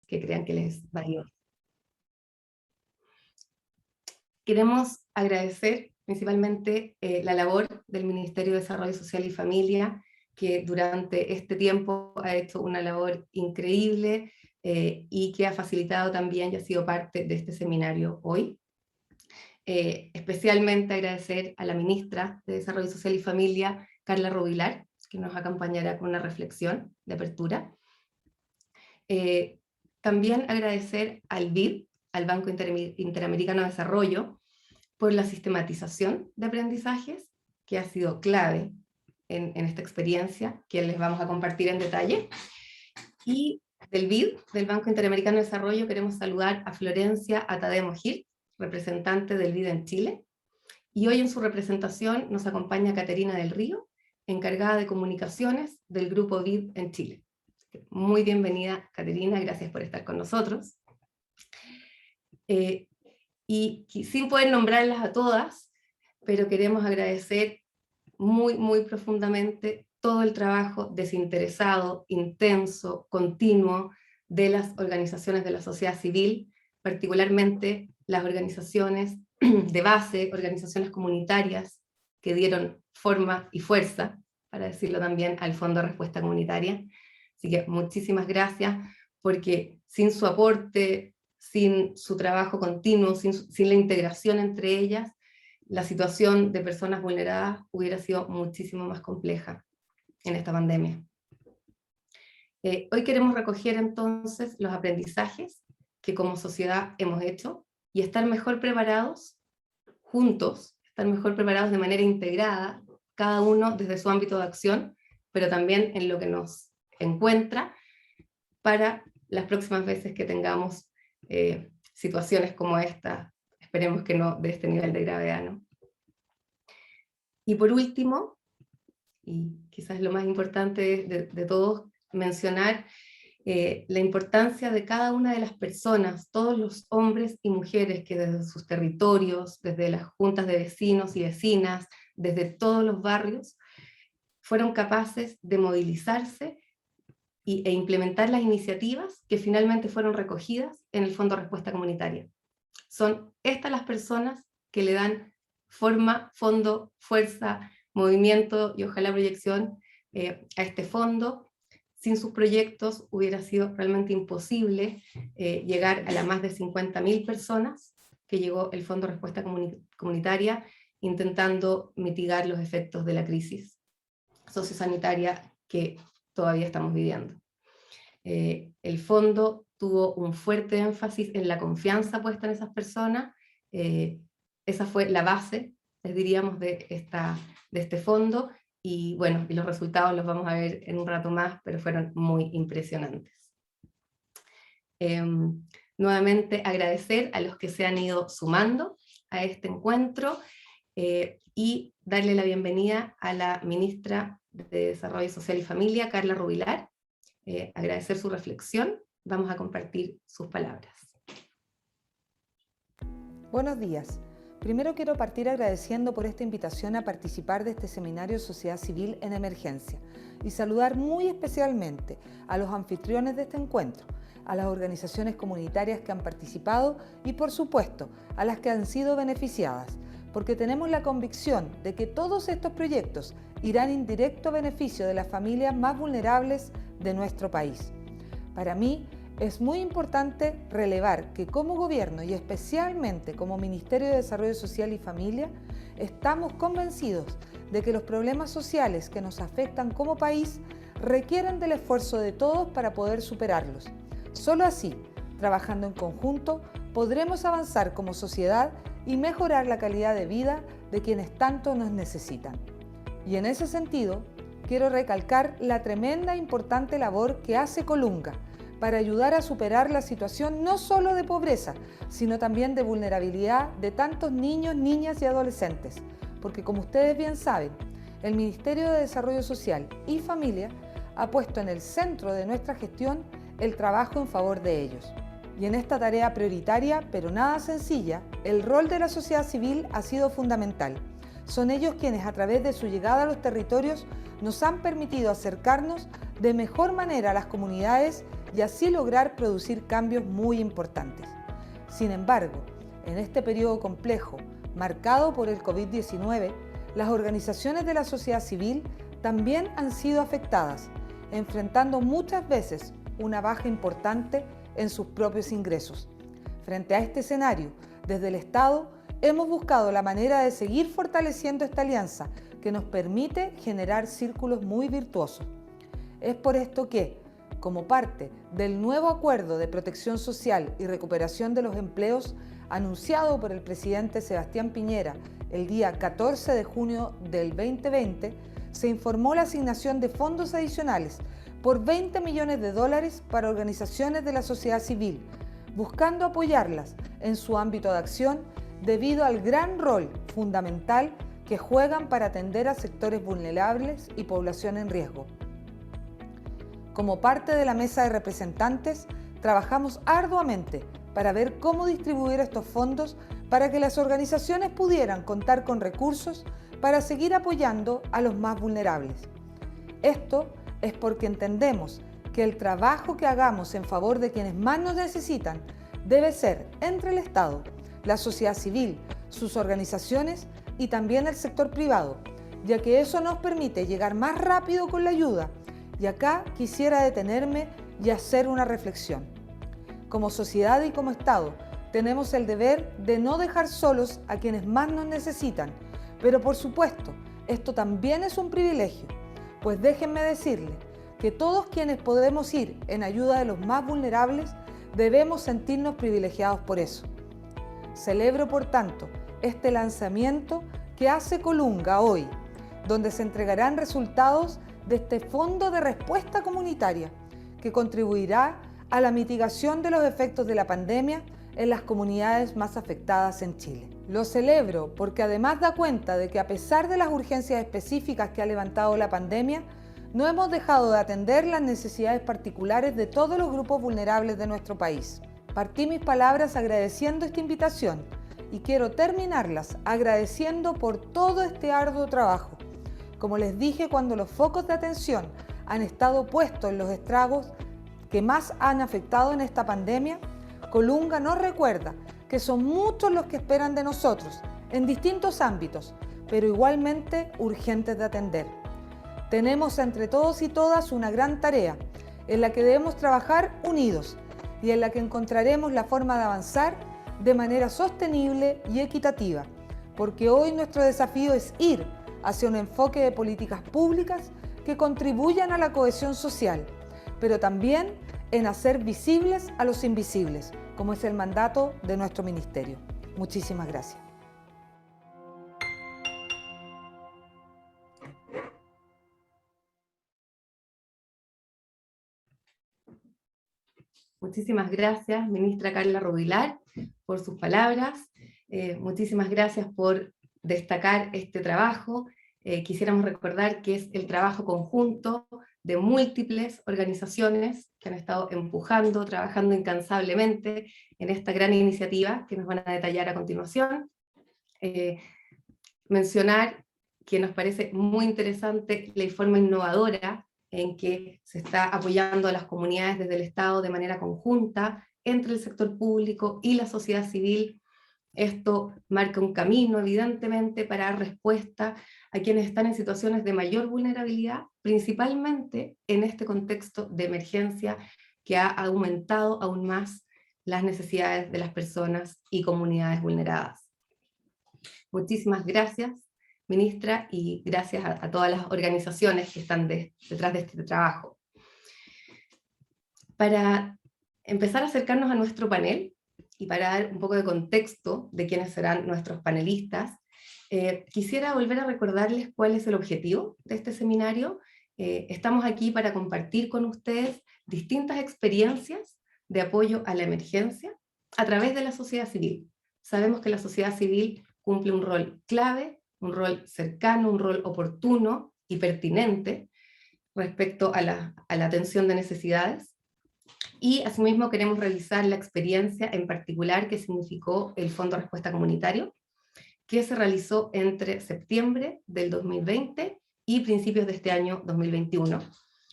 que crean que les es valioso. Queremos agradecer principalmente la labor del Ministerio de Desarrollo Social y Familia, que durante este tiempo ha hecho una labor increíble y que ha facilitado también y ha sido parte de este seminario hoy. Especialmente agradecer a la Ministra de Desarrollo Social y Familia, Carla Rubilar, que nos acompañará con una reflexión de apertura. También agradecer al BID, al Banco Interamericano de Desarrollo, por la sistematización de aprendizajes, que ha sido clave en esta experiencia, que les vamos a compartir en detalle. Y del BID, del Banco Interamericano de Desarrollo, queremos saludar a Florencia Atademo Gil, representante del BID en Chile, y hoy en su representación nos acompaña Caterina del Río, encargada de comunicaciones del Grupo BID en Chile. Muy bienvenida, Caterina, gracias por estar con nosotros. Y sin poder nombrarlas a todas, pero queremos agradecer muy profundamente todo el trabajo desinteresado, intenso, continuo de las organizaciones de la sociedad civil, particularmente las organizaciones de base, organizaciones comunitarias que dieron forma y fuerza, para decirlo también, al Fondo de Respuesta Comunitaria. Así que muchísimas gracias, porque sin su aporte, sin su trabajo continuo, sin la integración entre ellas, la situación de personas vulneradas hubiera sido muchísimo más compleja en esta pandemia. Hoy queremos recoger entonces los aprendizajes que como sociedad hemos hecho y estar mejor preparados juntos, estar mejor preparados de manera integrada, cada uno desde su ámbito de acción, pero también en lo que nos encuentra para las próximas veces que tengamos situaciones como esta, esperemos que no de este nivel de gravedad, ¿no? Y por último, y quizás lo más importante de todos, mencionar la importancia de cada una de las personas, todos los hombres y mujeres que desde sus territorios, desde las juntas de vecinos y vecinas, desde todos los barrios, fueron capaces de movilizarse e implementar las iniciativas que finalmente fueron recogidas en el Fondo de Respuesta Comunitaria. Son estas las personas que le dan forma, fondo, fuerza, movimiento y ojalá proyección a este fondo. Sin sus proyectos hubiera sido realmente imposible llegar a las más de 50.000 personas que llegó el Fondo de Respuesta Comunitaria intentando mitigar los efectos de la crisis sociosanitaria que todavía estamos viviendo. El fondo tuvo un fuerte énfasis en la confianza puesta en esas personas, esa fue la base, les diríamos, de este fondo, y bueno, y los resultados los vamos a ver en un rato más, pero fueron muy impresionantes. Nuevamente agradecer a los que se han ido sumando a este encuentro, y darle la bienvenida a la Ministra de Desarrollo Social y Familia, Carla Rubilar, agradecer su reflexión, vamos a compartir sus palabras. Buenos días. Primero quiero partir agradeciendo por esta invitación a participar de este seminario Sociedad Civil en Emergencia y saludar muy especialmente a los anfitriones de este encuentro, a las organizaciones comunitarias que han participado y por supuesto a las que han sido beneficiadas, porque tenemos la convicción de que todos estos proyectos irán en directo beneficio de las familias más vulnerables de nuestro país. Para mí, es muy importante relevar que como gobierno y especialmente como Ministerio de Desarrollo Social y Familia, estamos convencidos de que los problemas sociales que nos afectan como país requieren del esfuerzo de todos para poder superarlos. Solo así, trabajando en conjunto, podremos avanzar como sociedad y mejorar la calidad de vida de quienes tanto nos necesitan. Y en ese sentido, quiero recalcar la tremenda e importante labor que hace Colunga para ayudar a superar la situación no solo de pobreza, sino también de vulnerabilidad de tantos niños, niñas y adolescentes. Porque como ustedes bien saben, el Ministerio de Desarrollo Social y Familia ha puesto en el centro de nuestra gestión el trabajo en favor de ellos. Y en esta tarea prioritaria, pero nada sencilla, el rol de la sociedad civil ha sido fundamental. Son ellos quienes a través de su llegada a los territorios nos han permitido acercarnos de mejor manera a las comunidades y así lograr producir cambios muy importantes. Sin embargo, en este periodo complejo, marcado por el COVID-19, las organizaciones de la sociedad civil también han sido afectadas, enfrentando muchas veces una baja importante en sus propios ingresos. Frente a este escenario, desde el Estado hemos buscado la manera de seguir fortaleciendo esta alianza que nos permite generar círculos muy virtuosos. Es por esto que, como parte del nuevo Acuerdo de Protección Social y Recuperación de los Empleos anunciado por el presidente Sebastián Piñera el día 14 de junio del 2020, se informó la asignación de fondos adicionales por $20 millones para organizaciones de la sociedad civil, buscando apoyarlas en su ámbito de acción debido al gran rol fundamental que juegan para atender a sectores vulnerables y población en riesgo. Como parte de la mesa de representantes, trabajamos arduamente para ver cómo distribuir estos fondos para que las organizaciones pudieran contar con recursos para seguir apoyando a los más vulnerables. Esto es porque entendemos que el trabajo que hagamos en favor de quienes más nos necesitan debe ser entre el Estado, la sociedad civil, sus organizaciones y también el sector privado, ya que eso nos permite llegar más rápido con la ayuda. Y acá quisiera detenerme y hacer una reflexión. Como sociedad y como Estado, tenemos el deber de no dejar solos a quienes más nos necesitan, pero por supuesto, esto también es un privilegio, pues déjenme decirles que todos quienes podemos ir en ayuda de los más vulnerables debemos sentirnos privilegiados por eso. Celebro, por tanto, este lanzamiento que hace Colunga hoy, donde se entregarán resultados de este Fondo de Respuesta Comunitaria, que contribuirá a la mitigación de los efectos de la pandemia en las comunidades más afectadas en Chile. Lo celebro porque además da cuenta de que a pesar de las urgencias específicas que ha levantado la pandemia, no hemos dejado de atender las necesidades particulares de todos los grupos vulnerables de nuestro país. Partí mis palabras agradeciendo esta invitación y quiero terminarlas agradeciendo por todo este arduo trabajo. Como les dije, cuando los focos de atención han estado puestos en los estragos que más han afectado en esta pandemia, Colunga nos recuerda que son muchos los que esperan de nosotros en distintos ámbitos, pero igualmente urgentes de atender. Tenemos entre todos y todas una gran tarea en la que debemos trabajar unidos y en la que encontraremos la forma de avanzar de manera sostenible y equitativa, porque hoy nuestro desafío es ir hacia un enfoque de políticas públicas que contribuyan a la cohesión social, pero también en hacer visibles a los invisibles, como es el mandato de nuestro ministerio. Muchísimas gracias. Muchísimas gracias, ministra Carla Rubilar, por sus palabras. Muchísimas gracias por destacar este trabajo. Quisiéramos recordar que es el trabajo conjunto de múltiples organizaciones que han estado empujando, trabajando incansablemente en esta gran iniciativa que nos van a detallar a continuación. Mencionar que nos parece muy interesante la forma innovadora en que se está apoyando a las comunidades desde el Estado de manera conjunta, entre el sector público y la sociedad civil. Esto marca un camino, evidentemente, para dar respuesta a quienes están en situaciones de mayor vulnerabilidad, principalmente en este contexto de emergencia que ha aumentado aún más las necesidades de las personas y comunidades vulneradas. Muchísimas gracias, ministra, y gracias a todas las organizaciones que están detrás de este trabajo. Para empezar a acercarnos a nuestro panel, y para dar un poco de contexto de quiénes serán nuestros panelistas, quisiera volver a recordarles cuál es el objetivo de este seminario. Estamos aquí para compartir con ustedes distintas experiencias de apoyo a la emergencia a través de la sociedad civil. Sabemos que la sociedad civil cumple un rol clave, un rol cercano, un rol oportuno y pertinente respecto a la atención de necesidades. Y asimismo queremos revisar la experiencia en particular que significó el Fondo de Respuesta Comunitario, que se realizó entre septiembre del 2020 y principios de este año 2021,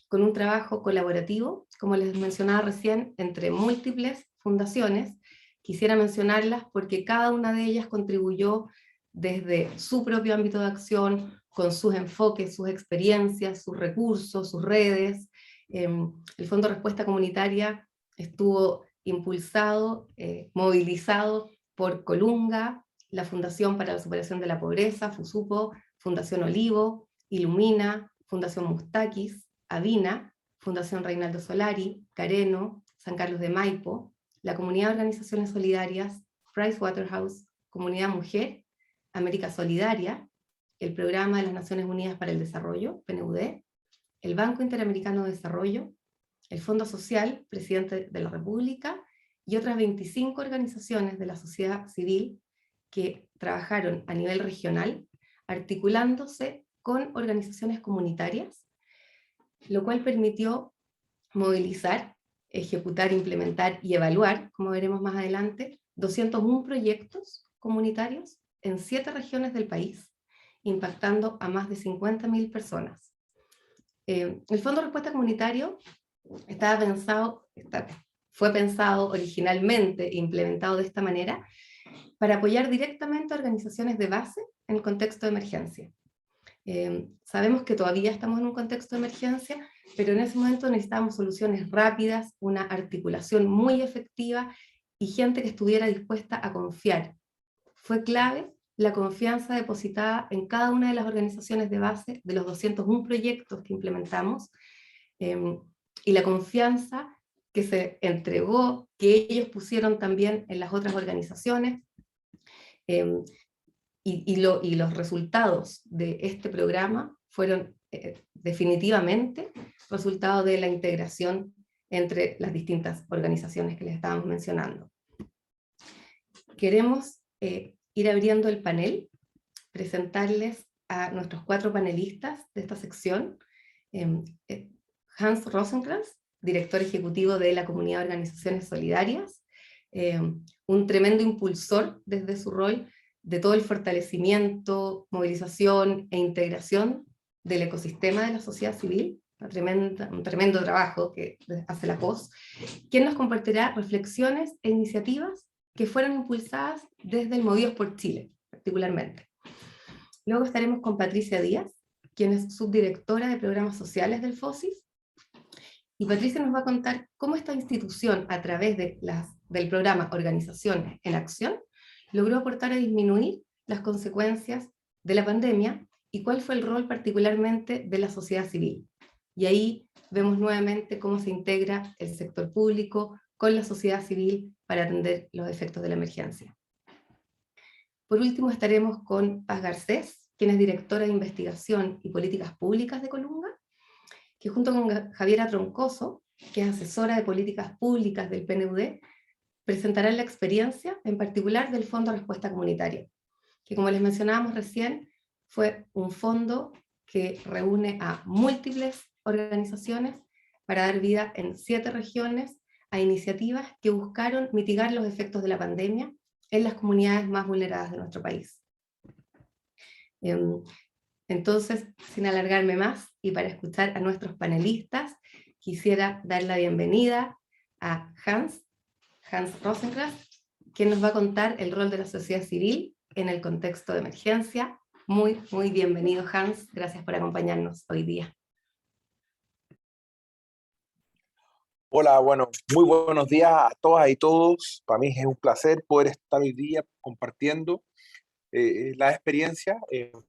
con un trabajo colaborativo, como les mencionaba recién, entre múltiples fundaciones. Quisiera mencionarlas porque cada una de ellas contribuyó desde su propio ámbito de acción, con sus enfoques, sus experiencias, sus recursos, sus redes. El Fondo de Respuesta Comunitaria estuvo impulsado, movilizado por Colunga, la Fundación para la Superación de la Pobreza, FUSUPO, Fundación Olivo, Ilumina, Fundación Mustakis, Avina, Fundación Reinaldo Solari, Careno, San Carlos de Maipo, la Comunidad de Organizaciones Solidarias, Pricewaterhouse, Comunidad Mujer, América Solidaria, el Programa de las Naciones Unidas para el Desarrollo, PNUD, el Banco Interamericano de Desarrollo, el Fondo Social, Presidente de la República, y otras 25 organizaciones de la sociedad civil que trabajaron a nivel regional, articulándose con organizaciones comunitarias, lo cual permitió movilizar, ejecutar, implementar y evaluar, como veremos más adelante, 201 proyectos comunitarios en 7 regiones del país, impactando a más de 50.000 personas. El Fondo de Respuesta Comunitario fue pensado originalmente e implementado de esta manera para apoyar directamente a organizaciones de base en el contexto de emergencia. Sabemos que todavía estamos en un contexto de emergencia, pero en ese momento necesitábamos soluciones rápidas, una articulación muy efectiva y gente que estuviera dispuesta a confiar. Fue clave la confianza depositada en cada una de las organizaciones de base de los 201 proyectos que implementamos, y la confianza que se entregó, que ellos pusieron también en las otras organizaciones, y los resultados de este programa fueron definitivamente resultado de la integración entre las distintas organizaciones que les estábamos mencionando. Queremos ir abriendo el panel, presentarles a nuestros 4 panelistas de esta sección. Hans Rosenkrantz, director ejecutivo de la Comunidad de Organizaciones Solidarias, un tremendo impulsor desde su rol de todo el fortalecimiento, movilización e integración del ecosistema de la sociedad civil, un tremendo trabajo que hace la COS, quien nos compartirá reflexiones e iniciativas que fueron impulsadas desde el Movidos por Chile, particularmente. Luego estaremos con Patricia Díaz, quien es subdirectora de programas sociales del FOSIS, y Patricia nos va a contar cómo esta institución, a través del programa Organizaciones en Acción, logró aportar a disminuir las consecuencias de la pandemia y cuál fue el rol particularmente de la sociedad civil. Y ahí vemos nuevamente cómo se integra el sector público con la sociedad civil para atender los efectos de la emergencia. Por último estaremos con Paz Garcés, quien es directora de Investigación y Políticas Públicas de Colunga, que junto con Javiera Troncoso, que es asesora de Políticas Públicas del PNUD, presentarán la experiencia, en particular del Fondo de Respuesta Comunitaria, que como les mencionábamos recién, fue un fondo que reúne a múltiples organizaciones para dar vida en 7 regiones a iniciativas que buscaron mitigar los efectos de la pandemia en las comunidades más vulneradas de nuestro país. Entonces, sin alargarme más, y para escuchar a nuestros panelistas, quisiera dar la bienvenida a Hans Rosenkrantz, quien nos va a contar el rol de la sociedad civil en el contexto de emergencia. Muy, muy bienvenido, Hans. Gracias por acompañarnos hoy día. Hola, bueno, muy buenos días a todas y todos. Para mí es un placer poder estar hoy día compartiendo la experiencia.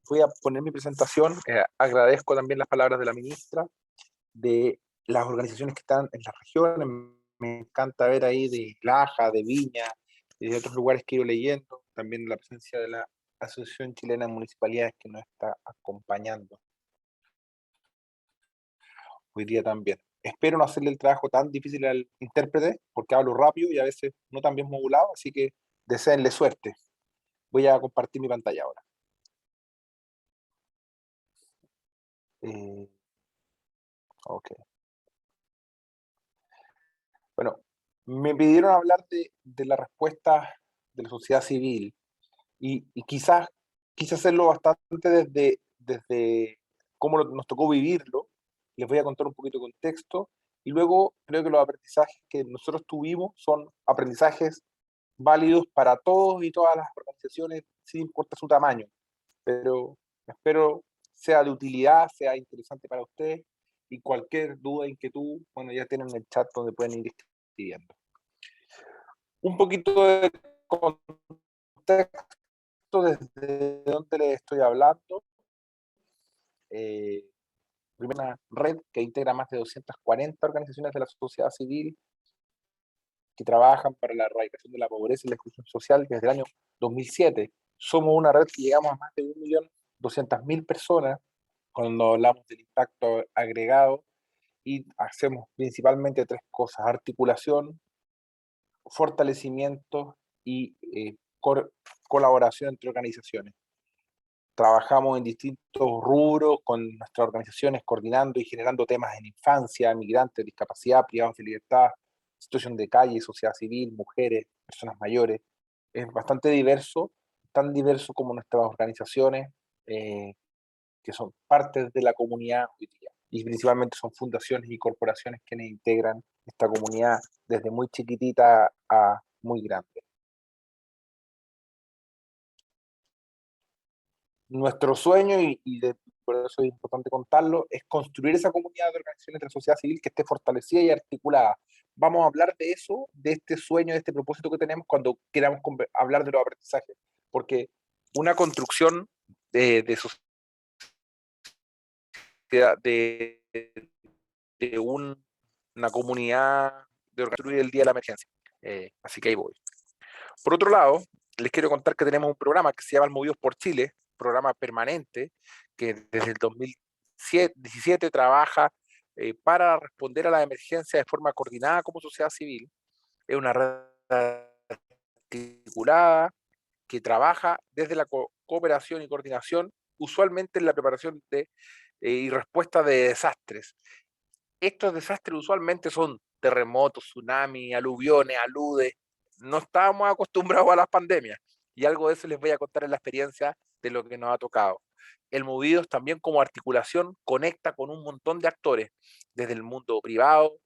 Voy a poner mi presentación. Agradezco también las palabras de la ministra, de las organizaciones que están en las regiones. Me encanta ver ahí de Laja, de Viña, y de otros lugares que he ido leyendo. También la presencia de la Asociación Chilena de Municipalidades que nos está acompañando hoy día también. Espero no hacerle el trabajo tan difícil al intérprete, porque hablo rápido y a veces no tan bien modulado, así que deseenle suerte. Voy a compartir mi pantalla ahora. Ok. Bueno, me pidieron hablar de la respuesta de la sociedad civil y quizás quise hacerlo bastante desde cómo nos tocó vivirlo les voy a contar un poquito de contexto, y luego creo que los aprendizajes que nosotros tuvimos son aprendizajes válidos para todos y todas las organizaciones, sin importar su tamaño, pero espero sea de utilidad, sea interesante para ustedes, y cualquier duda, inquietud, bueno, ya tienen el chat donde pueden ir escribiendo. Un poquito de contexto desde donde les estoy hablando. Una red que integra más de 240 organizaciones de la sociedad civil que trabajan para la erradicación de la pobreza y la exclusión social desde el año 2007. Somos una red que llegamos a más de 1.200.000 personas cuando hablamos del impacto agregado, y hacemos principalmente tres cosas: articulación, fortalecimiento y colaboración entre organizaciones. Trabajamos en distintos rubros con nuestras organizaciones, coordinando y generando temas en infancia, migrantes, discapacidad, privados de libertad, situación de calle, sociedad civil, mujeres, personas mayores. Es bastante diverso, tan diverso como nuestras organizaciones, que son partes de la comunidad hoy día. Y principalmente son fundaciones y corporaciones quienes integran esta comunidad desde muy chiquitita a muy grande. Nuestro sueño, por eso es importante contarlo, es construir esa comunidad de organizaciones de la sociedad civil que esté fortalecida y articulada. Vamos a hablar de eso, de este sueño, de este propósito que tenemos cuando queramos hablar de los aprendizajes, porque una construcción de sociedad, de una comunidad, de construir el día de la emergencia. Así que ahí voy. Por otro lado, les quiero contar que tenemos un programa que se llama Movidos por Chile, programa permanente, que desde el 2017 trabaja para responder a la emergencia de forma coordinada como sociedad civil. Es una red articulada que trabaja desde la cooperación y coordinación, usualmente en la preparación y respuesta de desastres. Estos desastres usualmente son terremotos, tsunamis, aluviones, aludes. No estábamos acostumbrados a las pandemias, y algo de eso les voy a contar en la experiencia de lo que nos ha tocado. El Movidos también, como articulación, conecta con un montón de actores, desde el mundo privado,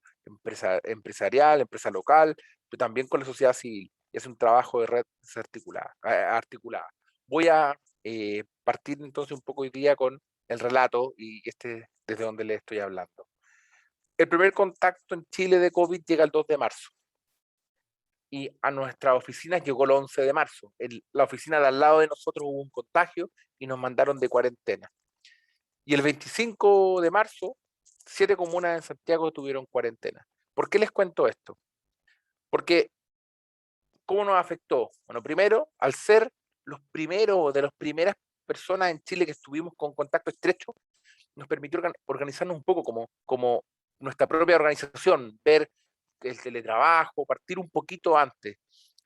empresarial, empresa local, pero también con la sociedad civil. Es un trabajo de red articulada. Voy a partir entonces un poco hoy día con el relato, y desde donde les estoy hablando. El primer contacto en Chile de COVID llega el 2 de marzo. Y a nuestras oficinas llegó el 11 de marzo. En la oficina de al lado de nosotros hubo un contagio y nos mandaron de cuarentena. Y el 25 de marzo, 7 comunas en Santiago tuvieron cuarentena. ¿Por qué les cuento esto? Porque, ¿cómo nos afectó? Bueno, primero, al ser los primeros de las primeras personas en Chile que estuvimos con contacto estrecho, nos permitió organizarnos un poco como nuestra propia organización, ver el teletrabajo, partir un poquito antes.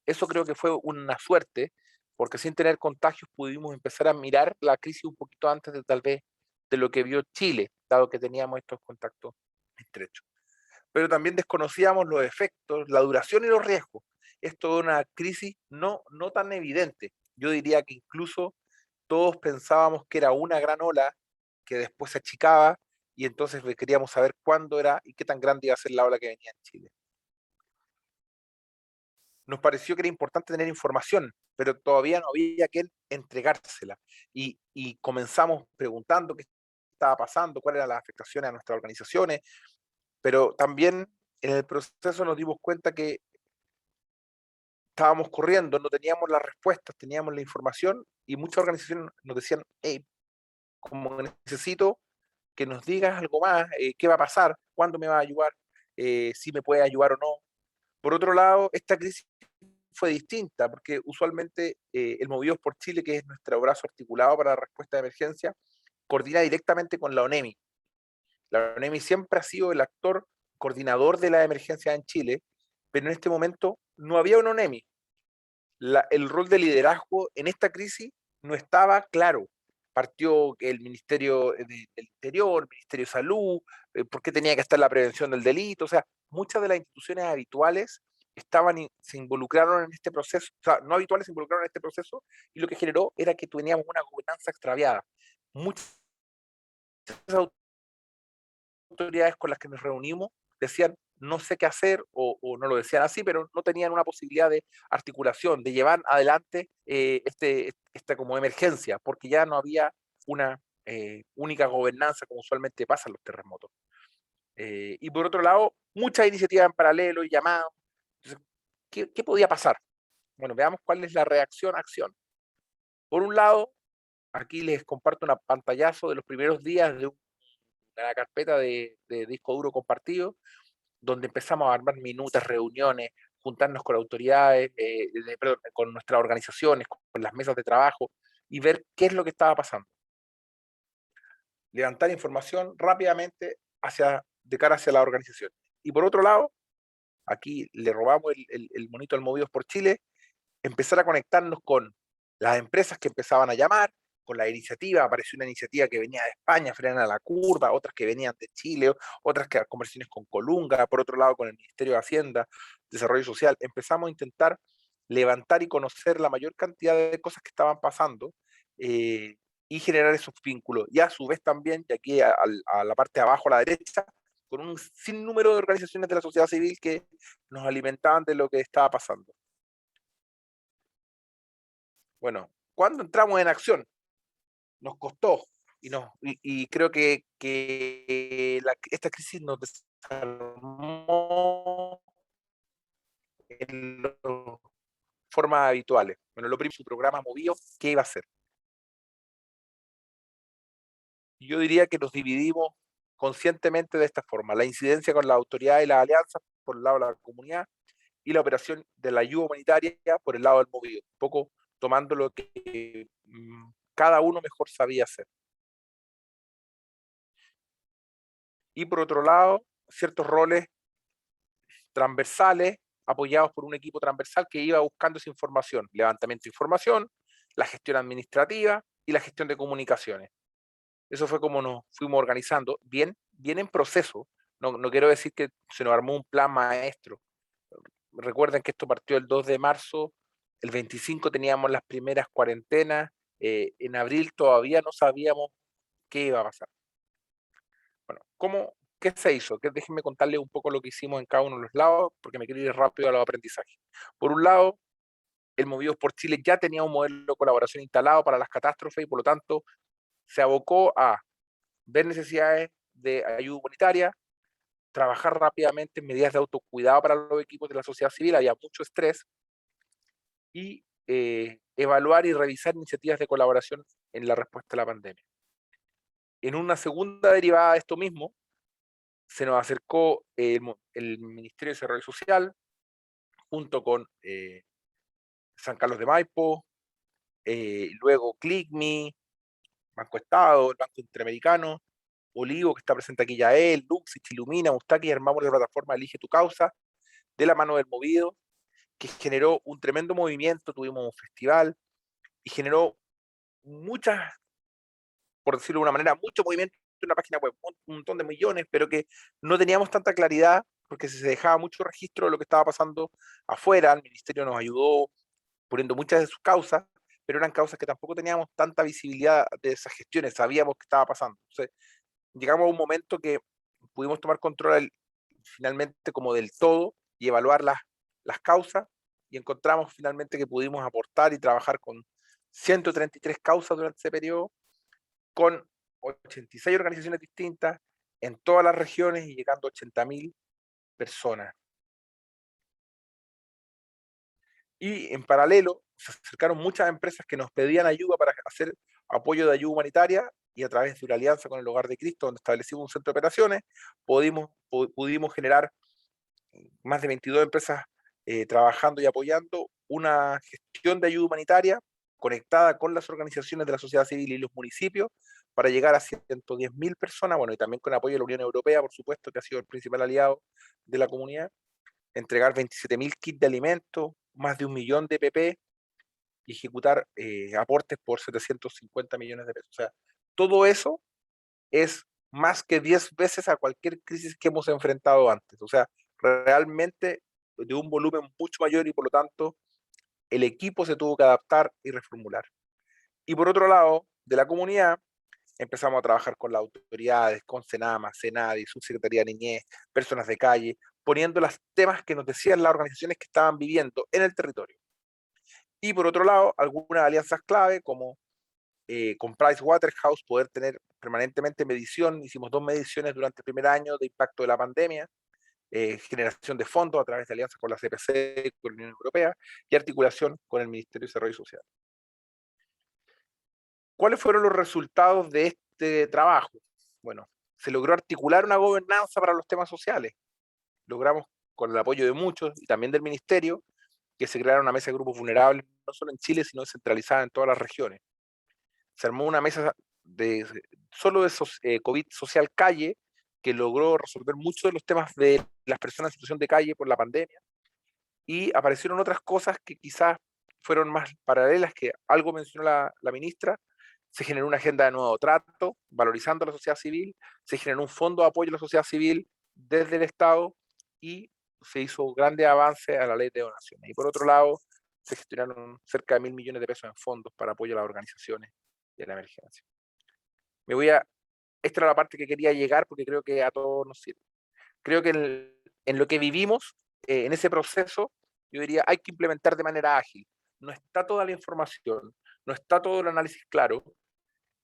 Eso creo que fue una suerte, porque sin tener contagios pudimos empezar a mirar la crisis un poquito antes de tal vez de lo que vio Chile, dado que teníamos estos contactos estrechos. Pero también desconocíamos los efectos, la duración y los riesgos. Esto es una crisis no tan evidente. Yo diría que incluso todos pensábamos que era una gran ola que después se achicaba, y entonces queríamos saber cuándo era y qué tan grande iba a ser la ola que venía en Chile. Nos pareció que era importante tener información, pero todavía no había que entregársela. Y comenzamos preguntando qué estaba pasando, cuáles eran las afectaciones a nuestras organizaciones, pero también en el proceso nos dimos cuenta que estábamos corriendo, no teníamos las respuestas, teníamos la información, y muchas organizaciones nos decían, hey, como necesito que nos digas algo más, qué va a pasar, cuándo me va a ayudar, si me puede ayudar o no. Por otro lado, esta crisis fue distinta, porque usualmente el Movidos por Chile, que es nuestro brazo articulado para la respuesta de emergencia, coordina directamente con la ONEMI. La ONEMI siempre ha sido el actor coordinador de la emergencia en Chile, pero en este momento no había una ONEMI. El rol de liderazgo en esta crisis no estaba claro. Partió el Ministerio del Interior, el Ministerio de Salud, por qué tenía que estar la prevención del delito. O sea, muchas de las instituciones habituales se involucraron en este proceso, o sea, no habituales se involucraron en este proceso, y lo que generó era que teníamos una gobernanza extraviada. Muchas autoridades con las que nos reunimos decían no sé qué hacer, o no lo decían así, pero no tenían una posibilidad de articulación, de llevar adelante esta como emergencia, porque ya no había una única gobernanza como usualmente pasa en los terremotos. Y por otro lado, muchas iniciativas en paralelo y llamados. Entonces, ¿qué podía pasar? Bueno, veamos cuál es la reacción-acción. Por un lado, aquí les comparto un pantallazo de los primeros días de una carpeta de disco duro compartido, donde empezamos a armar minutas, reuniones, juntarnos con autoridades, perdón, con nuestras organizaciones, con las mesas de trabajo, y ver qué es lo que estaba pasando. Levantar información rápidamente de cara hacia la organización. Y por otro lado, aquí le robamos el monito al Movidos por Chile, empezar a conectarnos con las empresas que empezaban a llamar, con la iniciativa. Apareció una iniciativa que venía de España, Frena la Curva, otras que venían de Chile, otras que conversaciones con Colunga, por otro lado con el Ministerio de Hacienda, Desarrollo Social. Empezamos a intentar levantar y conocer la mayor cantidad de cosas que estaban pasando, y generar esos vínculos. Y a su vez también, y aquí a la parte de abajo a la derecha, con un sinnúmero de organizaciones de la sociedad civil que nos alimentaban de lo que estaba pasando. Bueno, ¿cuándo entramos en acción? Nos costó, y creo que esta crisis nos desarmó en las formas habituales. Bueno, lo primero, su programa movido, ¿qué iba a hacer? Yo diría que nos dividimos conscientemente de esta forma: la incidencia con la autoridad y las alianzas por el lado de la comunidad, y la operación de la ayuda humanitaria por el lado del movido, un poco tomando lo que cada uno mejor sabía hacer. Y por otro lado, ciertos roles transversales apoyados por un equipo transversal que iba buscando esa información: levantamiento de información, la gestión administrativa y la gestión de comunicaciones. Eso fue como nos fuimos organizando, bien en proceso. No quiero decir que se nos armó un plan maestro. Recuerden que esto partió el 2 de marzo, el 25 teníamos las primeras cuarentenas, en abril todavía no sabíamos qué iba a pasar. Bueno, ¿qué se hizo? Déjenme contarles un poco lo que hicimos en cada uno de los lados, porque me quiero ir rápido a los aprendizajes. Por un lado, el Movidos por Chile ya tenía un modelo de colaboración instalado para las catástrofes, y por lo tanto se abocó a ver necesidades de ayuda humanitaria, trabajar rápidamente en medidas de autocuidado para los equipos de la sociedad civil. Había mucho estrés, y evaluar y revisar iniciativas de colaboración en la respuesta a la pandemia. En una segunda derivada de esto mismo, se nos acercó el Ministerio de Desarrollo Social, junto con San Carlos de Maipo, luego ClickMe, Banco Estado, el Banco Interamericano, Olivo, que está presente aquí ya él, Luxich, Ilumina, Mustaki, y armamos la plataforma Elige tu Causa, de la mano del Movido, que generó un tremendo movimiento. Tuvimos un festival y generó muchas, por decirlo de una manera, mucho movimiento en una página web, un montón de millones, pero que no teníamos tanta claridad, porque se dejaba mucho registro de lo que estaba pasando afuera. El ministerio nos ayudó poniendo muchas de sus causas, pero eran causas que tampoco teníamos tanta visibilidad de esas gestiones, sabíamos qué estaba pasando. Entonces, llegamos a un momento que pudimos tomar control finalmente como del todo, y evaluar las causas, y encontramos finalmente que pudimos aportar y trabajar con 133 causas durante ese periodo, con 86 organizaciones distintas en todas las regiones, y llegando a 80.000 personas. Y en paralelo se acercaron muchas empresas que nos pedían ayuda para hacer apoyo de ayuda humanitaria, y a través de una alianza con el Hogar de Cristo, donde establecimos un centro de operaciones, pudimos generar más de 22 empresas trabajando y apoyando una gestión de ayuda humanitaria conectada con las organizaciones de la sociedad civil y los municipios, para llegar a 110.000 personas, bueno, y también con apoyo de la Unión Europea, por supuesto, que ha sido el principal aliado de la comunidad. Entregar 27.000 kits de alimentos, más de 1 millón de PP, y ejecutar aportes por 750 millones de pesos. O sea, todo eso es más que 10 veces a cualquier crisis que hemos enfrentado antes. O sea, realmente de un volumen mucho mayor, y por lo tanto el equipo se tuvo que adaptar y reformular. Y por otro lado, de la comunidad, empezamos a trabajar con las autoridades, con Senama, Senadi, Subsecretaría de Niñez, personas de calle, poniendo los temas que nos decían las organizaciones que estaban viviendo en el territorio. Y por otro lado, algunas alianzas clave como con Pricewaterhouse, poder tener permanentemente medición. Hicimos 2 mediciones durante el primer año de impacto de la pandemia, generación de fondos a través de alianzas con la CPC, con la Unión Europea, y articulación con el Ministerio de Desarrollo Social. ¿Cuáles fueron los resultados de este trabajo? Bueno, se logró articular una gobernanza para los temas sociales. Logramos, con el apoyo de muchos y también del Ministerio, que se creara una mesa de grupos vulnerables, no solo en Chile, sino descentralizada en todas las regiones. Se armó una mesa solo de COVID social calle, que logró resolver muchos de los temas de las personas en situación de calle por la pandemia, y aparecieron otras cosas que quizás fueron más paralelas, que algo mencionó la ministra. Se generó una agenda de nuevo trato, valorizando a la sociedad civil, se generó un fondo de apoyo a la sociedad civil desde el Estado, y se hizo grandes avances a la ley de donaciones. Y por otro lado, se gestionaron cerca de 1.000 millones de pesos en fondos para apoyo a las organizaciones de la emergencia. Esta era la parte que quería llegar, porque creo que a todos nos sirve. Creo que en lo que vivimos, en ese proceso, yo diría, hay que implementar de manera ágil. No está toda la información, no está todo el análisis claro,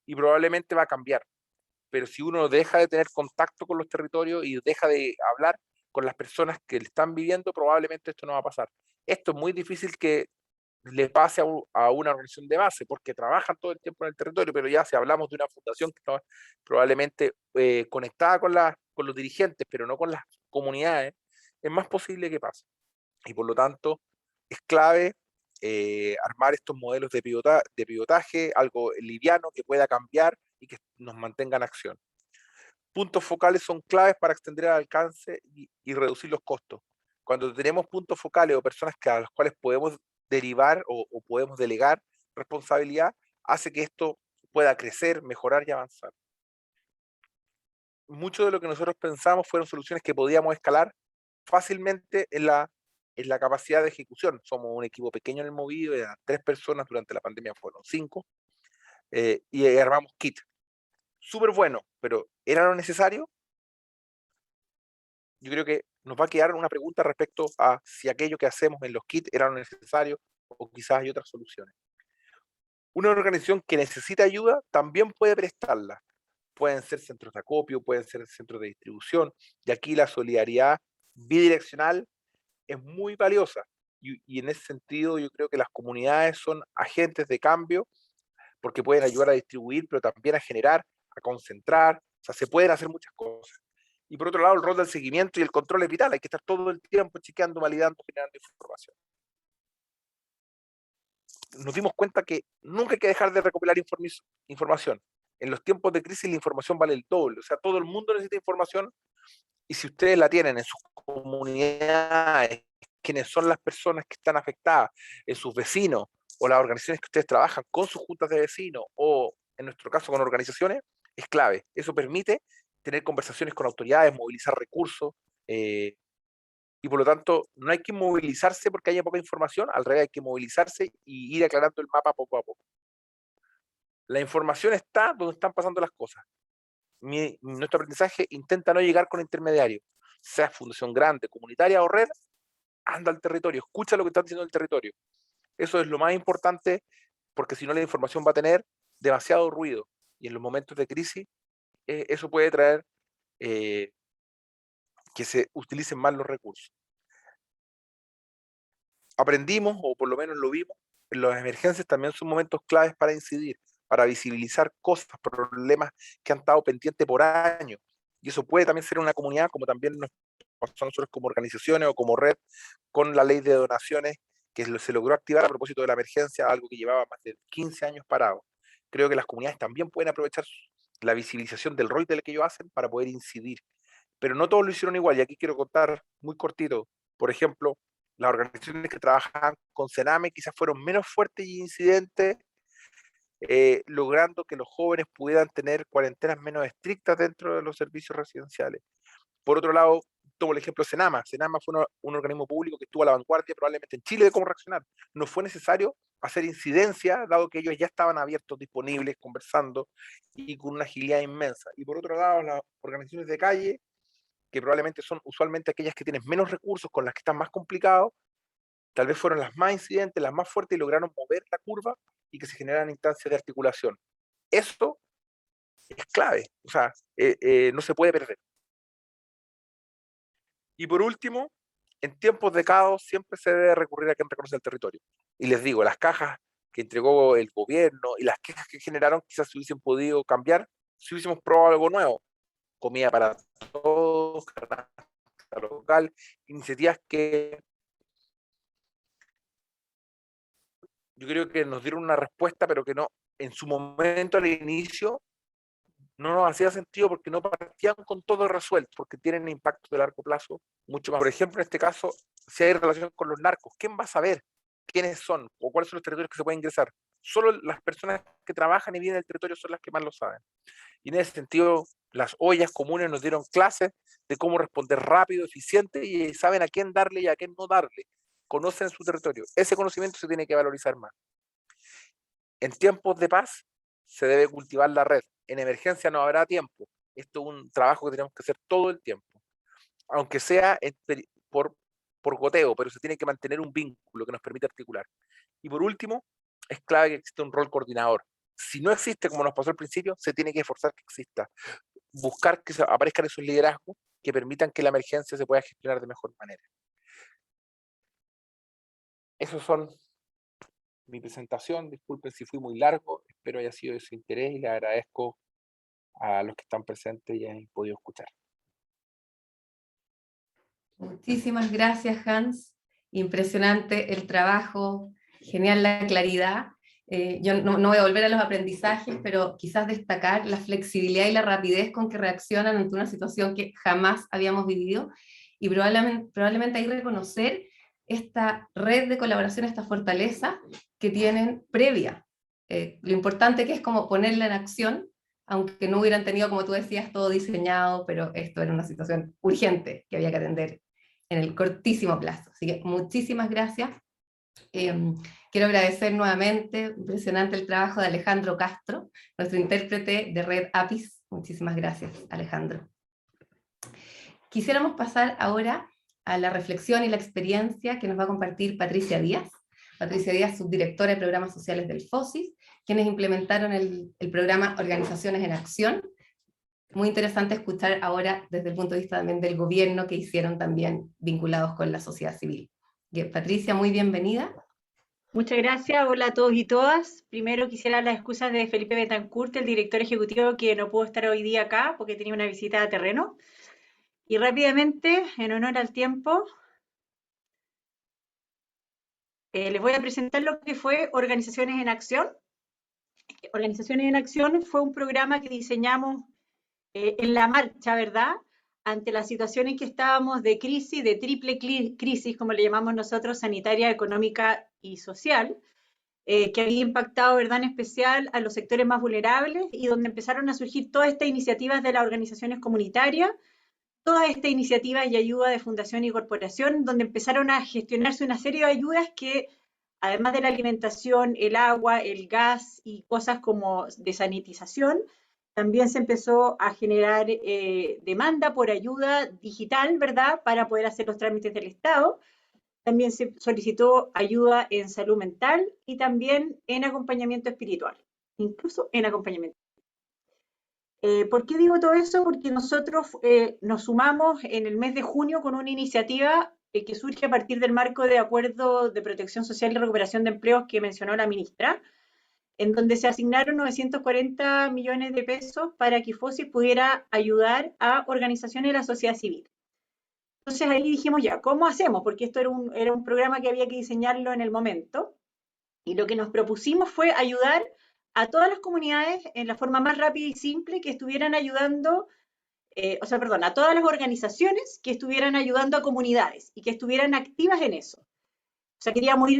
y probablemente va a cambiar. Pero si uno deja de tener contacto con los territorios y deja de hablar con las personas que están viviendo, probablemente esto no va a pasar. Esto es muy difícil que le pase a una organización de base, porque trabajan todo el tiempo en el territorio, pero ya si hablamos de una fundación que está probablemente conectada con los dirigentes, pero no con las comunidades, es más posible que pase. Y por lo tanto, es clave armar estos modelos de pivotaje, algo liviano que pueda cambiar y que nos mantenga en acción. Puntos focales son claves para extender el alcance y reducir los costos. Cuando tenemos puntos focales o personas a las cuales podemos derivar o podemos delegar responsabilidad, hace que esto pueda crecer, mejorar y avanzar. Mucho de lo que nosotros pensamos fueron soluciones que podíamos escalar fácilmente en la capacidad de ejecución. Somos un equipo pequeño en el Movido, eran 3 personas, durante la pandemia fueron 5, y armamos kit. Súper bueno, pero ¿era lo necesario? Yo creo que nos va a quedar una pregunta respecto a si aquello que hacemos en los kits era lo necesario, o quizás hay otras soluciones. Una organización que necesita ayuda también puede prestarla. Pueden ser centros de acopio, pueden ser centros de distribución, y aquí la solidaridad bidireccional es muy valiosa. Y en ese sentido yo creo que las comunidades son agentes de cambio, porque pueden ayudar a distribuir, pero también a generar, a concentrar. O sea, se pueden hacer muchas cosas. Y por otro lado, el rol del seguimiento y el control es vital. Hay que estar todo el tiempo chequeando, validando, generando información. Nos dimos cuenta que nunca hay que dejar de recopilar información. En los tiempos de crisis la información vale el doble. O sea, todo el mundo necesita información, y si ustedes la tienen en sus comunidades, quiénes son las personas que están afectadas, en sus vecinos, o las organizaciones que ustedes trabajan con sus juntas de vecinos, o en nuestro caso con organizaciones, es clave. Eso permite tener conversaciones con autoridades, movilizar recursos, y por lo tanto no hay que movilizarse porque haya poca información, al revés, hay que movilizarse y ir aclarando el mapa poco a poco. La información está donde están pasando las cosas. Nuestro aprendizaje intenta no llegar con intermediarios, sea fundación grande, comunitaria o red, anda al territorio, escucha lo que está diciendo el territorio. Eso es lo más importante, porque si no la información va a tener demasiado ruido, y en los momentos de crisis eso puede traer que se utilicen mal los recursos. Aprendimos, o por lo menos lo vimos, en las emergencias también son momentos claves para incidir, para visibilizar cosas, problemas que han estado pendientes por años. Y eso puede también ser una comunidad, como también nos pasó a nosotros como organizaciones o como red, con la ley de donaciones, que se logró activar a propósito de la emergencia, algo que llevaba más de 15 años parado. Creo que las comunidades también pueden aprovechar la visibilización del rol del que ellos hacen para poder incidir. Pero no todos lo hicieron igual, y aquí quiero contar muy cortito. Por ejemplo, las organizaciones que trabajan con Sename quizás fueron menos fuertes y incidentes, logrando que los jóvenes pudieran tener cuarentenas menos estrictas dentro de los servicios residenciales. Por otro lado, tomo el ejemplo de Senama. Senama fue un organismo público que estuvo a la vanguardia probablemente en Chile de cómo reaccionar. No fue necesario hacer incidencia, dado que ellos ya estaban abiertos, disponibles, conversando y con una agilidad inmensa. Y por otro lado, las organizaciones de calle, que probablemente son usualmente aquellas que tienen menos recursos, con las que están más complicados, tal vez fueron las más incidentes, las más fuertes y lograron mover la curva y que se generan instancias de articulación. Esto es clave, o sea, no se puede perder. Y por último, en tiempos de caos siempre se debe recurrir a quien reconoce el territorio. Y les digo, las cajas que entregó el gobierno y las quejas que generaron quizás se hubiesen podido cambiar si hubiésemos probado algo nuevo. Comida para todos, canasta local, iniciativas que yo creo que nos dieron una respuesta, pero que no, en su momento al inicio, no nos hacía sentido porque no partían con todo resuelto, porque tienen impacto de largo plazo mucho más. Por ejemplo, en este caso, si hay relación con los narcos, ¿quién va a saber quiénes son o cuáles son los territorios que se pueden ingresar? Solo las personas que trabajan y viven el territorio son las que más lo saben. Y en ese sentido, las ollas comunes nos dieron clases de cómo responder rápido, eficiente y saben a quién darle y a quién no darle. Conocen su territorio. Ese conocimiento se tiene que valorizar más. En tiempos de paz se debe cultivar la red. En emergencia no habrá tiempo. Esto es un trabajo que tenemos que hacer todo el tiempo. Aunque sea por goteo, pero se tiene que mantener un vínculo que nos permite articular. Y por último, es clave que exista un rol coordinador. Si no existe, como nos pasó al principio, se tiene que esforzar que exista. Buscar que aparezcan esos liderazgos que permitan que la emergencia se pueda gestionar de mejor manera. Esos son mi presentación. Disculpen si fui muy largo, espero haya sido de su interés y le agradezco a los que están presentes y han podido escuchar. Muchísimas gracias, Hans. Impresionante el trabajo, genial la claridad. Yo no voy a volver a los aprendizajes, pero quizás destacar la flexibilidad y la rapidez con que reaccionan ante una situación que jamás habíamos vivido, y probablemente ahí reconocer esta red de colaboración, esta fortaleza que tienen previa. Lo importante que es como ponerla en acción, aunque no hubieran tenido, como tú decías, todo diseñado, pero esto era una situación urgente que había que atender en el cortísimo plazo. Así que muchísimas gracias. Quiero agradecer nuevamente, impresionante el trabajo de Alejandro Castro, nuestro intérprete de Red APIS. Muchísimas gracias, Alejandro. Quisiéramos pasar ahora a la reflexión y la experiencia que nos va a compartir Patricia Díaz. Patricia Díaz, subdirectora de programas sociales del FOSIS, quienes implementaron el programa Organizaciones en Acción. Muy interesante escuchar ahora desde el punto de vista también del gobierno que hicieron también vinculados con la sociedad civil. Patricia, muy bienvenida. Muchas gracias, hola a todos y todas. Primero quisiera las excusas de Felipe Betancourt, el director ejecutivo, que no pudo estar hoy día acá porque tenía una visita a terreno. Y rápidamente, en honor al tiempo, les voy a presentar lo que fue Organizaciones en Acción. Organizaciones en Acción fue un programa que diseñamos en la marcha, ¿verdad?, ante la situación en que estábamos de crisis, de triple crisis, como le llamamos nosotros, sanitaria, económica y social, que había impactado, ¿verdad?, en especial a los sectores más vulnerables, y donde empezaron a surgir todas estas iniciativas de las organizaciones comunitarias, todas estas iniciativas y ayuda de fundación y corporación, donde empezaron a gestionarse una serie de ayudas que, además de la alimentación, el agua, el gas y cosas como de sanitización, también se empezó a generar demanda por ayuda digital, ¿verdad?, para poder hacer los trámites del Estado. También se solicitó ayuda en salud mental y también en acompañamiento espiritual, incluso en acompañamiento. ¿Por qué digo todo eso? Porque nosotros nos sumamos en el mes de junio con una iniciativa que surge a partir del marco de acuerdo de protección social y recuperación de empleos que mencionó la ministra, en donde se asignaron 940 millones de pesos para que FOSIS pudiera ayudar a organizaciones de la sociedad civil. Entonces ahí dijimos, ya, ¿cómo hacemos? Porque esto era un programa que había que diseñarlo en el momento, y lo que nos propusimos fue ayudar a todas las comunidades en la forma más rápida y simple que estuvieran ayudando, a todas las organizaciones que estuvieran ayudando a comunidades y que estuvieran activas en eso. O sea, queríamos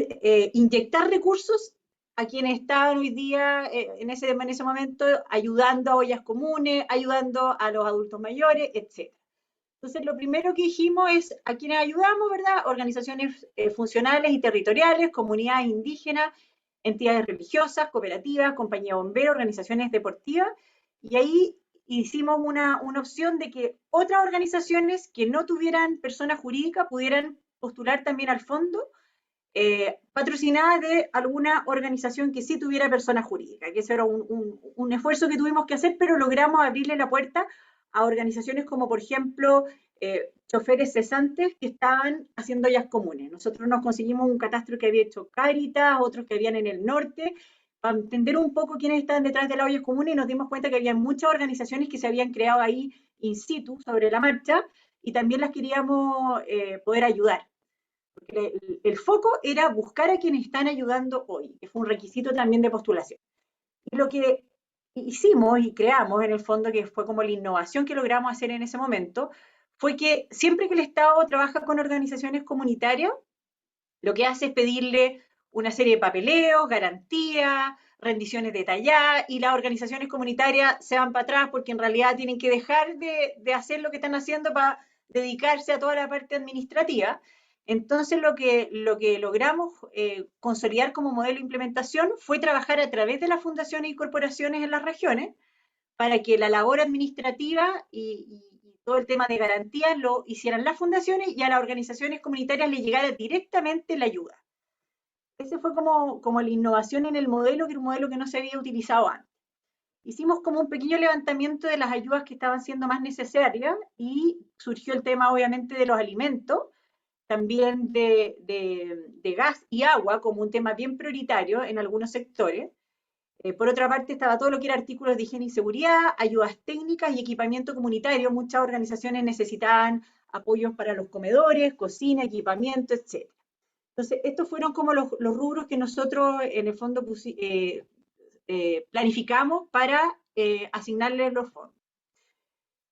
inyectar recursos a quienes estaban hoy día en ese momento ayudando a ollas comunes, ayudando a los adultos mayores, etc. Entonces, lo primero que dijimos es a quienes ayudamos, ¿verdad? Organizaciones funcionales y territoriales, comunidades indígenas, entidades religiosas, cooperativas, compañía bombera, organizaciones deportivas, y ahí hicimos una opción de que otras organizaciones que no tuvieran persona jurídica pudieran postular también al fondo, patrocinada de alguna organización que sí tuviera persona jurídica, que ese era un esfuerzo que tuvimos que hacer, pero logramos abrirle la puerta a organizaciones como, por ejemplo, choferes cesantes que estaban haciendo ollas comunes. Nosotros nos conseguimos un catastro que había hecho Cáritas, otros que habían en el norte, para entender un poco quiénes estaban detrás de las ollas comunes, y nos dimos cuenta que había muchas organizaciones que se habían creado ahí in situ, sobre la marcha, y también las queríamos poder ayudar. Porque el foco era buscar a quienes están ayudando hoy, que fue un requisito también de postulación. Y lo que hicimos y creamos, en el fondo, que fue como la innovación que logramos hacer en ese momento, fue que siempre que el Estado trabaja con organizaciones comunitarias, lo que hace es pedirle una serie de papeleos, garantías, rendiciones detalladas, y las organizaciones comunitarias se van para atrás porque en realidad tienen que dejar de hacer lo que están haciendo para dedicarse a toda la parte administrativa. Entonces, lo que logramos consolidar como modelo de implementación fue trabajar a través de las fundaciones y corporaciones en las regiones para que la labor administrativa y todo el tema de garantías lo hicieran las fundaciones y a las organizaciones comunitarias les llegara directamente la ayuda. Ese fue como la innovación en el modelo, que era un modelo que no se había utilizado antes. Hicimos como un pequeño levantamiento de las ayudas que estaban siendo más necesarias y surgió el tema, obviamente, de los alimentos, también de gas y agua como un tema bien prioritario en algunos sectores. Por otra parte, estaba todo lo que era artículos de higiene y seguridad, ayudas técnicas y equipamiento comunitario. Muchas organizaciones necesitaban apoyos para los comedores, cocina, equipamiento, etc. Entonces, estos fueron como los rubros que nosotros en el fondo planificamos para asignarles los fondos.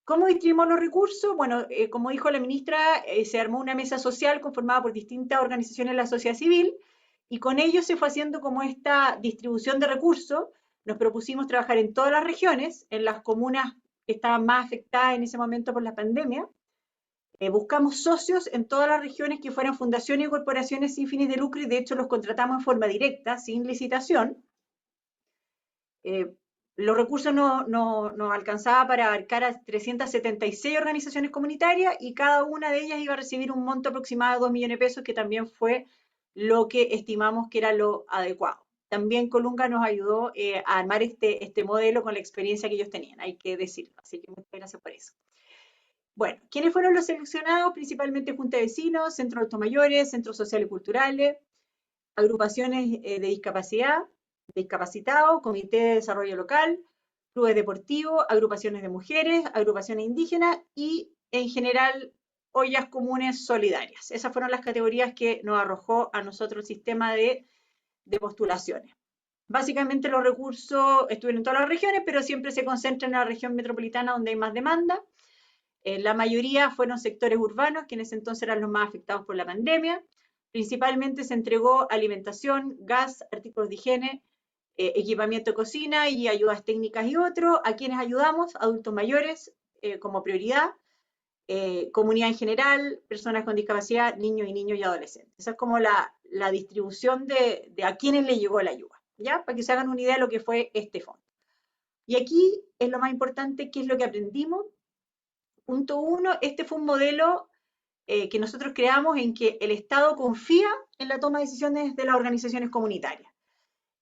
¿Cómo distribuimos los recursos? Bueno, como dijo la ministra, se armó una mesa social conformada por distintas organizaciones de la sociedad civil, y con ello se fue haciendo como esta distribución de recursos. Nos propusimos trabajar en todas las regiones, en las comunas que estaban más afectadas en ese momento por la pandemia. Buscamos socios en todas las regiones que fueran fundaciones y corporaciones sin fines de lucro, y de hecho los contratamos en forma directa, sin licitación. Los recursos nos alcanzaba para abarcar a 376 organizaciones comunitarias, y cada una de ellas iba a recibir un monto aproximado de 2 millones de pesos, que también fue lo que estimamos que era lo adecuado. También Colunga nos ayudó a armar este modelo con la experiencia que ellos tenían, hay que decirlo, así que muchas gracias por eso. Bueno, ¿quiénes fueron los seleccionados? Principalmente Junta de Vecinos, Centros de Adultos Mayores, Centros Sociales y Culturales, agrupaciones de discapacidad, discapacitados, Comité de Desarrollo Local, clubes deportivos, agrupaciones de mujeres, agrupaciones indígenas y, en general, ollas comunes solidarias. Esas fueron las categorías que nos arrojó a nosotros el sistema de postulaciones. Básicamente los recursos estuvieron en todas las regiones, pero siempre se concentran en la región metropolitana, donde hay más demanda. La mayoría fueron sectores urbanos, que en ese entonces eran los más afectados por la pandemia. Principalmente se entregó alimentación, gas, artículos de higiene, equipamiento de cocina y ayudas técnicas y otros. ¿A quienes ayudamos? Adultos mayores como prioridad, comunidad en general, personas con discapacidad, niños y adolescentes. Esa es como la distribución de a quienes le llegó la ayuda, ¿ya? Para que se hagan una idea de lo que fue este fondo. Y aquí es lo más importante, ¿qué es lo que aprendimos? Punto 1, este fue un modelo que nosotros creamos en que el Estado confía en la toma de decisiones de las organizaciones comunitarias.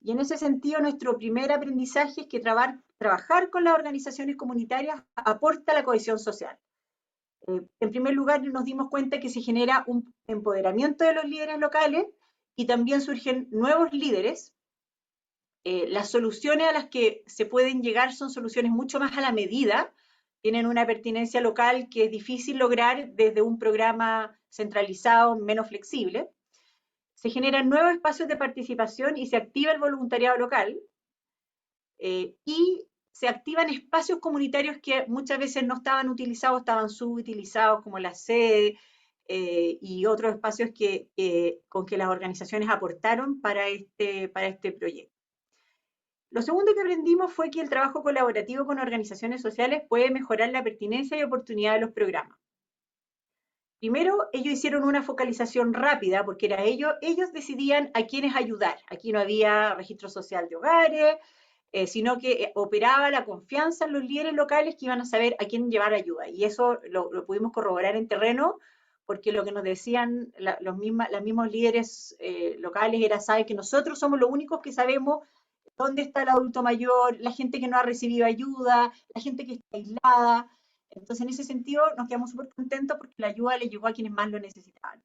Y en ese sentido, nuestro primer aprendizaje es que trabajar con las organizaciones comunitarias aporta la cohesión social. En primer lugar, nos dimos cuenta que se genera un empoderamiento de los líderes locales y también surgen nuevos líderes. Las soluciones a las que se pueden llegar son soluciones mucho más a la medida, tienen una pertinencia local que es difícil lograr desde un programa centralizado, menos flexible. Se generan nuevos espacios de participación y se activa el voluntariado local. Y se activan espacios comunitarios que muchas veces no estaban utilizados, estaban subutilizados, como la sede y otros espacios con que las organizaciones aportaron para este proyecto. Lo segundo que aprendimos fue que el trabajo colaborativo con organizaciones sociales puede mejorar la pertinencia y oportunidad de los programas. Primero, ellos hicieron una focalización rápida, porque era ellos decidían a quiénes ayudar. Aquí no había registro social de hogares, sino que operaba la confianza en los líderes locales que iban a saber a quién llevar ayuda. Y eso lo pudimos corroborar en terreno, porque lo que nos decían los mismos líderes locales era, sabe que nosotros somos los únicos que sabemos dónde está el adulto mayor, la gente que no ha recibido ayuda, la gente que está aislada. Entonces, en ese sentido, nos quedamos súper contentos porque la ayuda le llegó a quienes más lo necesitaban.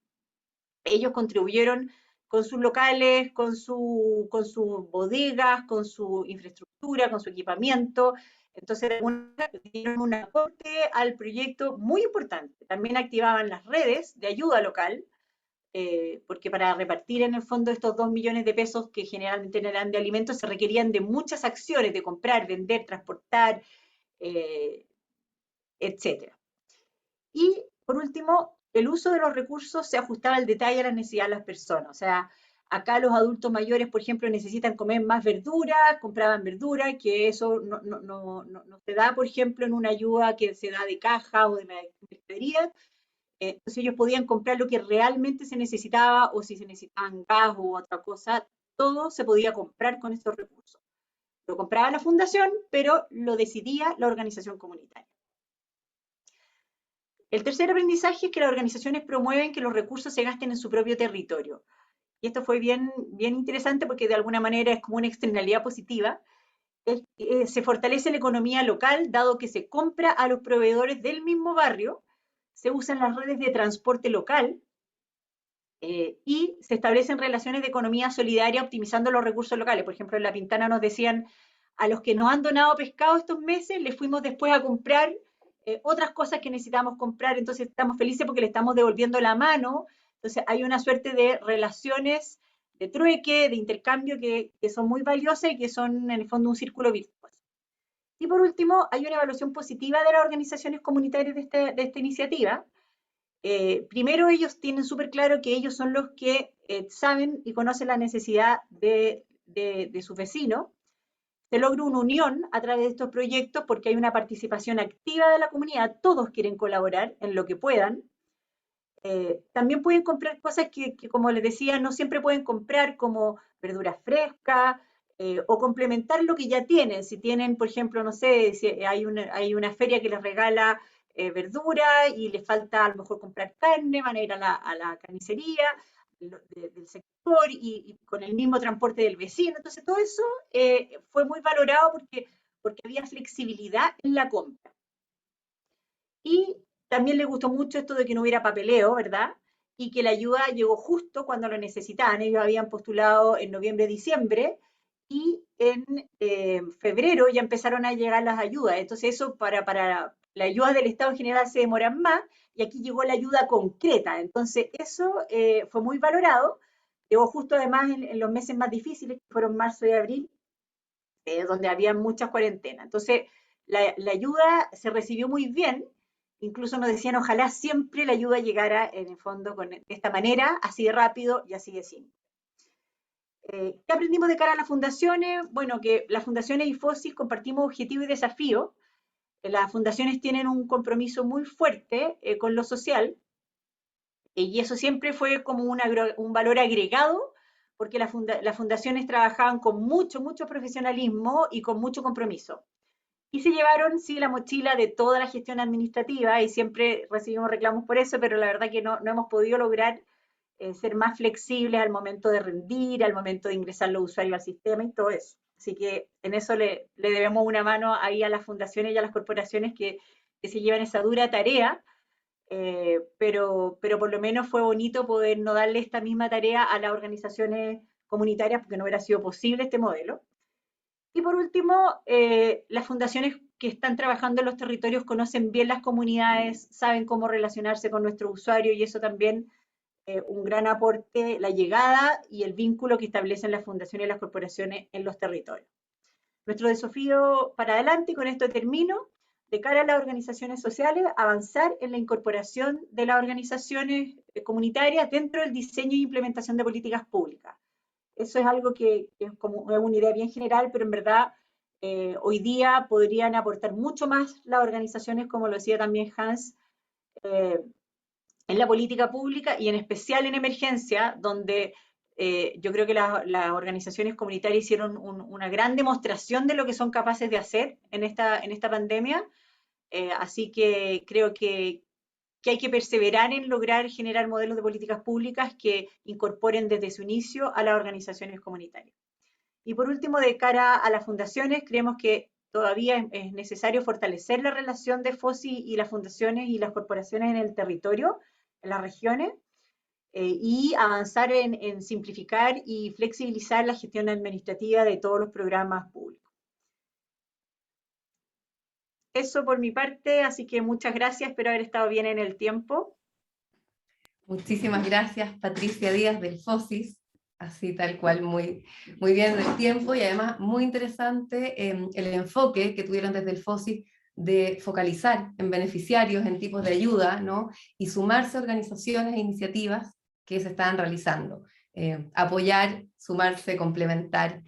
Ellos contribuyeron con sus locales, con sus bodegas, con su infraestructura, con su equipamiento. Entonces, dieron un aporte al proyecto muy importante. También activaban las redes de ayuda local, porque para repartir en el fondo estos 2 millones de pesos que generalmente eran de alimentos se requerían de muchas acciones, de comprar, vender, transportar, etc. Y por último, el uso de los recursos se ajustaba al detalle a la necesidad de las personas. O sea, acá los adultos mayores, por ejemplo, necesitan comer más verdura, compraban verdura, que eso no se da, por ejemplo, en una ayuda que se da de caja o de mercadería. Entonces ellos podían comprar lo que realmente se necesitaba, o si se necesitaban gas u otra cosa, todo se podía comprar con estos recursos. Lo compraba la fundación, pero lo decidía la organización comunitaria. El tercer aprendizaje es que las organizaciones promueven que los recursos se gasten en su propio territorio. Y esto fue bien interesante porque de alguna manera es como una externalidad positiva. Se fortalece la economía local, dado que se compra a los proveedores del mismo barrio, se usan las redes de transporte local, y se establecen relaciones de economía solidaria optimizando los recursos locales. Por ejemplo, en La Pintana nos decían, a los que nos han donado pescado estos meses, les fuimos después a comprar otras cosas que necesitamos comprar, entonces estamos felices porque le estamos devolviendo la mano. Entonces hay una suerte de relaciones de trueque, de intercambio que son muy valiosas y que son en el fondo un círculo virtuoso. Y por último, hay una evaluación positiva de las organizaciones comunitarias de esta iniciativa. Primero, ellos tienen súper claro que ellos son los que saben y conocen la necesidad de sus vecinos. Se logra una unión a través de estos proyectos porque hay una participación activa de la comunidad, todos quieren colaborar en lo que puedan. También pueden comprar cosas que, como les decía, no siempre pueden comprar, como verduras frescas, o complementar lo que ya tienen. Si tienen, por ejemplo, no sé, si hay una feria que les regala verdura y les falta a lo mejor comprar carne, van a ir a la carnicería del sector y con el mismo transporte del vecino. Entonces, todo eso fue muy valorado porque había flexibilidad en la compra. Y también le gustó mucho esto de que no hubiera papeleo, ¿verdad? Y que la ayuda llegó justo cuando lo necesitaban. Ellos habían postulado en noviembre, diciembre, y en febrero ya empezaron a llegar las ayudas. Entonces eso para la ayuda del Estado en general se demoran más, y aquí llegó la ayuda concreta. Entonces eso fue muy valorado. Llegó justo además en los meses más difíciles, que fueron marzo y abril, donde había muchas cuarentenas. Entonces la ayuda se recibió muy bien. Incluso nos decían, ojalá siempre la ayuda llegara en el fondo de esta manera, así de rápido y así de simple. ¿Qué aprendimos de cara a las fundaciones? Bueno, que las fundaciones y FOSIS compartimos objetivos y desafíos. Las fundaciones tienen un compromiso muy fuerte con lo social, y eso siempre fue como un valor agregado, porque las fundaciones trabajaban con mucho profesionalismo y con mucho compromiso. Y se llevaron, sí, la mochila de toda la gestión administrativa, y siempre recibimos reclamos por eso, pero la verdad que no hemos podido lograr ser más flexibles al momento de rendir, al momento de ingresar los usuarios al sistema y todo eso. Así que en eso le debemos una mano ahí a las fundaciones y a las corporaciones que se llevan esa dura tarea, pero por lo menos fue bonito poder no darle esta misma tarea a las organizaciones comunitarias, porque no hubiera sido posible este modelo. Y por último, las fundaciones que están trabajando en los territorios conocen bien las comunidades, saben cómo relacionarse con nuestros usuarios, y eso también un gran aporte, la llegada y el vínculo que establecen las fundaciones y las corporaciones en los territorios. Nuestro desafío para adelante, y con esto termino, de cara a las organizaciones sociales, avanzar en la incorporación de las organizaciones comunitarias dentro del diseño e implementación de políticas públicas. Eso es algo que es como una idea bien general, pero en verdad hoy día podrían aportar mucho más las organizaciones, como lo decía también Hans, en la política pública y en especial en emergencia, donde yo creo que las organizaciones comunitarias hicieron una gran demostración de lo que son capaces de hacer en esta pandemia. Así que creo que hay que perseverar en lograr generar modelos de políticas públicas que incorporen desde su inicio a las organizaciones comunitarias. Y por último, de cara a las fundaciones, creemos que todavía es necesario fortalecer la relación de FOSI y las fundaciones y las corporaciones en el territorio, en las regiones, y avanzar en simplificar y flexibilizar la gestión administrativa de todos los programas públicos. Eso por mi parte, así que muchas gracias, espero haber estado bien en el tiempo. Muchísimas gracias, Patricia Díaz del FOSIS, así tal cual, muy, muy bien del tiempo, y además muy interesante el enfoque que tuvieron desde el FOSIS de focalizar en beneficiarios, en tipos de ayuda, ¿no? Y sumarse a organizaciones e iniciativas que se estaban realizando. Apoyar, sumarse, complementar,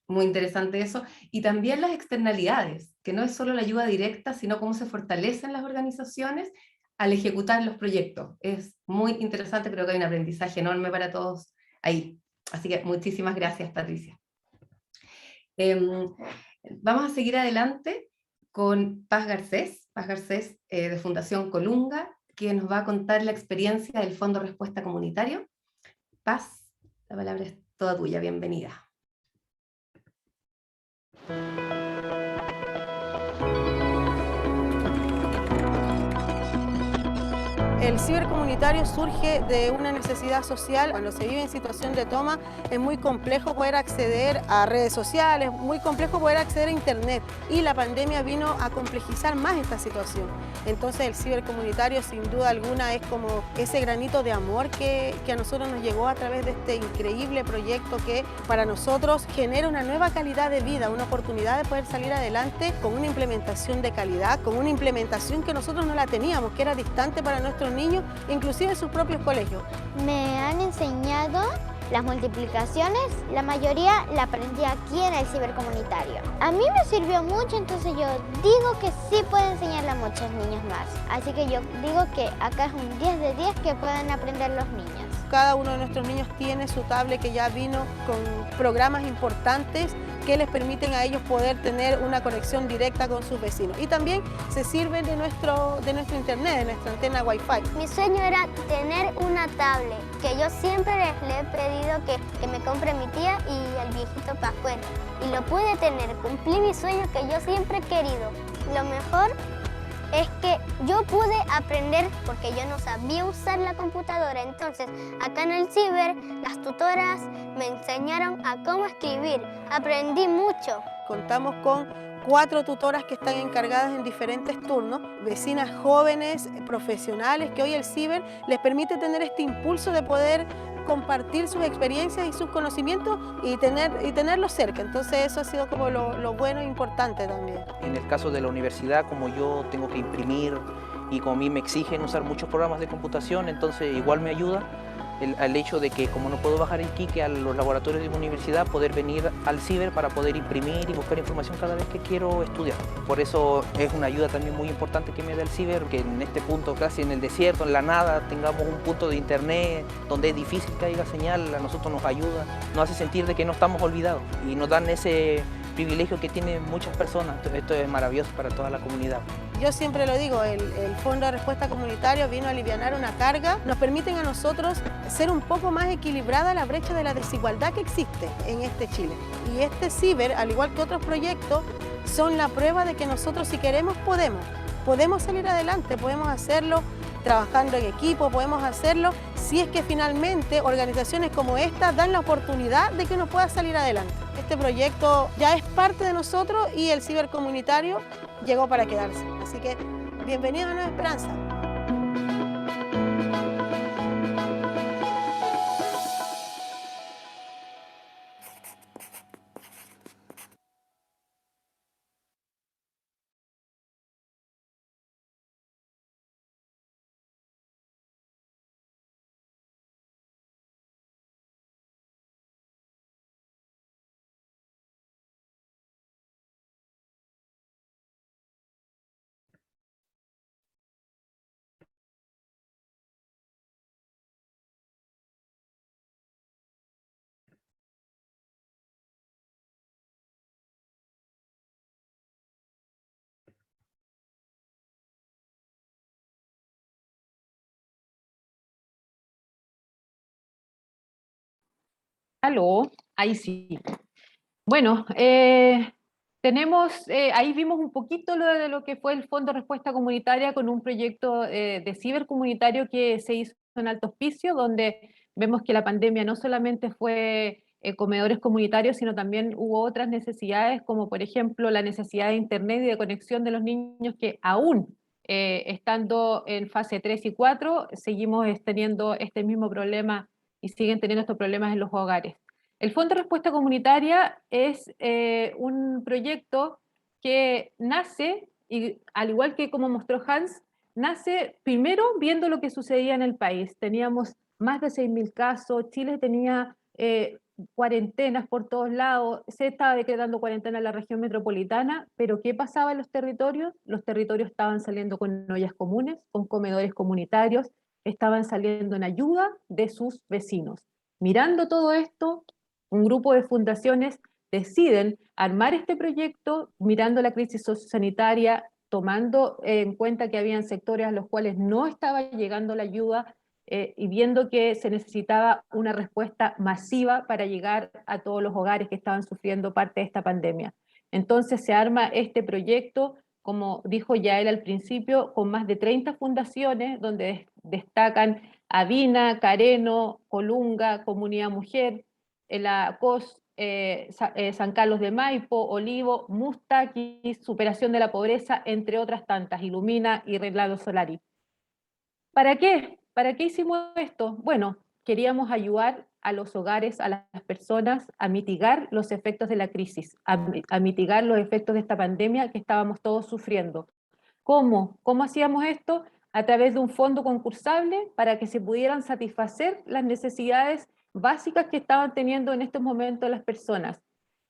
muy interesante eso. Y también las externalidades, que no es solo la ayuda directa, sino cómo se fortalecen las organizaciones al ejecutar los proyectos. Es muy interesante, creo que hay un aprendizaje enorme para todos ahí. Así que muchísimas gracias, Patricia. Vamos a seguir adelante con Paz Garcés de Fundación Colunga, que nos va a contar la experiencia del Fondo Respuesta Comunitario. Paz, la palabra es toda tuya, bienvenida. El cibercomunitario surge de una necesidad social. Cuando se vive en situación de toma es muy complejo poder acceder a redes sociales, muy complejo poder acceder a internet, y la pandemia vino a complejizar más esta situación. Entonces el cibercomunitario sin duda alguna es como ese granito de amor que a nosotros nos llegó a través de este increíble proyecto que para nosotros genera una nueva calidad de vida, una oportunidad de poder salir adelante con una implementación de calidad, con una implementación que nosotros no la teníamos, que era distante para nuestros niños, inclusive en sus propios colegios. Me han enseñado las multiplicaciones, la mayoría la aprendí aquí en el cibercomunitario. A mí me sirvió mucho, entonces yo digo que sí puedo enseñarle a muchos niños más. Así que yo digo que acá es un 10 de 10 que pueden aprender los niños. Cada uno de nuestros niños tiene su tablet que ya vino con programas importantes que les permiten a ellos poder tener una conexión directa con sus vecinos. Y también se sirven de nuestro internet, de nuestra antena Wi-Fi. Mi sueño era tener una tablet, que yo siempre le he pedido que me compre mi tía y al viejito Pascuero. Y lo pude tener, cumplí mi sueño que yo siempre he querido. Lo mejor es que yo pude aprender porque yo no sabía usar la computadora. Entonces, acá en el ciber, las tutoras me enseñaron a cómo escribir. Aprendí mucho. Contamos con 4 tutoras que están encargadas en diferentes turnos, vecinas jóvenes, profesionales, que hoy el ciber les permite tener este impulso de poder compartir sus experiencias y sus conocimientos y tenerlos cerca. Entonces eso ha sido como lo bueno e importante también. En el caso de la universidad, como yo tengo que imprimir y como a mí me exigen usar muchos programas de computación, entonces igual me ayuda el hecho de que como no puedo bajar el Quique a los laboratorios de mi universidad, poder venir al ciber para poder imprimir y buscar información cada vez que quiero estudiar. Por eso es una ayuda también muy importante que me da el ciber, que en este punto casi en el desierto, en la nada, tengamos un punto de internet donde es difícil que haya señal, a nosotros nos ayuda, nos hace sentir de que no estamos olvidados y nos dan ese privilegio que tienen muchas personas. Esto es maravilloso para toda la comunidad. Yo siempre lo digo, el Fondo de Respuesta Comunitario vino a alivianar una carga, nos permiten a nosotros ser un poco más equilibrada la brecha de la desigualdad que existe en este Chile. Y este ciber, al igual que otros proyectos, son la prueba de que nosotros si queremos podemos salir adelante, podemos hacerlo trabajando en equipo, podemos hacerlo si es que finalmente organizaciones como esta dan la oportunidad de que uno pueda salir adelante. Este proyecto ya es parte de nosotros y el cibercomunitario llegó para quedarse. Así que bienvenido a Nueva Esperanza. Aló, ahí sí. Bueno, ahí vimos un poquito de lo que fue el Fondo de Respuesta Comunitaria con un proyecto de cibercomunitario que se hizo en Alto Hospicio, donde vemos que la pandemia no solamente fue comedores comunitarios, sino también hubo otras necesidades, como por ejemplo la necesidad de internet y de conexión de los niños que aún estando en fase 3 y 4, seguimos teniendo este mismo problema y siguen teniendo estos problemas en los hogares. El Fondo de Respuesta Comunitaria es un proyecto que nace, y al igual que como mostró Hans, nace primero viendo lo que sucedía en el país. Teníamos más de 6.000 casos, Chile tenía cuarentenas por todos lados, se estaba decretando cuarentena en la región metropolitana, pero ¿qué pasaba en los territorios? Los territorios estaban saliendo con ollas comunes, con comedores comunitarios, estaban saliendo en ayuda de sus vecinos. Mirando todo esto, un grupo de fundaciones deciden armar este proyecto mirando la crisis sociosanitaria, tomando en cuenta que habían sectores a los cuales no estaba llegando la ayuda y viendo que se necesitaba una respuesta masiva para llegar a todos los hogares que estaban sufriendo parte de esta pandemia. Entonces se arma este proyecto, como dijo ya él al principio, con más de 30 fundaciones, donde destacan Avina, Careno, Colunga, Comunidad Mujer, la COS, San Carlos de Maipo, Olivo, Mustaqui, Superación de la Pobreza, entre otras tantas, Ilumina y Reglado Solari. ¿Para qué? ¿Para qué hicimos esto? Bueno, queríamos ayudar a los hogares, a las personas, a mitigar los efectos de la crisis, a mitigar los efectos de esta pandemia que estábamos todos sufriendo. ¿Cómo? ¿Cómo hacíamos esto? A través de un fondo concursable para que se pudieran satisfacer las necesidades básicas que estaban teniendo en estos momentos las personas.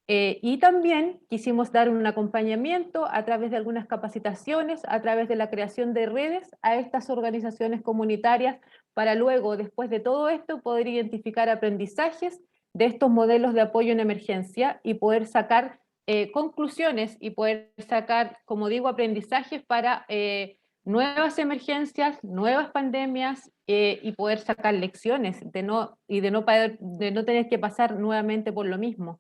Y también quisimos dar un acompañamiento a través de algunas capacitaciones, a través de la creación de redes a estas organizaciones comunitarias para luego, después de todo esto, poder identificar aprendizajes de estos modelos de apoyo en emergencia y poder sacar conclusiones y poder sacar, como digo, aprendizajes para nuevas emergencias, nuevas pandemias y poder sacar lecciones de no tener que pasar nuevamente por lo mismo.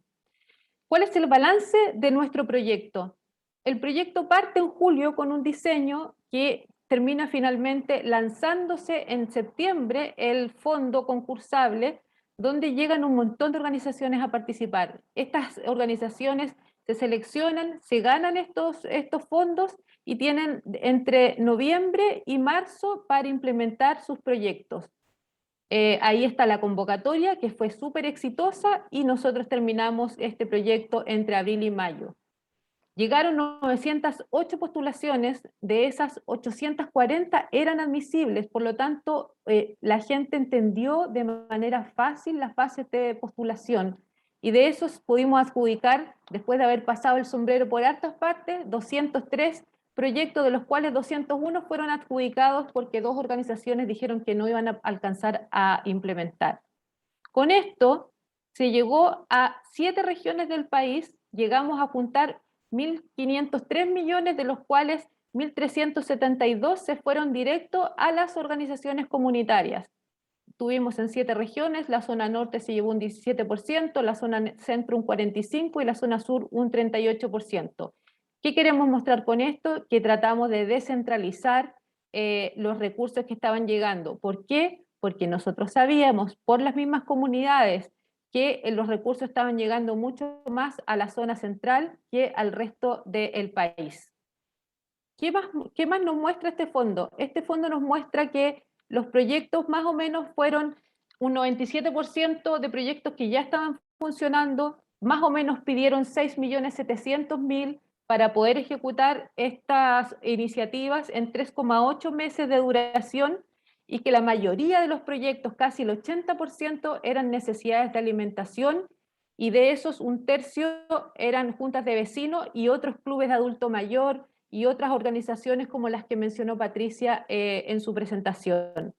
¿Cuál es el balance de nuestro proyecto? El proyecto parte en julio con un diseño que termina finalmente lanzándose en septiembre el fondo concursable, donde llegan un montón de organizaciones a participar. Estas organizaciones se seleccionan, se ganan estos fondos y tienen entre noviembre y marzo para implementar sus proyectos. Ahí está la convocatoria, que fue súper exitosa, y nosotros terminamos este proyecto entre abril y mayo. Llegaron 908 postulaciones, de esas 840 eran admisibles, por lo tanto la gente entendió de manera fácil las fases de postulación, y de esos pudimos adjudicar, después de haber pasado el sombrero por hartas partes, 203 proyectos, de los cuales 201 fueron adjudicados porque 2 organizaciones dijeron que no iban a alcanzar a implementar. Con esto se llegó a 7 regiones del país, llegamos a juntar 1.503 millones, de los cuales 1.372 se fueron directo a las organizaciones comunitarias. Tuvimos en 7 regiones, la zona norte se llevó un 17%, la zona centro un 45% y la zona sur un 38%. ¿Qué queremos mostrar con esto? Que tratamos de descentralizar los recursos que estaban llegando. ¿Por qué? Porque nosotros sabíamos por las mismas comunidades que los recursos estaban llegando mucho más a la zona central que al resto del país. ¿Qué más nos muestra este fondo? Este fondo nos muestra que los proyectos más o menos fueron un 97% de proyectos que ya estaban funcionando, más o menos pidieron 6.700.000 para poder ejecutar estas iniciativas en 3,8 meses de duración, y que la mayoría de los proyectos, casi el 80%, eran necesidades de alimentación, y de esos un tercio eran juntas de vecinos y otros clubes de adulto mayor y otras organizaciones como las que mencionó Patricia en su presentación.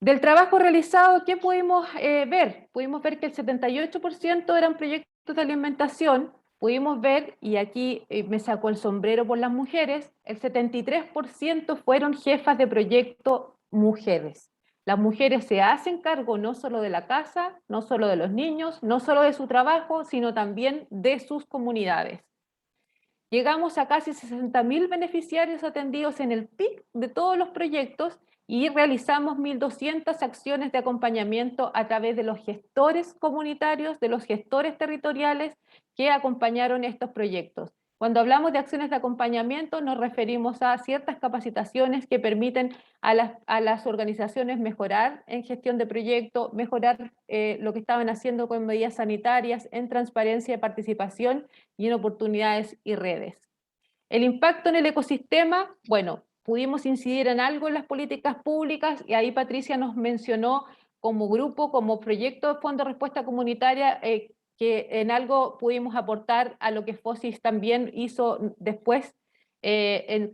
Del trabajo realizado, ¿qué pudimos ver? Pudimos ver que el 78% eran proyectos de alimentación. Pudimos ver, y aquí me sacó el sombrero por las mujeres, el 73% fueron jefas de proyecto mujeres. Las mujeres se hacen cargo no solo de la casa, no solo de los niños, no solo de su trabajo, sino también de sus comunidades. Llegamos a casi 60.000 beneficiarios atendidos en el PIC de todos los proyectos y realizamos 1.200 acciones de acompañamiento a través de los gestores comunitarios, de los gestores territoriales que acompañaron estos proyectos. Cuando hablamos de acciones de acompañamiento nos referimos a ciertas capacitaciones que permiten a las organizaciones mejorar en gestión de proyectos, mejorar lo que estaban haciendo con medidas sanitarias, en transparencia de participación y en oportunidades y redes. El impacto en el ecosistema, bueno, pudimos incidir en algo en las políticas públicas y ahí Patricia nos mencionó como grupo, como proyecto de Fondo de Respuesta Comunitaria, que en algo pudimos aportar a lo que FOSIS también hizo después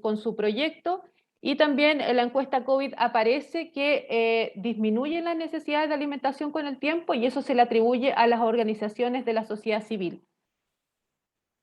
con su proyecto. Y también en la encuesta COVID aparece que disminuyen las necesidades de alimentación con el tiempo y eso se le atribuye a las organizaciones de la sociedad civil.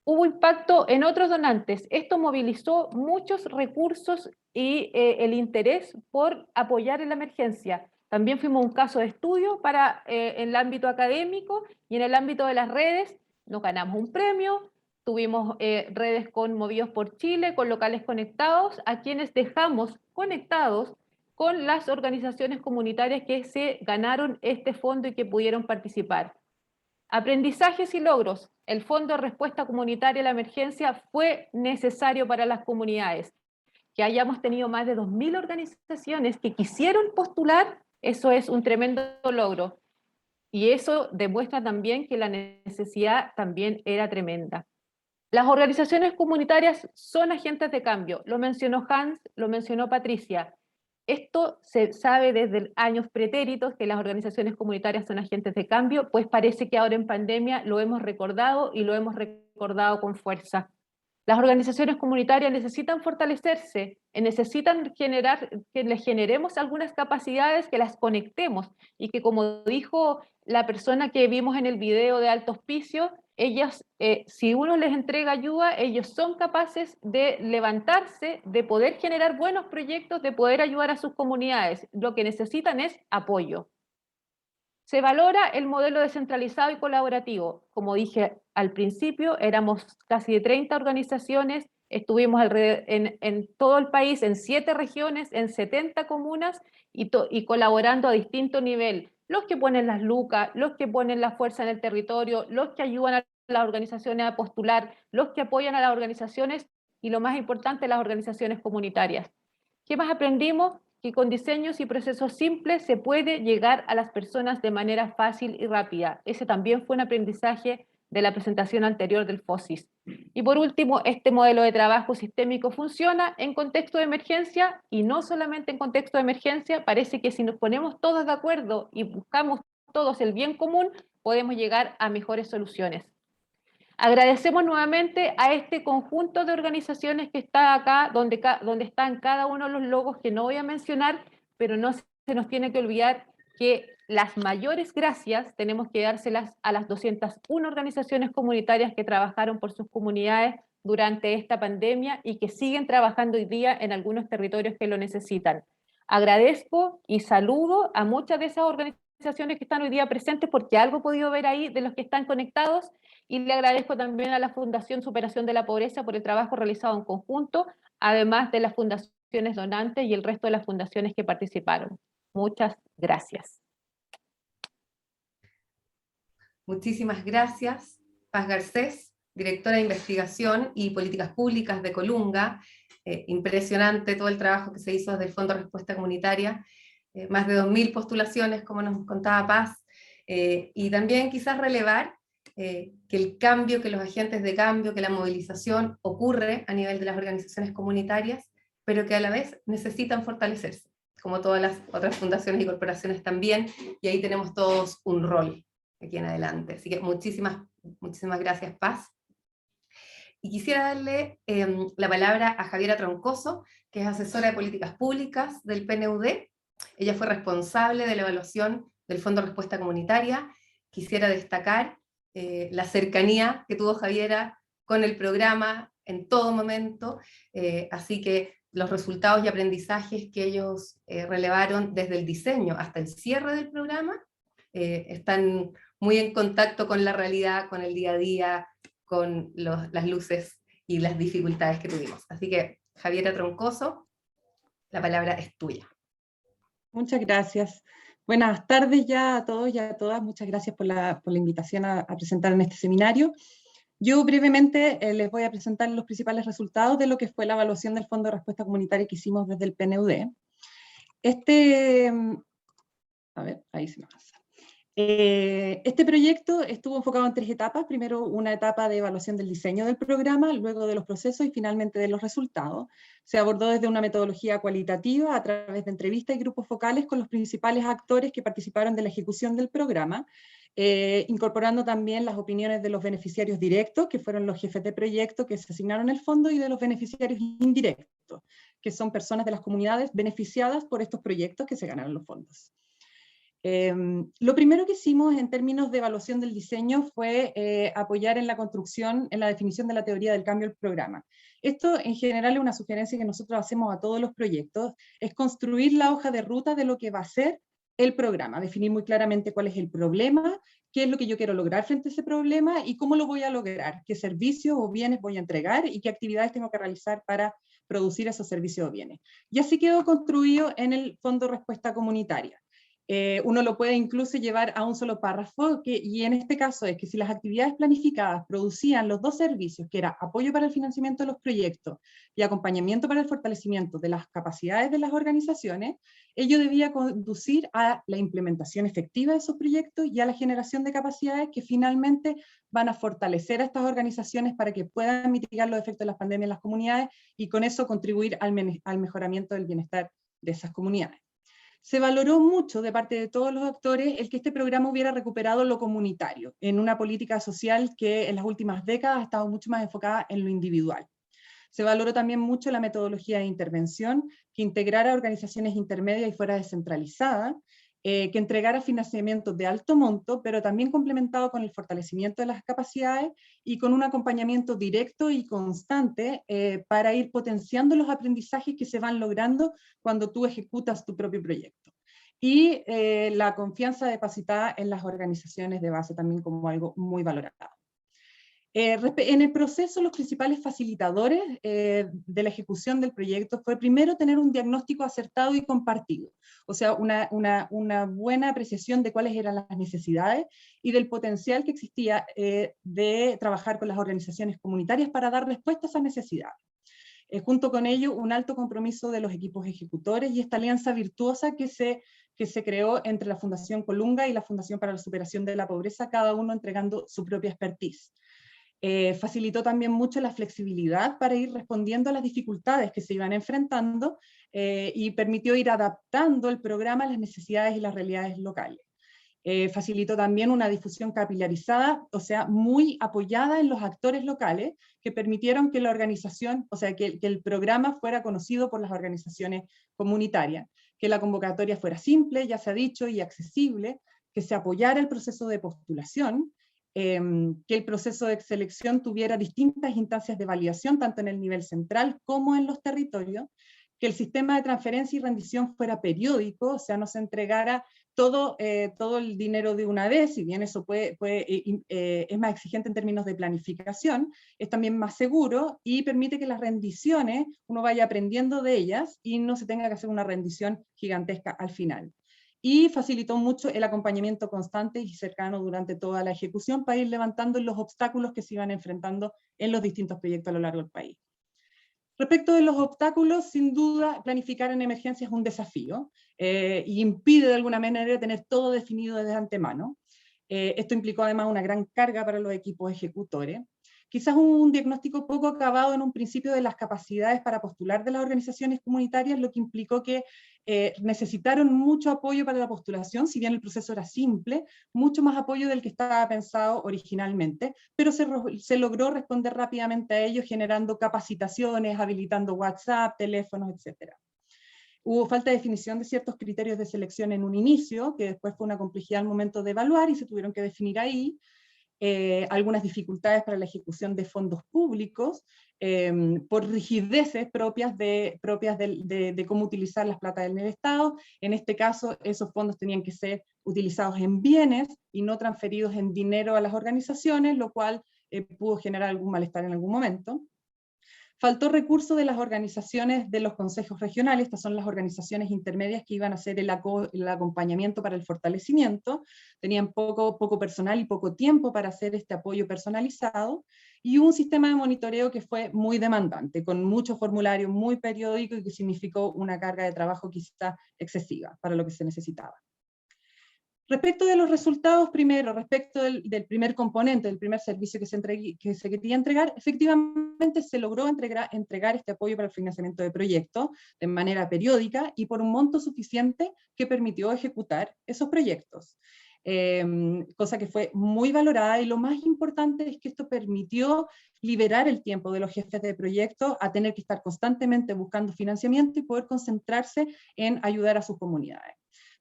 Hubo impacto en otros donantes. Esto movilizó muchos recursos y el interés por apoyar en la emergencia. También fuimos un caso de estudio en el ámbito académico y en el ámbito de las redes. Nos ganamos un premio, tuvimos redes con Movidos por Chile, con locales conectados, a quienes dejamos conectados con las organizaciones comunitarias que se ganaron este fondo y que pudieron participar. Aprendizajes y logros. El Fondo de Respuesta Comunitaria a la Emergencia fue necesario para las comunidades. Que hayamos tenido más de 2.000 organizaciones que quisieron postular, eso es un tremendo logro. Y eso demuestra también que la necesidad también era tremenda. Las organizaciones comunitarias son agentes de cambio. Lo mencionó Hans, lo mencionó Patricia. Esto se sabe desde años pretéritos que las organizaciones comunitarias son agentes de cambio, pues parece que ahora en pandemia lo hemos recordado y lo hemos recordado con fuerza. Las organizaciones comunitarias necesitan fortalecerse, necesitan que les generemos algunas capacidades, que las conectemos y que, como dijo la persona que vimos en el video de Alto Hospicio, ellas, si uno les entrega ayuda, ellos son capaces de levantarse, de poder generar buenos proyectos, de poder ayudar a sus comunidades. Lo que necesitan es apoyo. Se valora el modelo descentralizado y colaborativo. Como dije al principio, éramos casi de 30 organizaciones, estuvimos en todo el país, en 7 regiones, en 70 comunas y colaborando a distinto nivel. Los que ponen las lucas, los que ponen la fuerza en el territorio, los que ayudan a las organizaciones a postular, los que apoyan a las organizaciones y lo más importante, las organizaciones comunitarias. ¿Qué más aprendimos? Que con diseños y procesos simples se puede llegar a las personas de manera fácil y rápida. Ese también fue un aprendizaje de la presentación anterior del FOSIS. Y por último, este modelo de trabajo sistémico funciona en contexto de emergencia y no solamente en contexto de emergencia. Parece que si nos ponemos todos de acuerdo y buscamos todos el bien común, podemos llegar a mejores soluciones. Agradecemos nuevamente a este conjunto de organizaciones que está acá, donde están cada uno de los logos que no voy a mencionar, pero no se nos tiene que olvidar que las mayores gracias tenemos que dárselas a las 201 organizaciones comunitarias que trabajaron por sus comunidades durante esta pandemia y que siguen trabajando hoy día en algunos territorios que lo necesitan. Agradezco y saludo a muchas de esas organizaciones que están hoy día presentes porque algo he podido ver ahí de los que están conectados. Y le agradezco también a la Fundación Superación de la Pobreza por el trabajo realizado en conjunto, además de las fundaciones donantes y el resto de las fundaciones que participaron. Muchas gracias. Muchísimas gracias, Paz Garcés, directora de Investigación y Políticas Públicas de Colunga. Impresionante todo el trabajo que se hizo desde el Fondo de Respuesta Comunitaria. Más de 2.000 postulaciones, como nos contaba Paz. Y también quizás relevar que el cambio, que los agentes de cambio, que la movilización ocurre a nivel de las organizaciones comunitarias, pero que a la vez necesitan fortalecerse, como todas las otras fundaciones y corporaciones también, y ahí tenemos todos un rol aquí en adelante. Así que muchísimas gracias, Paz. Y quisiera darle la palabra a Javiera Troncoso, que es asesora de políticas públicas del PNUD. Ella fue responsable de la evaluación del Fondo de Respuesta Comunitaria. Quisiera destacar la cercanía que tuvo Javiera con el programa en todo momento, así que los resultados y aprendizajes que ellos relevaron desde el diseño hasta el cierre del programa, están muy en contacto con la realidad, con el día a día, con las luces y las dificultades que tuvimos. Así que, Javiera Troncoso, la palabra es tuya. Muchas gracias. Buenas tardes ya a todos y a todas. Muchas gracias por la invitación a presentar en este seminario. Yo brevemente les voy a presentar los principales resultados de lo que fue la evaluación del Fondo de Respuesta Comunitaria que hicimos desde el PNUD. A ver, ahí se me pasa. Este proyecto estuvo enfocado en 3 etapas. Primero, una etapa de evaluación del diseño del programa, luego de los procesos y finalmente de los resultados. Se abordó desde una metodología cualitativa a través de entrevistas y grupos focales con los principales actores que participaron de la ejecución del programa, incorporando también las opiniones de los beneficiarios directos, que fueron los jefes de proyecto que se asignaron el fondo, y de los beneficiarios indirectos, que son personas de las comunidades beneficiadas por estos proyectos que se ganaron los fondos. Lo primero que hicimos en términos de evaluación del diseño fue apoyar en la construcción, en la definición de la teoría del cambio del programa. Esto en general es una sugerencia que nosotros hacemos a todos los proyectos, es construir la hoja de ruta de lo que va a ser el programa, definir muy claramente cuál es el problema, qué es lo que yo quiero lograr frente a ese problema y cómo lo voy a lograr, qué servicios o bienes voy a entregar y qué actividades tengo que realizar para producir esos servicios o bienes. Y así quedó construido en el Fondo de Respuesta Comunitaria. Uno lo puede incluso llevar a un solo párrafo, y en este caso es que si las actividades planificadas producían los 2 servicios, que era apoyo para el financiamiento de los proyectos y acompañamiento para el fortalecimiento de las capacidades de las organizaciones, ello debía conducir a la implementación efectiva de esos proyectos y a la generación de capacidades que finalmente van a fortalecer a estas organizaciones para que puedan mitigar los efectos de las pandemias en las comunidades y con eso contribuir al mejoramiento del bienestar de esas comunidades. Se valoró mucho de parte de todos los actores el que este programa hubiera recuperado lo comunitario, en una política social que en las últimas décadas ha estado mucho más enfocada en lo individual. Se valoró también mucho la metodología de intervención, que integrara organizaciones intermedias y fuera descentralizada, que entregara financiamientos de alto monto, pero también complementado con el fortalecimiento de las capacidades y con un acompañamiento directo y constante para ir potenciando los aprendizajes que se van logrando cuando tú ejecutas tu propio proyecto. Y la confianza depositada en las organizaciones de base también como algo muy valorado. En el proceso, los principales facilitadores de la ejecución del proyecto fue primero tener un diagnóstico acertado y compartido, o sea, una buena apreciación de cuáles eran las necesidades y del potencial que existía de trabajar con las organizaciones comunitarias para dar respuesta a esas necesidades. Junto con ello, un alto compromiso de los equipos ejecutores y esta alianza virtuosa que se creó entre la Fundación Colunga y la Fundación para la Superación de la Pobreza, cada uno entregando su propia expertise. Facilitó también mucho la flexibilidad para ir respondiendo a las dificultades que se iban enfrentando y permitió ir adaptando el programa a las necesidades y las realidades locales. Facilitó también una difusión capilarizada, o sea, muy apoyada en los actores locales, que permitieron que la organización, o sea, que el programa fuera conocido por las organizaciones comunitarias, que la convocatoria fuera simple, ya se ha dicho, y accesible, que se apoyara el proceso de postulación, que el proceso de selección tuviera distintas instancias de validación, tanto en el nivel central como en los territorios, que el sistema de transferencia y rendición fuera periódico, o sea, no se entregara todo el dinero de una vez, si bien eso es más exigente en términos de planificación, es también más seguro y permite que las rendiciones, uno vaya aprendiendo de ellas y no se tenga que hacer una rendición gigantesca al final. Y facilitó mucho el acompañamiento constante y cercano durante toda la ejecución para ir levantando los obstáculos que se iban enfrentando en los distintos proyectos a lo largo del país. Respecto de los obstáculos, sin duda, planificar en emergencia es un desafío y impide de alguna manera tener todo definido desde antemano. Esto implicó además una gran carga para los equipos ejecutores. Quizás un diagnóstico poco acabado en un principio de las capacidades para postular de las organizaciones comunitarias, lo que implicó que necesitaron mucho apoyo para la postulación, si bien el proceso era simple, mucho más apoyo del que estaba pensado originalmente, pero se logró responder rápidamente a ello, generando capacitaciones, habilitando WhatsApp, teléfonos, etc. Hubo falta de definición de ciertos criterios de selección en un inicio, que después fue una complejidad al momento de evaluar y se tuvieron que definir ahí. algunas dificultades para la ejecución de fondos públicos, por rigideces propias de cómo utilizar las plata del Estado. En este caso, esos fondos tenían que ser utilizados en bienes y no transferidos en dinero a las organizaciones, lo cual pudo generar algún malestar en algún momento. Faltó recurso de las organizaciones de los consejos regionales, estas son las organizaciones intermedias que iban a hacer el acompañamiento para el fortalecimiento, tenían poco personal y poco tiempo para hacer este apoyo personalizado, y hubo un sistema de monitoreo que fue muy demandante, con mucho formulario, muy periódico, y que significó una carga de trabajo quizá excesiva para lo que se necesitaba. Respecto de los resultados, primero, respecto del primer componente, del primer servicio que se quería entregar, efectivamente se logró entregar este apoyo para el financiamiento de proyectos de manera periódica y por un monto suficiente que permitió ejecutar esos proyectos. Cosa que fue muy valorada, y lo más importante es que esto permitió liberar el tiempo de los jefes de proyecto a tener que estar constantemente buscando financiamiento y poder concentrarse en ayudar a sus comunidades.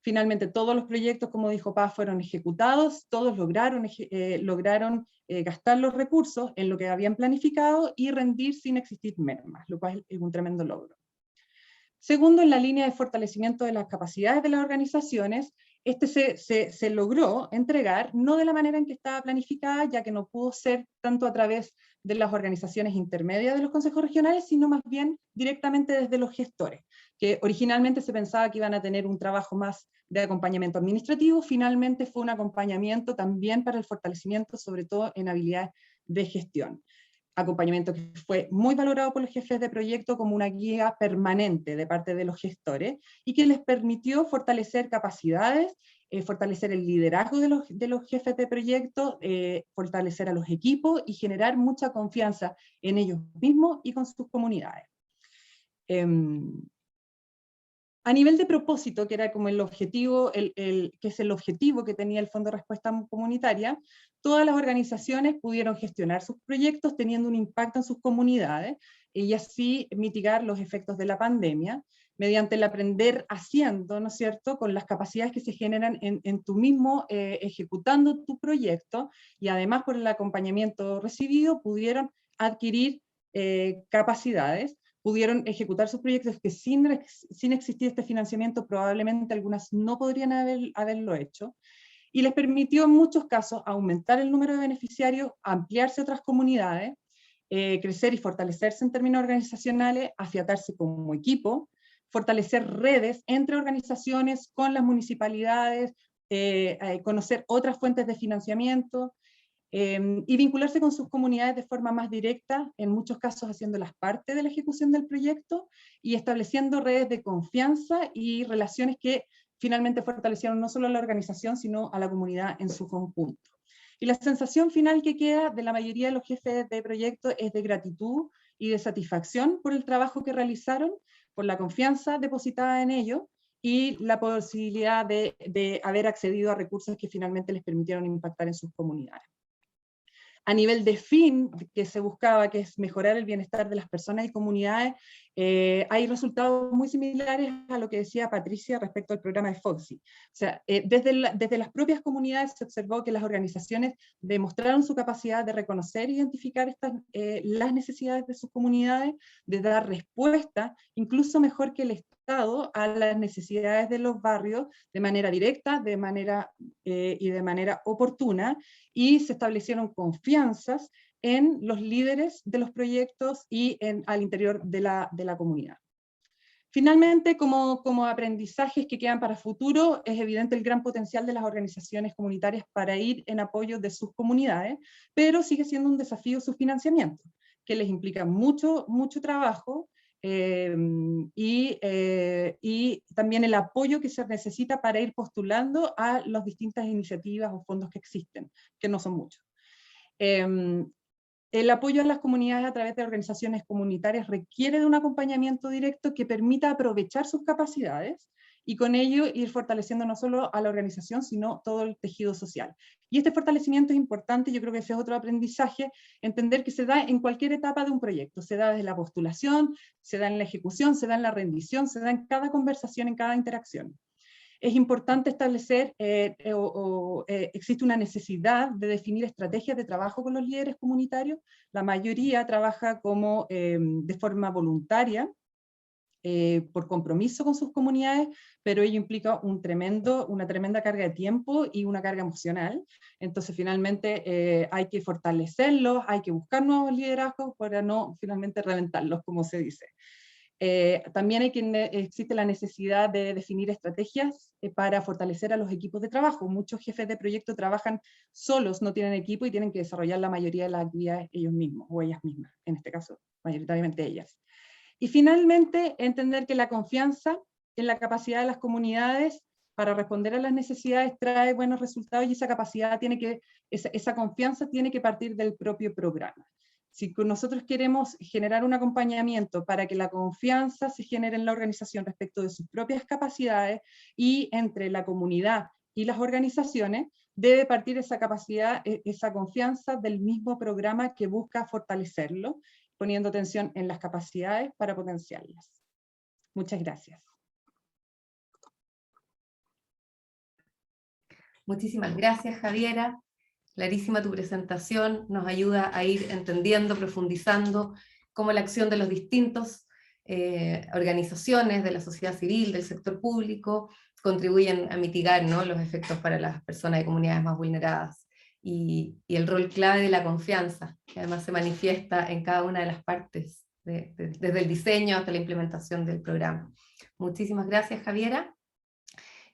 Finalmente, todos los proyectos, como dijo Paz, fueron ejecutados, todos lograron gastar los recursos en lo que habían planificado y rendir sin existir mermas, lo cual es un tremendo logro. Segundo, en la línea de fortalecimiento de las capacidades de las organizaciones, se logró entregar, no de la manera en que estaba planificada, ya que no pudo ser tanto a través de las organizaciones intermedias de los consejos regionales, sino más bien directamente desde los gestores, que originalmente se pensaba que iban a tener un trabajo más de acompañamiento administrativo, finalmente fue un acompañamiento también para el fortalecimiento, sobre todo en habilidades de gestión. Acompañamiento que fue muy valorado por los jefes de proyecto como una guía permanente de parte de los gestores, y que les permitió fortalecer capacidades, fortalecer el liderazgo de los jefes de proyecto, fortalecer a los equipos y generar mucha confianza en ellos mismos y con sus comunidades. A nivel de propósito, que era como el objetivo, que es el objetivo que tenía el Fondo de Respuesta Comunitaria, todas las organizaciones pudieron gestionar sus proyectos teniendo un impacto en sus comunidades y así mitigar los efectos de la pandemia mediante el aprender haciendo, ¿no es cierto?, con las capacidades que se generan en tú mismo ejecutando tu proyecto, y además por el acompañamiento recibido pudieron adquirir capacidades, pudieron ejecutar sus proyectos que sin existir este financiamiento probablemente algunas no podrían haberlo hecho, y les permitió en muchos casos aumentar el número de beneficiarios, ampliarse a otras comunidades, crecer y fortalecerse en términos organizacionales, afiatarse como equipo, fortalecer redes entre organizaciones con las municipalidades, conocer otras fuentes de financiamiento, y vincularse con sus comunidades de forma más directa, en muchos casos haciéndolas parte de la ejecución del proyecto y estableciendo redes de confianza y relaciones que finalmente fortalecieron no solo a la organización, sino a la comunidad en su conjunto. Y la sensación final que queda de la mayoría de los jefes de proyecto es de gratitud y de satisfacción por el trabajo que realizaron, por la confianza depositada en ellos, y la posibilidad de haber accedido a recursos que finalmente les permitieron impactar en sus comunidades. A nivel de fin que se buscaba, que es mejorar el bienestar de las personas y comunidades, hay resultados muy similares a lo que decía Patricia respecto al programa de FOXI. O sea, desde las propias comunidades se observó que las organizaciones demostraron su capacidad de reconocer e identificar las necesidades de sus comunidades, de dar respuesta, incluso mejor que el Estado, a las necesidades de los barrios de manera directa y de manera oportuna, y se establecieron confianzas en los líderes de los proyectos y al interior de la comunidad. Finalmente, como aprendizajes que quedan para futuro, es evidente el gran potencial de las organizaciones comunitarias para ir en apoyo de sus comunidades, pero sigue siendo un desafío su financiamiento, que les implica mucho trabajo, y también el apoyo que se necesita para ir postulando a las distintas iniciativas o fondos que existen, que no son muchos. El apoyo a las comunidades a través de organizaciones comunitarias requiere de un acompañamiento directo que permita aprovechar sus capacidades y con ello ir fortaleciendo no solo a la organización, sino todo el tejido social. Y este fortalecimiento es importante, yo creo que ese es otro aprendizaje, entender que se da en cualquier etapa de un proyecto, se da desde la postulación, se da en la ejecución, se da en la rendición, se da en cada conversación, en cada interacción. es importante establecer existe una necesidad de definir estrategias de trabajo con los líderes comunitarios. La mayoría trabaja como de forma voluntaria, por compromiso con sus comunidades, pero ello implica una tremenda carga de tiempo y una carga emocional. Entonces finalmente hay que fortalecerlos, hay que buscar nuevos liderazgos para no finalmente reventarlos, como se dice. También existe la necesidad de definir estrategias para fortalecer a los equipos de trabajo. Muchos jefes de proyecto trabajan solos, no tienen equipo y tienen que desarrollar la mayoría de las actividades ellos mismos, o ellas mismas, en este caso, mayoritariamente ellas. Y finalmente, entender que la confianza en la capacidad de las comunidades para responder a las necesidades trae buenos resultados, y esa confianza tiene que partir del propio programa. Si nosotros queremos generar un acompañamiento para que la confianza se genere en la organización respecto de sus propias capacidades y entre la comunidad y las organizaciones, debe partir esa capacidad, esa confianza del mismo programa que busca fortalecerlo, poniendo atención en las capacidades para potenciarlas. Muchas gracias. Muchísimas gracias, Javiera. Clarísima tu presentación, nos ayuda a ir entendiendo, profundizando cómo la acción de los distintos organizaciones de la sociedad civil, del sector público, contribuyen a mitigar, ¿no?, los efectos para las personas de comunidades más vulneradas. Y el rol clave de la confianza, que además se manifiesta en cada una de las partes, desde el diseño hasta la implementación del programa. Muchísimas gracias, Javiera.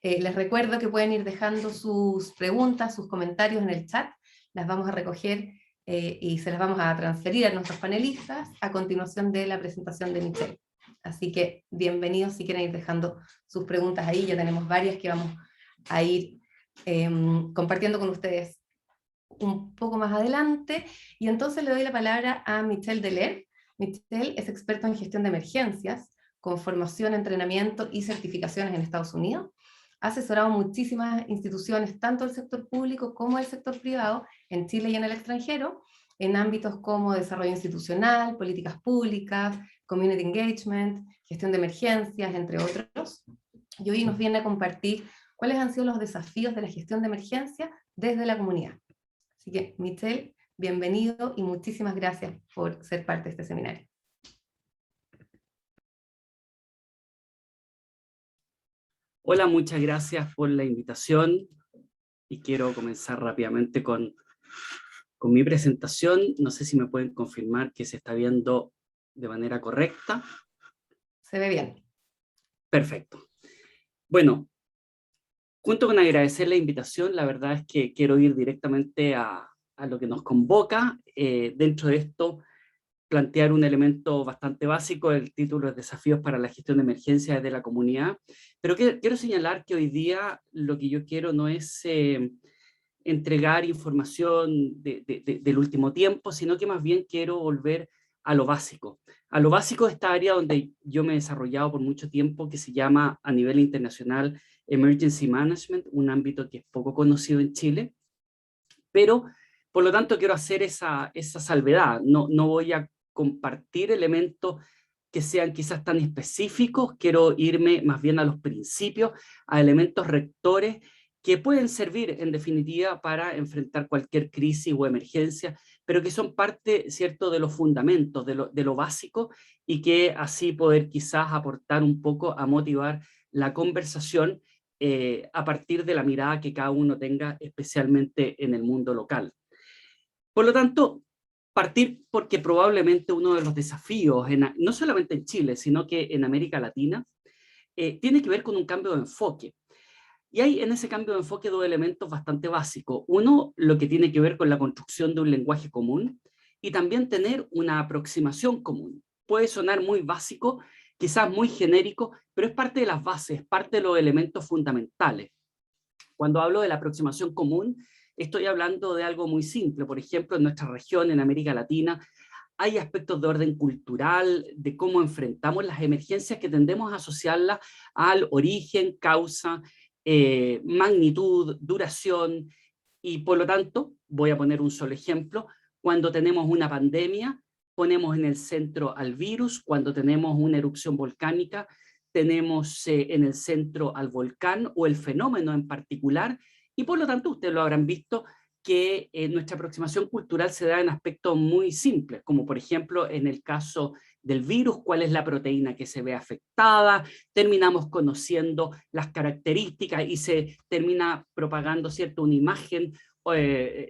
Les recuerdo que pueden ir dejando sus preguntas, sus comentarios en el chat, las vamos a recoger y se las vamos a transferir a nuestros panelistas a continuación de la presentación de Michelle. Así que bienvenidos si quieren ir dejando sus preguntas ahí, ya tenemos varias que vamos a ir compartiendo con ustedes un poco más adelante, y entonces le doy la palabra a Michelle Deler. Michelle es experta en gestión de emergencias, con formación, entrenamiento y certificaciones en Estados Unidos. Ha asesorado muchísimas instituciones, tanto el sector público como el sector privado, en Chile y en el extranjero, en ámbitos como desarrollo institucional, políticas públicas, community engagement, gestión de emergencias, entre otros. Y hoy nos viene a compartir cuáles han sido los desafíos de la gestión de emergencia desde la comunidad. Así que, Michelle, bienvenido y muchísimas gracias por ser parte de este seminario. Hola, muchas gracias por la invitación y quiero comenzar rápidamente con mi presentación. No sé si me pueden confirmar que se está viendo de manera correcta. Se ve bien. Perfecto. Bueno, junto con agradecer la invitación, la verdad es que quiero ir directamente a lo que nos convoca. Dentro de esto, plantear un elemento bastante básico. El título es Desafíos para la gestión de emergencias desde la comunidad, pero quiero señalar que hoy día lo que yo quiero no es entregar información del último tiempo, sino que más bien quiero volver a lo básico de esta área donde yo me he desarrollado por mucho tiempo, que se llama a nivel internacional Emergency Management, un ámbito que es poco conocido en Chile, pero por lo tanto quiero hacer esa salvedad. No voy a compartir elementos que sean quizás tan específicos, quiero irme más bien a los principios, a elementos rectores que pueden servir en definitiva para enfrentar cualquier crisis o emergencia, pero que son parte, ¿cierto?, de los fundamentos, de lo básico, y que así poder quizás aportar un poco a motivar la conversación a partir de la mirada que cada uno tenga, especialmente en el mundo local. Por lo tanto, partir porque probablemente uno de los desafíos, no solamente en Chile, sino que en América Latina, tiene que ver con un cambio de enfoque. Y hay en ese cambio de enfoque dos elementos bastante básicos. Uno, lo que tiene que ver con la construcción de un lenguaje común, y también tener una aproximación común. Puede sonar muy básico, quizás muy genérico, pero es parte de las bases, parte de los elementos fundamentales. Cuando hablo de la aproximación común, estoy hablando de algo muy simple. Por ejemplo, en nuestra región, en América Latina, hay aspectos de orden cultural, de cómo enfrentamos las emergencias que tendemos a asociarlas al origen, causa, magnitud, duración, y por lo tanto, voy a poner un solo ejemplo, cuando tenemos una pandemia, ponemos en el centro al virus. Cuando tenemos una erupción volcánica, tenemos en el centro al volcán o el fenómeno en particular, y por lo tanto ustedes lo habrán visto que nuestra aproximación cultural se da en aspectos muy simples, como por ejemplo en el caso del virus, cuál es la proteína que se ve afectada, terminamos conociendo las características y se termina propagando, ¿cierto?, una imagen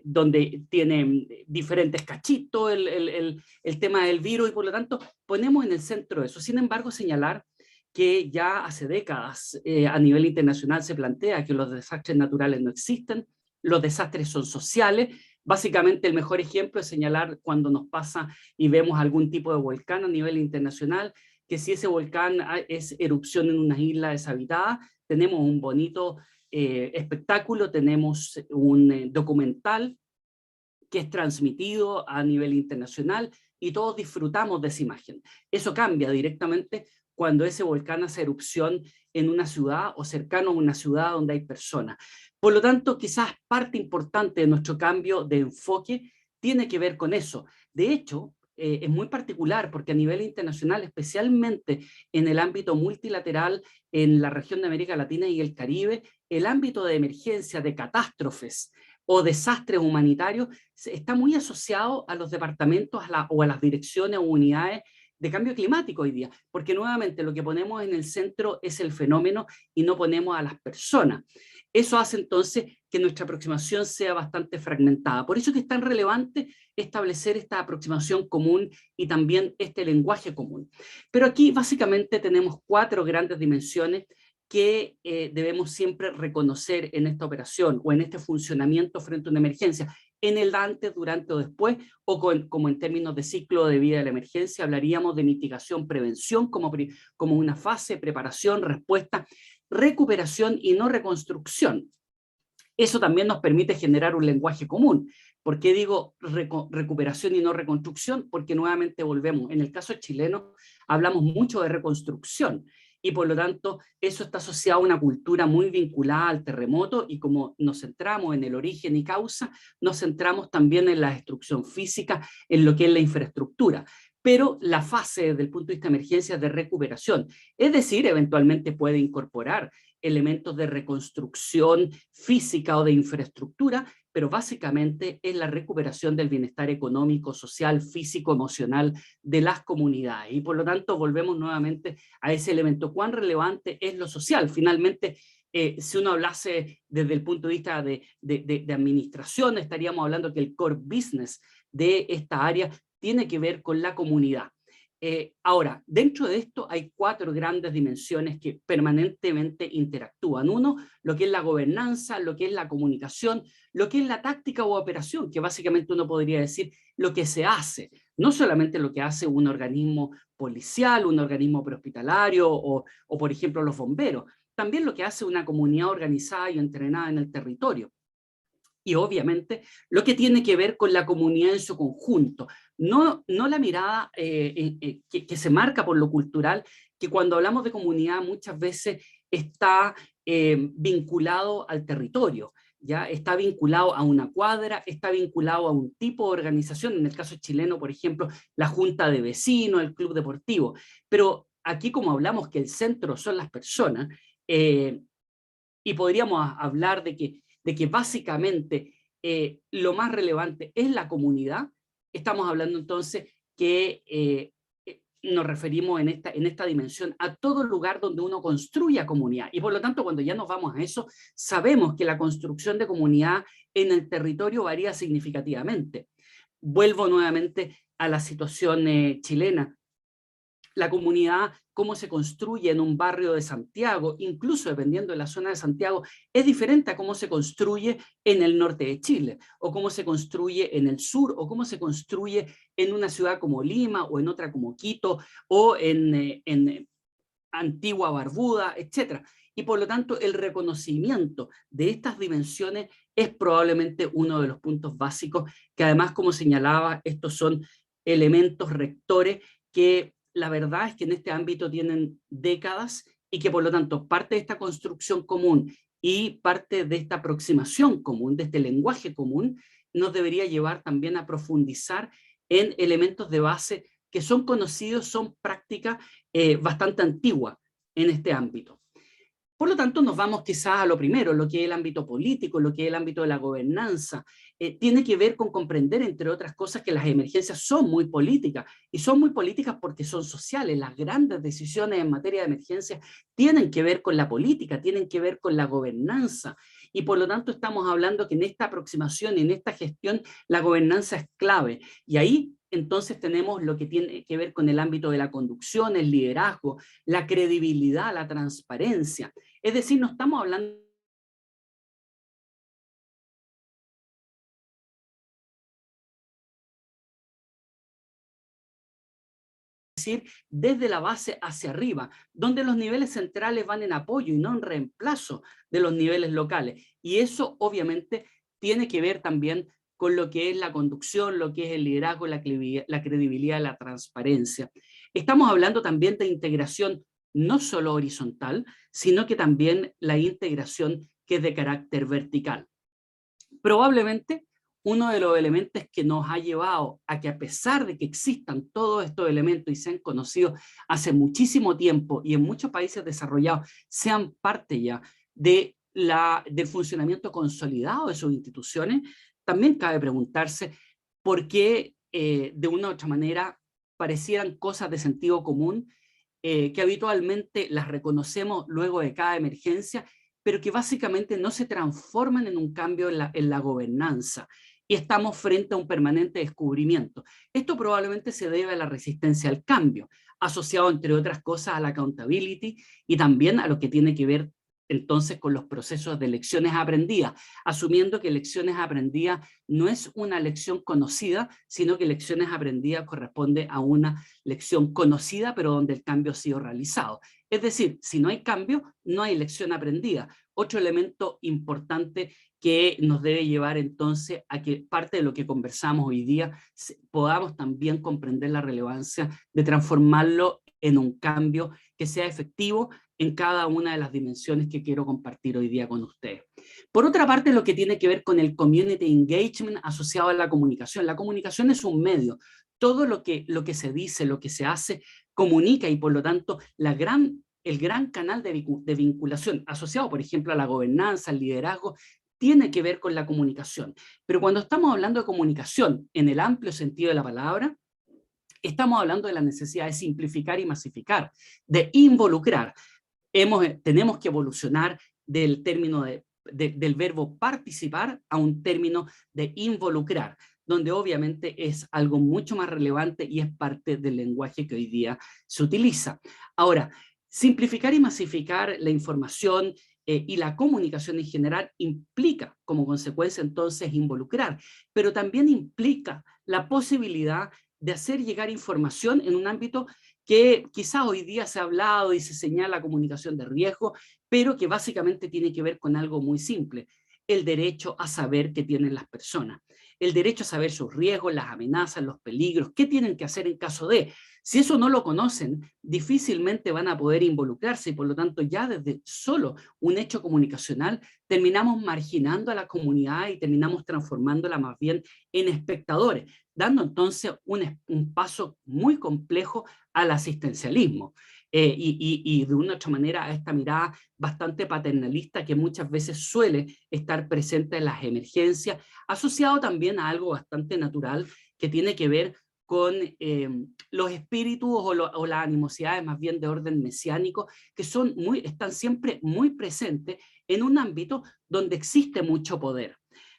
donde tiene diferentes cachitos el tema del virus, y por lo tanto ponemos en el centro eso. Sin embargo, señalar que ya hace décadas a nivel internacional se plantea que los desastres naturales no existen, los desastres son sociales. Básicamente el mejor ejemplo es señalar cuando nos pasa y vemos algún tipo de volcán a nivel internacional, que si ese volcán es erupción en una isla deshabitada, tenemos un bonito espectáculo, tenemos un documental que es transmitido a nivel internacional y todos disfrutamos de esa imagen. Eso cambia directamente cuando ese volcán hace erupción en una ciudad o cercano a una ciudad donde hay personas. Por lo tanto, quizás parte importante de nuestro cambio de enfoque tiene que ver con eso. De hecho, es muy particular porque a nivel internacional, especialmente en el ámbito multilateral, en la región de América Latina y el Caribe, el ámbito de emergencia, de catástrofes o desastres humanitarios está muy asociado a los departamentos o a las direcciones o unidades de cambio climático hoy día, porque nuevamente lo que ponemos en el centro es el fenómeno y no ponemos a las personas. Eso hace entonces que nuestra aproximación sea bastante fragmentada. Por eso que es tan relevante establecer esta aproximación común y también este lenguaje común. Pero aquí básicamente tenemos 4 grandes dimensiones que debemos siempre reconocer en esta operación o en este funcionamiento frente a una emergencia. En el antes, durante o después, o como en términos de ciclo de vida de la emergencia, hablaríamos de mitigación, prevención como una fase, preparación, respuesta, recuperación y no reconstrucción. Eso también nos permite generar un lenguaje común. ¿Por qué digo recuperación y no reconstrucción? Porque nuevamente volvemos. En el caso chileno hablamos mucho de reconstrucción y por lo tanto eso está asociado a una cultura muy vinculada al terremoto, y como nos centramos en el origen y causa, nos centramos también en la destrucción física, en lo que es la infraestructura. Pero la fase desde el punto de vista de emergencia es de recuperación, es decir, eventualmente puede incorporar elementos de reconstrucción física o de infraestructura, pero básicamente es la recuperación del bienestar económico, social, físico, emocional de las comunidades. Y por lo tanto volvemos nuevamente a ese elemento. ¿Cuán relevante es lo social? Finalmente, si uno hablase desde el punto de vista de administración, estaríamos hablando que el core business de esta área tiene que ver con la comunidad. Ahora, dentro de esto hay 4 grandes dimensiones que permanentemente interactúan. Uno, lo que es la gobernanza, lo que es la comunicación, lo que es la táctica o operación, que básicamente uno podría decir lo que se hace, no solamente lo que hace un organismo policial, un organismo prehospitalario o por ejemplo los bomberos, también lo que hace una comunidad organizada y entrenada en el territorio. Y obviamente lo que tiene que ver con la comunidad en su conjunto, no la mirada que se marca por lo cultural, que cuando hablamos de comunidad muchas veces está vinculado al territorio, ¿ya? Está vinculado a una cuadra, está vinculado a un tipo de organización, en el caso chileno, por ejemplo, la junta de vecinos, el club deportivo, pero aquí como hablamos que el centro son las personas, y podríamos hablar de que básicamente lo más relevante es la comunidad, estamos hablando entonces que nos referimos en esta dimensión a todo lugar donde uno construya comunidad. Y por lo tanto, cuando ya nos vamos a eso, sabemos que la construcción de comunidad en el territorio varía significativamente. Vuelvo nuevamente a la situación chilena. La comunidad, cómo se construye en un barrio de Santiago, incluso dependiendo de la zona de Santiago, es diferente a cómo se construye en el norte de Chile, o cómo se construye en el sur, o cómo se construye en una ciudad como Lima, o en otra como Quito, o en Antigua Barbuda, etc. Y por lo tanto, el reconocimiento de estas dimensiones es probablemente uno de los puntos básicos, que además, como señalaba, estos son elementos rectores que la verdad es que en este ámbito tienen décadas y que por lo tanto parte de esta construcción común y parte de esta aproximación común, de este lenguaje común, nos debería llevar también a profundizar en elementos de base que son conocidos, son prácticas bastante antiguas. en este ámbito. Por lo tanto, nos vamos quizás a lo primero, lo que es el ámbito político, lo que es el ámbito de la gobernanza. Tiene que ver con comprender, entre otras cosas, que las emergencias son muy políticas, y son muy políticas porque son sociales. Las grandes decisiones en materia de emergencia tienen que ver con la política, tienen que ver con la gobernanza, y por lo tanto estamos hablando que en esta aproximación y en esta gestión la gobernanza es clave, y ahí entonces tenemos lo que tiene que ver con el ámbito de la conducción, el liderazgo, la credibilidad, la transparencia. Es decir, no estamos hablando desde la base hacia arriba, donde los niveles centrales van en apoyo y no en reemplazo de los niveles locales. Y eso obviamente tiene que ver también con lo que es la conducción, lo que es el liderazgo, la credibilidad, la transparencia. Estamos hablando también de integración no solo horizontal, sino que también la integración que es de carácter vertical. Probablemente uno de los elementos que nos ha llevado a que, a pesar de que existan todos estos elementos y sean conocidos hace muchísimo tiempo y en muchos países desarrollados, sean parte ya del funcionamiento consolidado de sus instituciones, también cabe preguntarse por qué de una u otra manera parecieran cosas de sentido común, que habitualmente las reconocemos luego de cada emergencia, pero que básicamente no se transforman en un cambio en la gobernanza, y estamos frente a un permanente descubrimiento. Esto probablemente se debe a la resistencia al cambio, asociado entre otras cosas a la accountability y también a lo que tiene que ver entonces con los procesos de lecciones aprendidas, asumiendo que lecciones aprendidas no es una lección conocida, sino que lecciones aprendidas corresponde a una lección conocida, pero donde el cambio ha sido realizado. Es decir, si no hay cambio, no hay lección aprendida. Otro elemento importante que nos debe llevar entonces a que parte de lo que conversamos hoy día podamos también comprender la relevancia de transformarlo en un cambio que sea efectivo en cada una de las dimensiones que quiero compartir hoy día con ustedes. Por otra parte, lo que tiene que ver con el community engagement asociado a la comunicación. La comunicación es un medio. Todo lo que se dice, lo que se hace, comunica, y por lo tanto el gran canal de vinculación asociado, por ejemplo, a la gobernanza, al liderazgo, tiene que ver con la comunicación. Pero cuando estamos hablando de comunicación en el amplio sentido de la palabra, estamos hablando de la necesidad de simplificar y masificar, de involucrar. Tenemos que evolucionar del término del verbo participar a un término de involucrar, donde obviamente es algo mucho más relevante y es parte del lenguaje que hoy día se utiliza. Ahora, simplificar y masificar la información y la comunicación en general implica como consecuencia entonces involucrar, pero también implica la posibilidad de hacer llegar información en un ámbito que quizás hoy día se ha hablado y se señala comunicación de riesgo, pero que básicamente tiene que ver con algo muy simple: el derecho a saber qué tienen las personas, el derecho a saber sus riesgos, las amenazas, los peligros, qué tienen que hacer en caso de. Si eso no lo conocen, difícilmente van a poder involucrarse, y por lo tanto ya desde solo un hecho comunicacional terminamos marginando a la comunidad y terminamos transformándola más bien en espectadores, dando entonces un paso muy complejo al asistencialismo. Y de una u otra manera a esta mirada bastante paternalista que muchas veces suele estar presente en las emergencias, asociado también a algo bastante natural que tiene que ver con los espíritus o las animosidades más bien de orden mesiánico, que están siempre muy presentes en un ámbito donde existe mucho poder.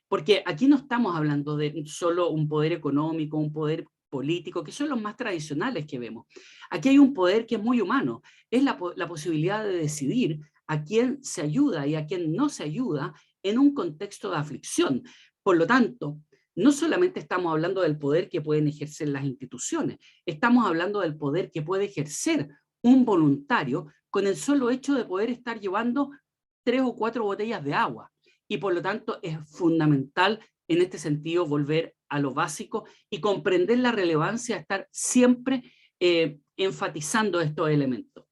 Porque aquí no estamos hablando de solo un poder económico, un poder político, que son los más tradicionales que vemos. Aquí hay un poder que es muy humano, es la posibilidad de decidir a quién se ayuda y a quién no se ayuda en un contexto de aflicción. Por lo tanto, no solamente estamos hablando del poder que pueden ejercer las instituciones, estamos hablando del poder que puede ejercer un voluntario con el solo hecho de poder estar llevando 3 o 4 botellas de agua. Y por lo tanto es fundamental en este sentido volver a lo básico y comprender la relevancia de estar siempre enfatizando estos elementos.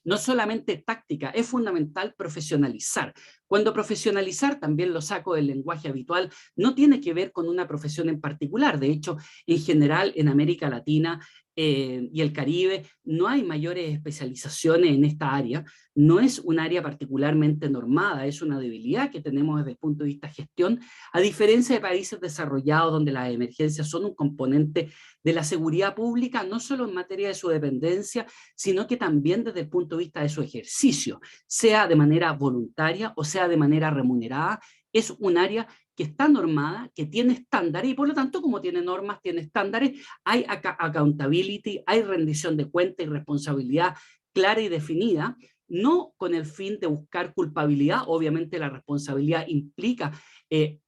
No solamente táctica, es fundamental profesionalizar. Cuando profesionalizar, también lo saco del lenguaje habitual, no tiene que ver con una profesión en particular. De hecho, en general, en América Latina, y el Caribe, no hay mayores especializaciones en esta área, no es un área particularmente normada, es una debilidad que tenemos desde el punto de vista de gestión, a diferencia de países desarrollados donde las emergencias son un componente de la seguridad pública, no solo en materia de su dependencia, sino que también desde el punto de vista de su ejercicio, sea de manera voluntaria o sea de manera remunerada. Es un área que está normada, que tiene estándares, y por lo tanto, como tiene normas, tiene estándares, hay accountability, hay rendición de cuenta y responsabilidad clara y definida, no con el fin de buscar culpabilidad. Obviamente la responsabilidad implica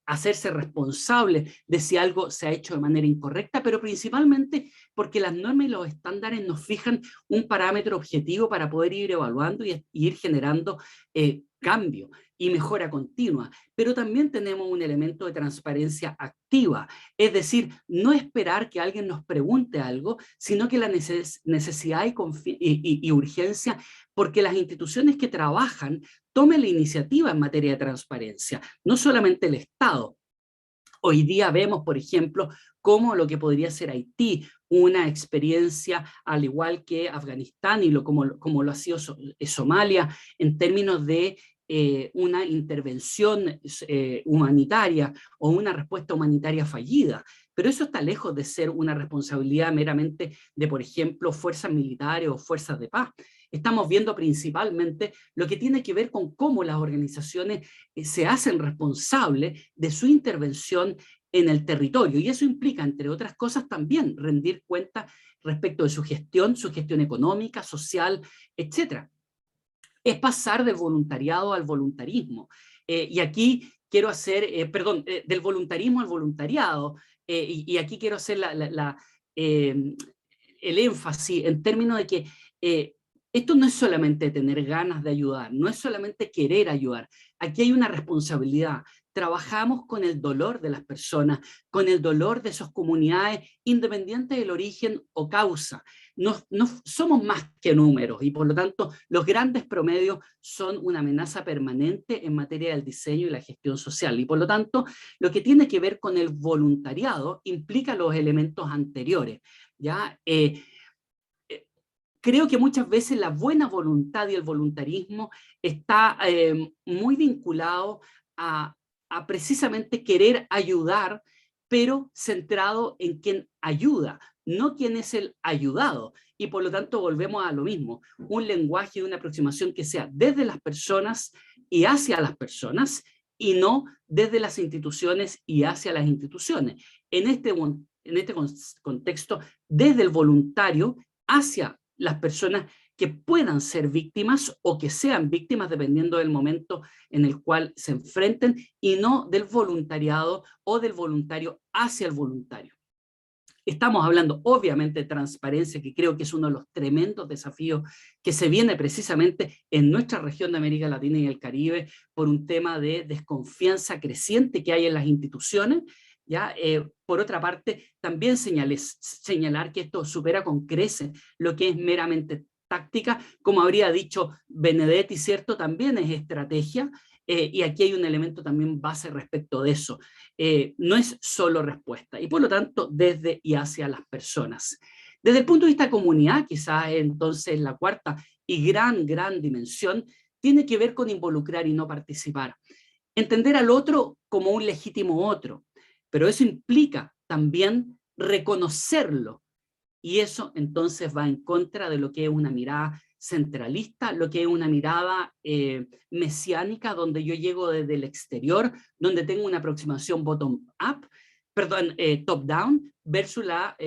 hacerse responsable de si algo se ha hecho de manera incorrecta, pero principalmente porque las normas y los estándares nos fijan un parámetro objetivo para poder ir evaluando y ir generando cambio y mejora continua. Pero también tenemos un elemento de transparencia activa, es decir, no esperar que alguien nos pregunte algo, sino que la necesidad y urgencia porque las instituciones que trabajan tomen la iniciativa en materia de transparencia, no solamente el Estado. Hoy día vemos, por ejemplo, cómo lo que podría ser Haití, una experiencia al igual que Afganistán y como lo ha sido Somalia, en términos de una intervención humanitaria o una respuesta humanitaria fallida. Pero eso está lejos de ser una responsabilidad meramente de, por ejemplo, fuerzas militares o fuerzas de paz. Estamos viendo principalmente lo que tiene que ver con cómo las organizaciones se hacen responsables de su intervención en el territorio, y eso implica, entre otras cosas, también rendir cuenta respecto de su gestión económica, social, etc. Es pasar del voluntariado al voluntarismo. Y aquí quiero hacer, del voluntarismo al voluntariado, y aquí quiero hacer el énfasis en términos de que esto no es solamente tener ganas de ayudar, no es solamente querer ayudar, aquí hay una responsabilidad. Trabajamos con el dolor de las personas, con el dolor de sus comunidades, independiente del origen o causa. No somos más que números y por lo tanto los grandes promedios son una amenaza permanente en materia del diseño y la gestión social. Y por lo tanto, lo que tiene que ver con el voluntariado implica los elementos anteriores, ¿ya? Creo que muchas veces la buena voluntad y el voluntarismo está muy vinculado a precisamente querer ayudar, pero centrado en quien ayuda, no quien es el ayudado. Y por lo tanto volvemos a lo mismo, un lenguaje y una aproximación que sea desde las personas y hacia las personas, y no desde las instituciones y hacia las instituciones. En este contexto, desde el voluntario hacia las personas que puedan ser víctimas o que sean víctimas dependiendo del momento en el cual se enfrenten, y no del voluntariado o del voluntario hacia el voluntario. Estamos hablando obviamente de transparencia, que creo que es uno de los tremendos desafíos que se viene precisamente en nuestra región de América Latina y el Caribe por un tema de desconfianza creciente que hay en las instituciones. ¿Ya? Por otra parte, también señalar que esto supera con creces lo que es meramente táctica, como habría dicho Benedetti, ¿cierto? También es estrategia, y aquí hay un elemento también base respecto de eso. No es solo respuesta, y por lo tanto desde y hacia las personas. Desde el punto de vista de comunidad, quizás entonces la cuarta y gran dimensión tiene que ver con involucrar y no participar. Entender al otro como un legítimo otro, pero eso implica también reconocerlo, y eso entonces va en contra de lo que es una mirada centralista, lo que es una mirada mesiánica, donde yo llego desde el exterior, donde tengo una aproximación top-down, versus la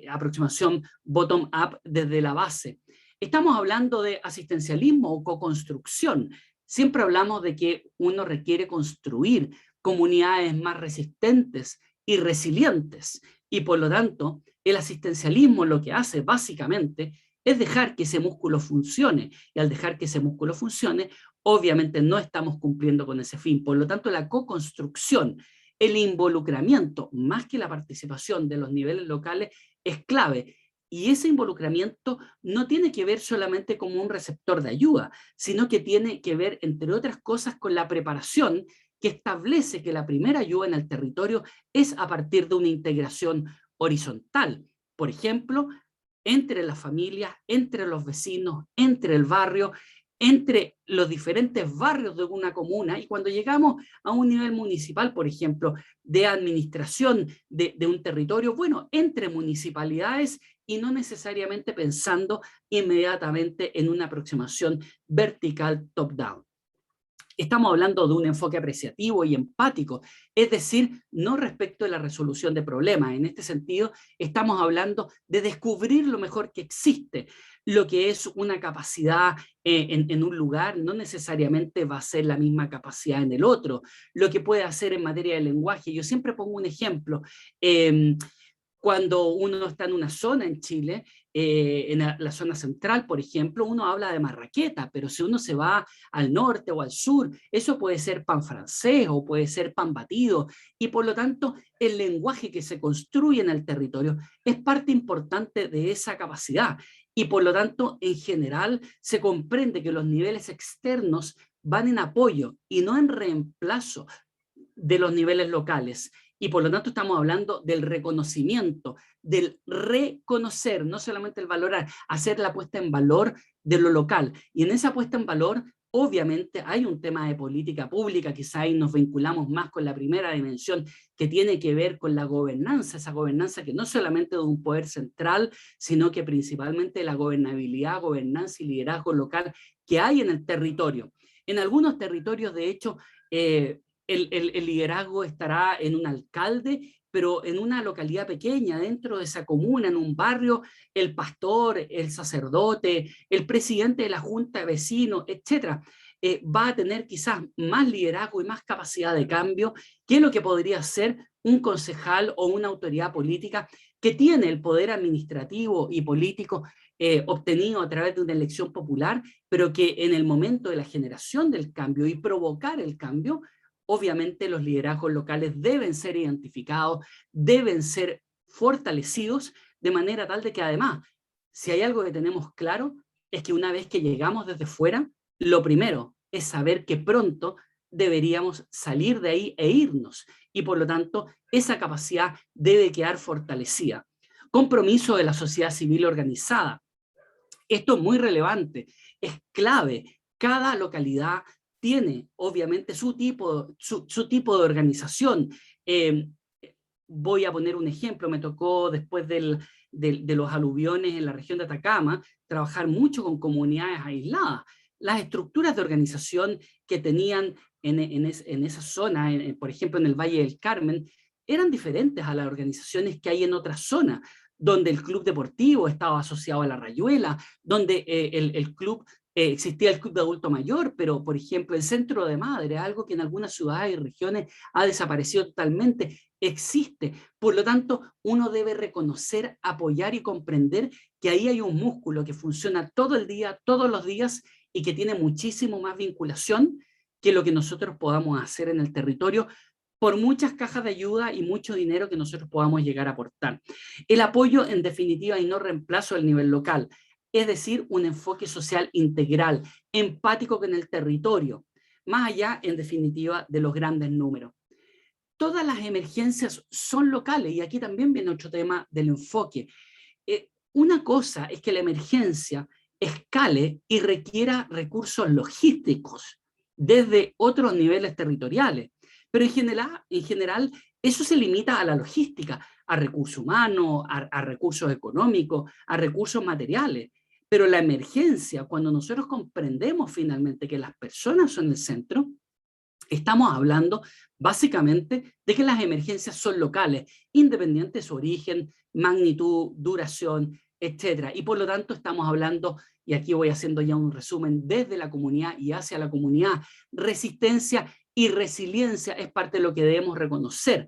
aproximación bottom-up desde la base. Estamos hablando de asistencialismo o co-construcción. Siempre hablamos de que uno requiere construir comunidades más resistentes y resilientes, y por lo tanto el asistencialismo lo que hace básicamente es dejar que ese músculo funcione, y al dejar que ese músculo funcione, obviamente no estamos cumpliendo con ese fin. Por lo tanto, la co-construcción, el involucramiento, más que la participación de los niveles locales, es clave. Y ese involucramiento no tiene que ver solamente como un receptor de ayuda, sino que tiene que ver, entre otras cosas, con la preparación que establece que la primera ayuda en el territorio es a partir de una integración horizontal. Por ejemplo, entre las familias, entre los vecinos, entre el barrio, entre los diferentes barrios de una comuna, y cuando llegamos a un nivel municipal, por ejemplo, de administración de un territorio, bueno, entre municipalidades y no necesariamente pensando inmediatamente en una aproximación vertical top-down. Estamos hablando de un enfoque apreciativo y empático, es decir, no respecto de la resolución de problemas. En este sentido, estamos hablando de descubrir lo mejor que existe. Lo que es una capacidad en un lugar no necesariamente va a ser la misma capacidad en el otro. Lo que puede hacer en materia de lenguaje, yo siempre pongo un ejemplo. Cuando uno está en una zona en Chile, en la zona central, por ejemplo, uno habla de marraqueta, pero si uno se va al norte o al sur, eso puede ser pan francés o puede ser pan batido, y por lo tanto el lenguaje que se construye en el territorio es parte importante de esa capacidad, y por lo tanto en general se comprende que los niveles externos van en apoyo y no en reemplazo de los niveles locales. Y por lo tanto estamos hablando del reconocimiento, del reconocer, no solamente el valorar, hacer la puesta en valor de lo local. Y en esa puesta en valor, obviamente, hay un tema de política pública, quizá ahí nos vinculamos más con la primera dimensión, que tiene que ver con la gobernanza, esa gobernanza que no solamente de un poder central, sino que principalmente la gobernabilidad, gobernanza y liderazgo local que hay en el territorio. En algunos territorios, de hecho, el liderazgo estará en un alcalde, pero en una localidad pequeña, dentro de esa comuna, en un barrio, el pastor, el sacerdote, el presidente de la junta de vecinos, etcétera, va a tener quizás más liderazgo y más capacidad de cambio que lo que podría ser un concejal o una autoridad política que tiene el poder administrativo y político obtenido a través de una elección popular, pero que en el momento de la generación del cambio y provocar el cambio, obviamente los liderazgos locales deben ser identificados, deben ser fortalecidos, de manera tal de que además, si hay algo que tenemos claro, es que una vez que llegamos desde fuera, lo primero es saber que pronto deberíamos salir de ahí e irnos, y por lo tanto esa capacidad debe quedar fortalecida. Compromiso de la sociedad civil organizada. Esto es muy relevante, es clave. Cada localidad tiene obviamente su tipo de organización. Voy a poner un ejemplo, me tocó después de los aluviones en la región de Atacama, trabajar mucho con comunidades aisladas. Las estructuras de organización que tenían en esa zona, por ejemplo en el Valle del Carmen, eran diferentes a las organizaciones que hay en otras zonas, donde el club deportivo estaba asociado a la Rayuela, donde existía el club de adulto mayor, pero por ejemplo el centro de madre, algo que en algunas ciudades y regiones ha desaparecido totalmente, existe. Por lo tanto, uno debe reconocer, apoyar y comprender que ahí hay un músculo que funciona todo el día, todos los días, y que tiene muchísimo más vinculación que lo que nosotros podamos hacer en el territorio, por muchas cajas de ayuda y mucho dinero que nosotros podamos llegar a aportar. El apoyo, en definitiva, y no reemplazo del nivel local, es decir, un enfoque social integral, empático con el territorio, más allá, en definitiva, de los grandes números. Todas las emergencias son locales, y aquí también viene otro tema del enfoque. Una cosa es que la emergencia escale y requiera recursos logísticos desde otros niveles territoriales, pero en general eso se limita a la logística, a recursos humanos, a recursos económicos, a recursos materiales. Pero la emergencia, cuando nosotros comprendemos finalmente que las personas son el centro, estamos hablando básicamente de que las emergencias son locales, independiente de su origen, magnitud, duración, etc. Y por lo tanto estamos hablando, y aquí voy haciendo ya un resumen, desde la comunidad y hacia la comunidad. Resistencia y resiliencia es parte de lo que debemos reconocer.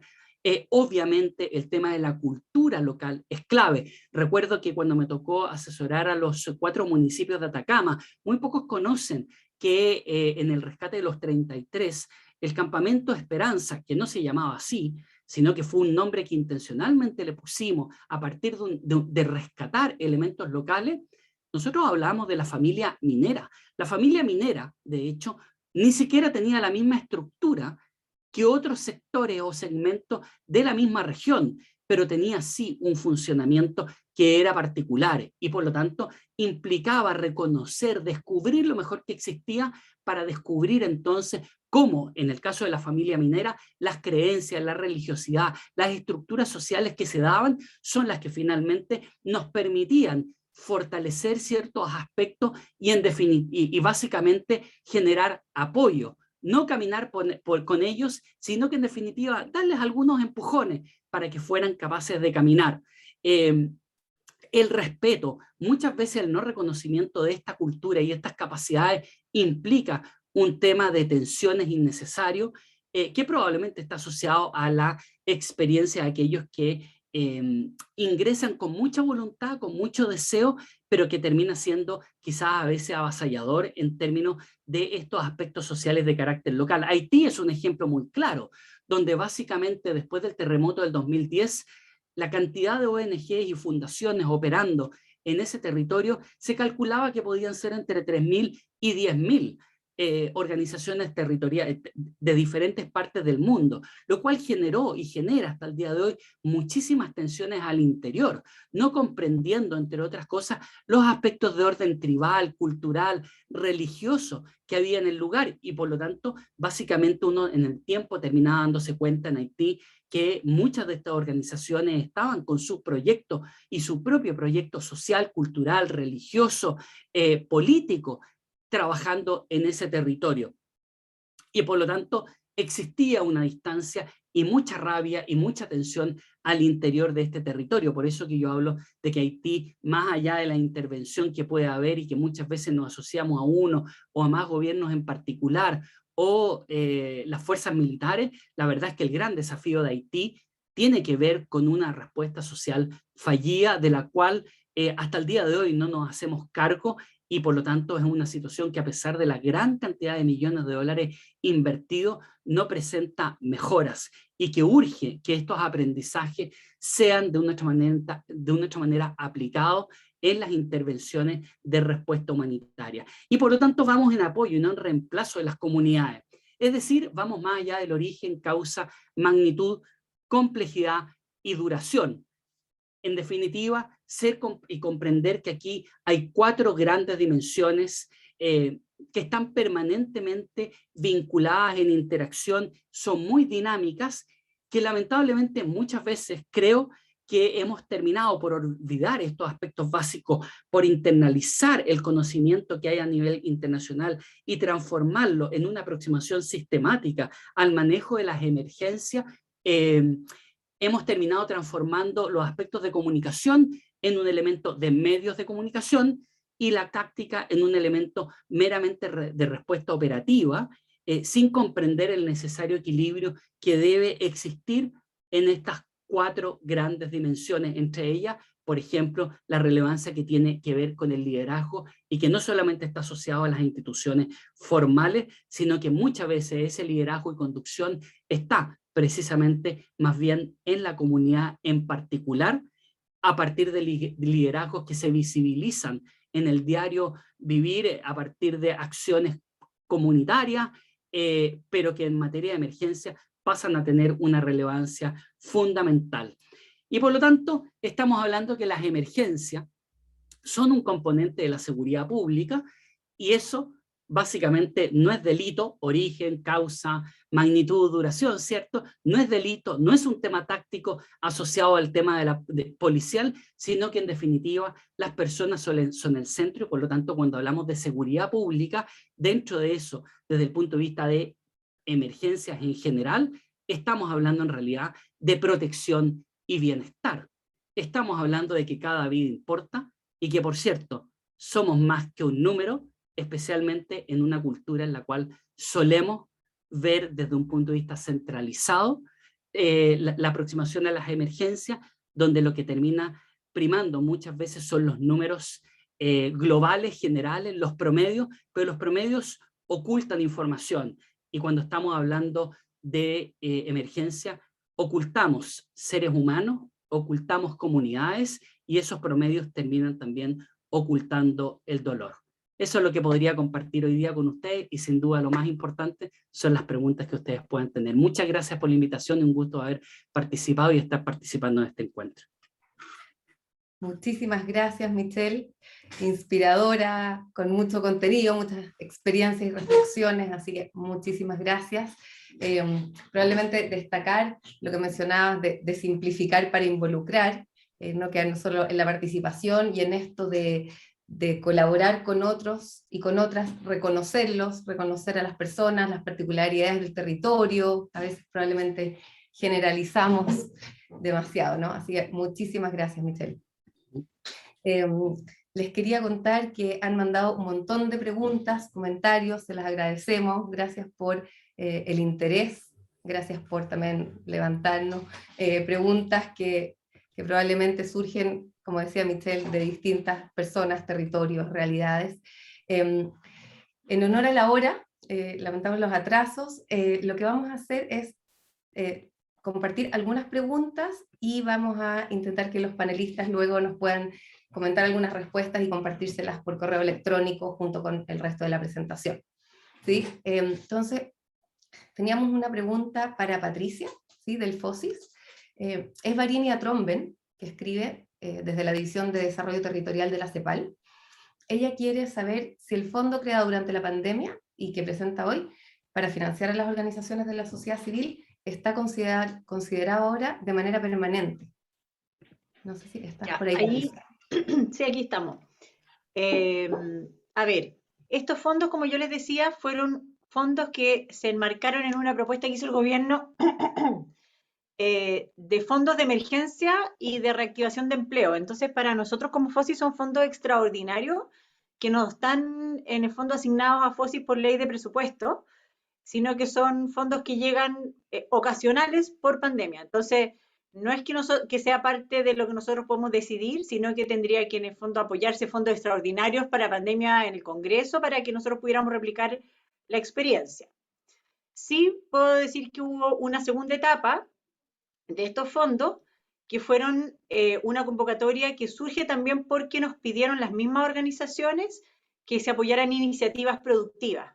Obviamente el tema de la cultura local es clave. Recuerdo que cuando me tocó asesorar a los 4 municipios de Atacama, muy pocos conocen que en el rescate de los 33, el campamento Esperanza, que no se llamaba así, sino que fue un nombre que intencionalmente le pusimos a partir de rescatar elementos locales, nosotros hablábamos de la familia minera. La familia minera, de hecho, ni siquiera tenía la misma estructura que otros sectores o segmentos de la misma región, pero tenía sí un funcionamiento que era particular y por lo tanto implicaba reconocer, descubrir lo mejor que existía para descubrir entonces cómo, en el caso de la familia minera, las creencias, la religiosidad, las estructuras sociales que se daban son las que finalmente nos permitían fortalecer ciertos aspectos y básicamente generar apoyo. No caminar con ellos, sino que en definitiva darles algunos empujones para que fueran capaces de caminar. El respeto, muchas veces el no reconocimiento de esta cultura y estas capacidades implica un tema de tensiones innecesarios que probablemente está asociado a la experiencia de aquellos que ingresan con mucha voluntad, con mucho deseo, pero que termina siendo quizás a veces avasallador en términos de estos aspectos sociales de carácter local. Haití es un ejemplo muy claro, donde básicamente después del terremoto del 2010, la cantidad de ONGs y fundaciones operando en ese territorio se calculaba que podían ser entre 3.000 y 10.000 organizaciones territoriales de diferentes partes del mundo, lo cual generó y genera hasta el día de hoy muchísimas tensiones al interior, no comprendiendo, entre otras cosas, los aspectos de orden tribal, cultural, religioso que había en el lugar, y por lo tanto, básicamente uno en el tiempo terminaba dándose cuenta en Haití que muchas de estas organizaciones estaban con sus proyectos y su propio proyecto social, cultural, religioso, político, trabajando en ese territorio. Y por lo tanto existía una distancia y mucha rabia y mucha tensión al interior de este territorio. Por eso que yo hablo de que Haití, más allá de la intervención que puede haber y que muchas veces nos asociamos a uno o a más gobiernos en particular, o las fuerzas militares, la verdad es que el gran desafío de Haití tiene que ver con una respuesta social fallida, de la cual hasta el día de hoy no nos hacemos cargo, y por lo tanto es una situación que, a pesar de la gran cantidad de millones de dólares invertidos, no presenta mejoras, y que urge que estos aprendizajes sean de una otra manera aplicados en las intervenciones de respuesta humanitaria. Y por lo tanto vamos en apoyo y no en reemplazo de las comunidades. Es decir, vamos más allá del origen, causa, magnitud, complejidad y duración. En definitiva, ser y comprender que aquí hay 4 grandes dimensiones que están permanentemente vinculadas en interacción, son muy dinámicas, que lamentablemente muchas veces creo que hemos terminado por olvidar estos aspectos básicos, por internalizar el conocimiento que hay a nivel internacional y transformarlo en una aproximación sistemática al manejo de las emergencias. Hemos terminado transformando los aspectos de comunicación en un elemento de medios de comunicación y la táctica en un elemento meramente de respuesta operativa, sin comprender el necesario equilibrio que debe existir en estas 4 grandes dimensiones, entre ellas, por ejemplo, la relevancia que tiene que ver con el liderazgo, y que no solamente está asociado a las instituciones formales, sino que muchas veces ese liderazgo y conducción está precisamente más bien en la comunidad en particular, a partir de liderazgos que se visibilizan en el diario vivir, a partir de acciones comunitarias, pero que en materia de emergencia pasan a tener una relevancia fundamental. Y por lo tanto, estamos hablando que las emergencias son un componente de la seguridad pública, y eso básicamente no es delito, origen, causa, magnitud, duración, ¿cierto? No es delito, no es un tema táctico asociado al tema policial, sino que en definitiva las personas son el centro, y por lo tanto cuando hablamos de seguridad pública, dentro de eso, desde el punto de vista de emergencias en general, estamos hablando en realidad de protección y bienestar. Estamos hablando de que cada vida importa, y que, por cierto, somos más que un número, especialmente en una cultura en la cual solemos ver desde un punto de vista centralizado la aproximación a las emergencias, donde lo que termina primando muchas veces son los números globales, generales, los promedios, pero los promedios ocultan información, y cuando estamos hablando de emergencia, ocultamos seres humanos, ocultamos comunidades, y esos promedios terminan también ocultando el dolor. Eso es lo que podría compartir hoy día con ustedes y sin duda lo más importante son las preguntas que ustedes puedan tener. Muchas gracias por la invitación y un gusto haber participado y estar participando en este encuentro. Muchísimas gracias, Michelle, inspiradora, con mucho contenido, muchas experiencias y reflexiones, así que muchísimas gracias. Probablemente destacar lo que mencionabas de simplificar para involucrar, no quedarnos solo en la participación y en esto de colaborar con otros y con otras, reconocerlos, reconocer a las personas, las particularidades del territorio, a veces probablemente generalizamos demasiado, ¿no? Así que muchísimas gracias, Michelle. Les quería contar que han mandado un montón de preguntas, comentarios, se las agradecemos, gracias por el interés, gracias por también levantarnos preguntas que probablemente surgen, como decía Michelle, de distintas personas, territorios, realidades. En honor a la hora, lamentamos los atrasos, lo que vamos a hacer es compartir algunas preguntas y vamos a intentar que los panelistas luego nos puedan comentar algunas respuestas y compartírselas por correo electrónico junto con el resto de la presentación. ¿Sí? Entonces, teníamos una pregunta para Patricia, ¿sí? Del FOSIS. Es Varinia Tromben, que escribe desde la División de Desarrollo Territorial de la CEPAL. Ella quiere saber si el fondo creado durante la pandemia y que presenta hoy para financiar a las organizaciones de la sociedad civil está considerado ahora de manera permanente. No sé si estás Ya, por ahí. Sí, aquí estamos. A ver, estos fondos, como yo les decía, fueron fondos que se enmarcaron en una propuesta que hizo el gobierno de fondos de emergencia y de reactivación de empleo. Entonces, para nosotros como FOSI son fondos extraordinarios que no están en el fondo asignados a FOSI por ley de presupuesto, sino que son fondos que llegan ocasionales por pandemia. Entonces, no es que sea parte de lo que nosotros podemos decidir, sino que tendría que en el fondo apoyarse fondos extraordinarios para pandemia en el Congreso para que nosotros pudiéramos replicar la experiencia. Sí puedo decir que hubo una segunda etapa de estos fondos que fueron una convocatoria que surge también porque nos pidieron las mismas organizaciones que se apoyaran iniciativas productivas.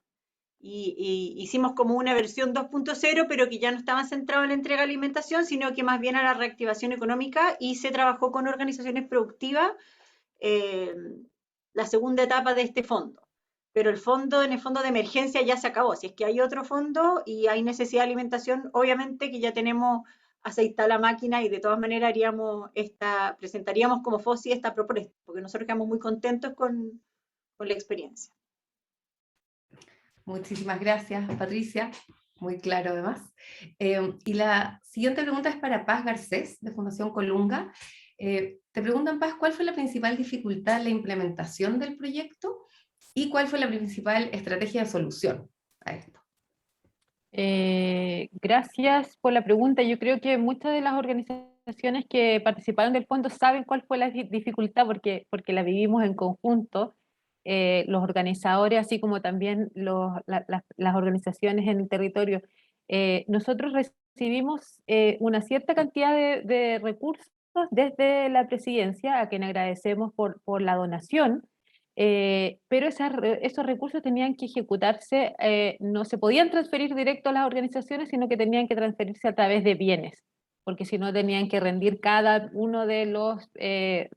Y hicimos como una versión 2.0, pero que ya no estaba centrado en la entrega de alimentación, sino que más bien a la reactivación económica, y se trabajó con organizaciones productivas la segunda etapa de este fondo. Pero en el fondo de emergencia ya se acabó. Si es que hay otro fondo y hay necesidad de alimentación, obviamente que ya tenemos aceitada la máquina y de todas maneras presentaríamos como FOSI esta propuesta, porque nosotros quedamos muy contentos con la experiencia. Muchísimas gracias, Patricia. Muy claro, además. Y la siguiente pregunta es para Paz Garcés, de Fundación Colunga. Te preguntan, Paz, ¿cuál fue la principal dificultad en la implementación del proyecto y cuál fue la principal estrategia de solución a esto? Gracias por la pregunta. Yo creo que muchas de las organizaciones que participaron del fondo saben cuál fue la dificultad porque la vivimos en conjunto. Los organizadores, así como también las organizaciones en el territorio. Nosotros recibimos una cierta cantidad de recursos desde la presidencia, a quien agradecemos por la donación, pero esos recursos tenían que ejecutarse, no se podían transferir directo a las organizaciones, sino que tenían que transferirse a través de bienes, porque si no tenían que rendir cada uno de los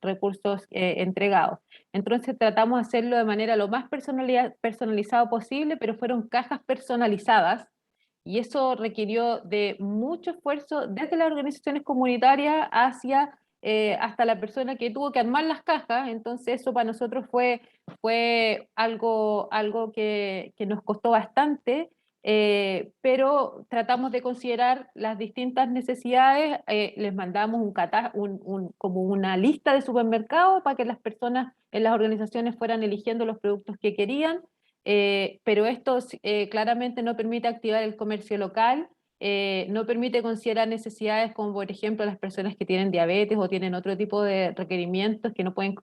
recursos entregados. Entonces tratamos de hacerlo de manera lo más personalizado posible, pero fueron cajas personalizadas, y eso requirió de mucho esfuerzo desde las organizaciones comunitarias hasta la persona que tuvo que armar las cajas. Entonces eso para nosotros fue algo que nos costó bastante, pero tratamos de considerar las distintas necesidades. Les mandamos como una lista de supermercados para que las personas en las organizaciones fueran eligiendo los productos que querían, pero esto claramente no permite activar el comercio local. No permite considerar necesidades como, por ejemplo, las personas que tienen diabetes o tienen otro tipo de requerimientos que no pueden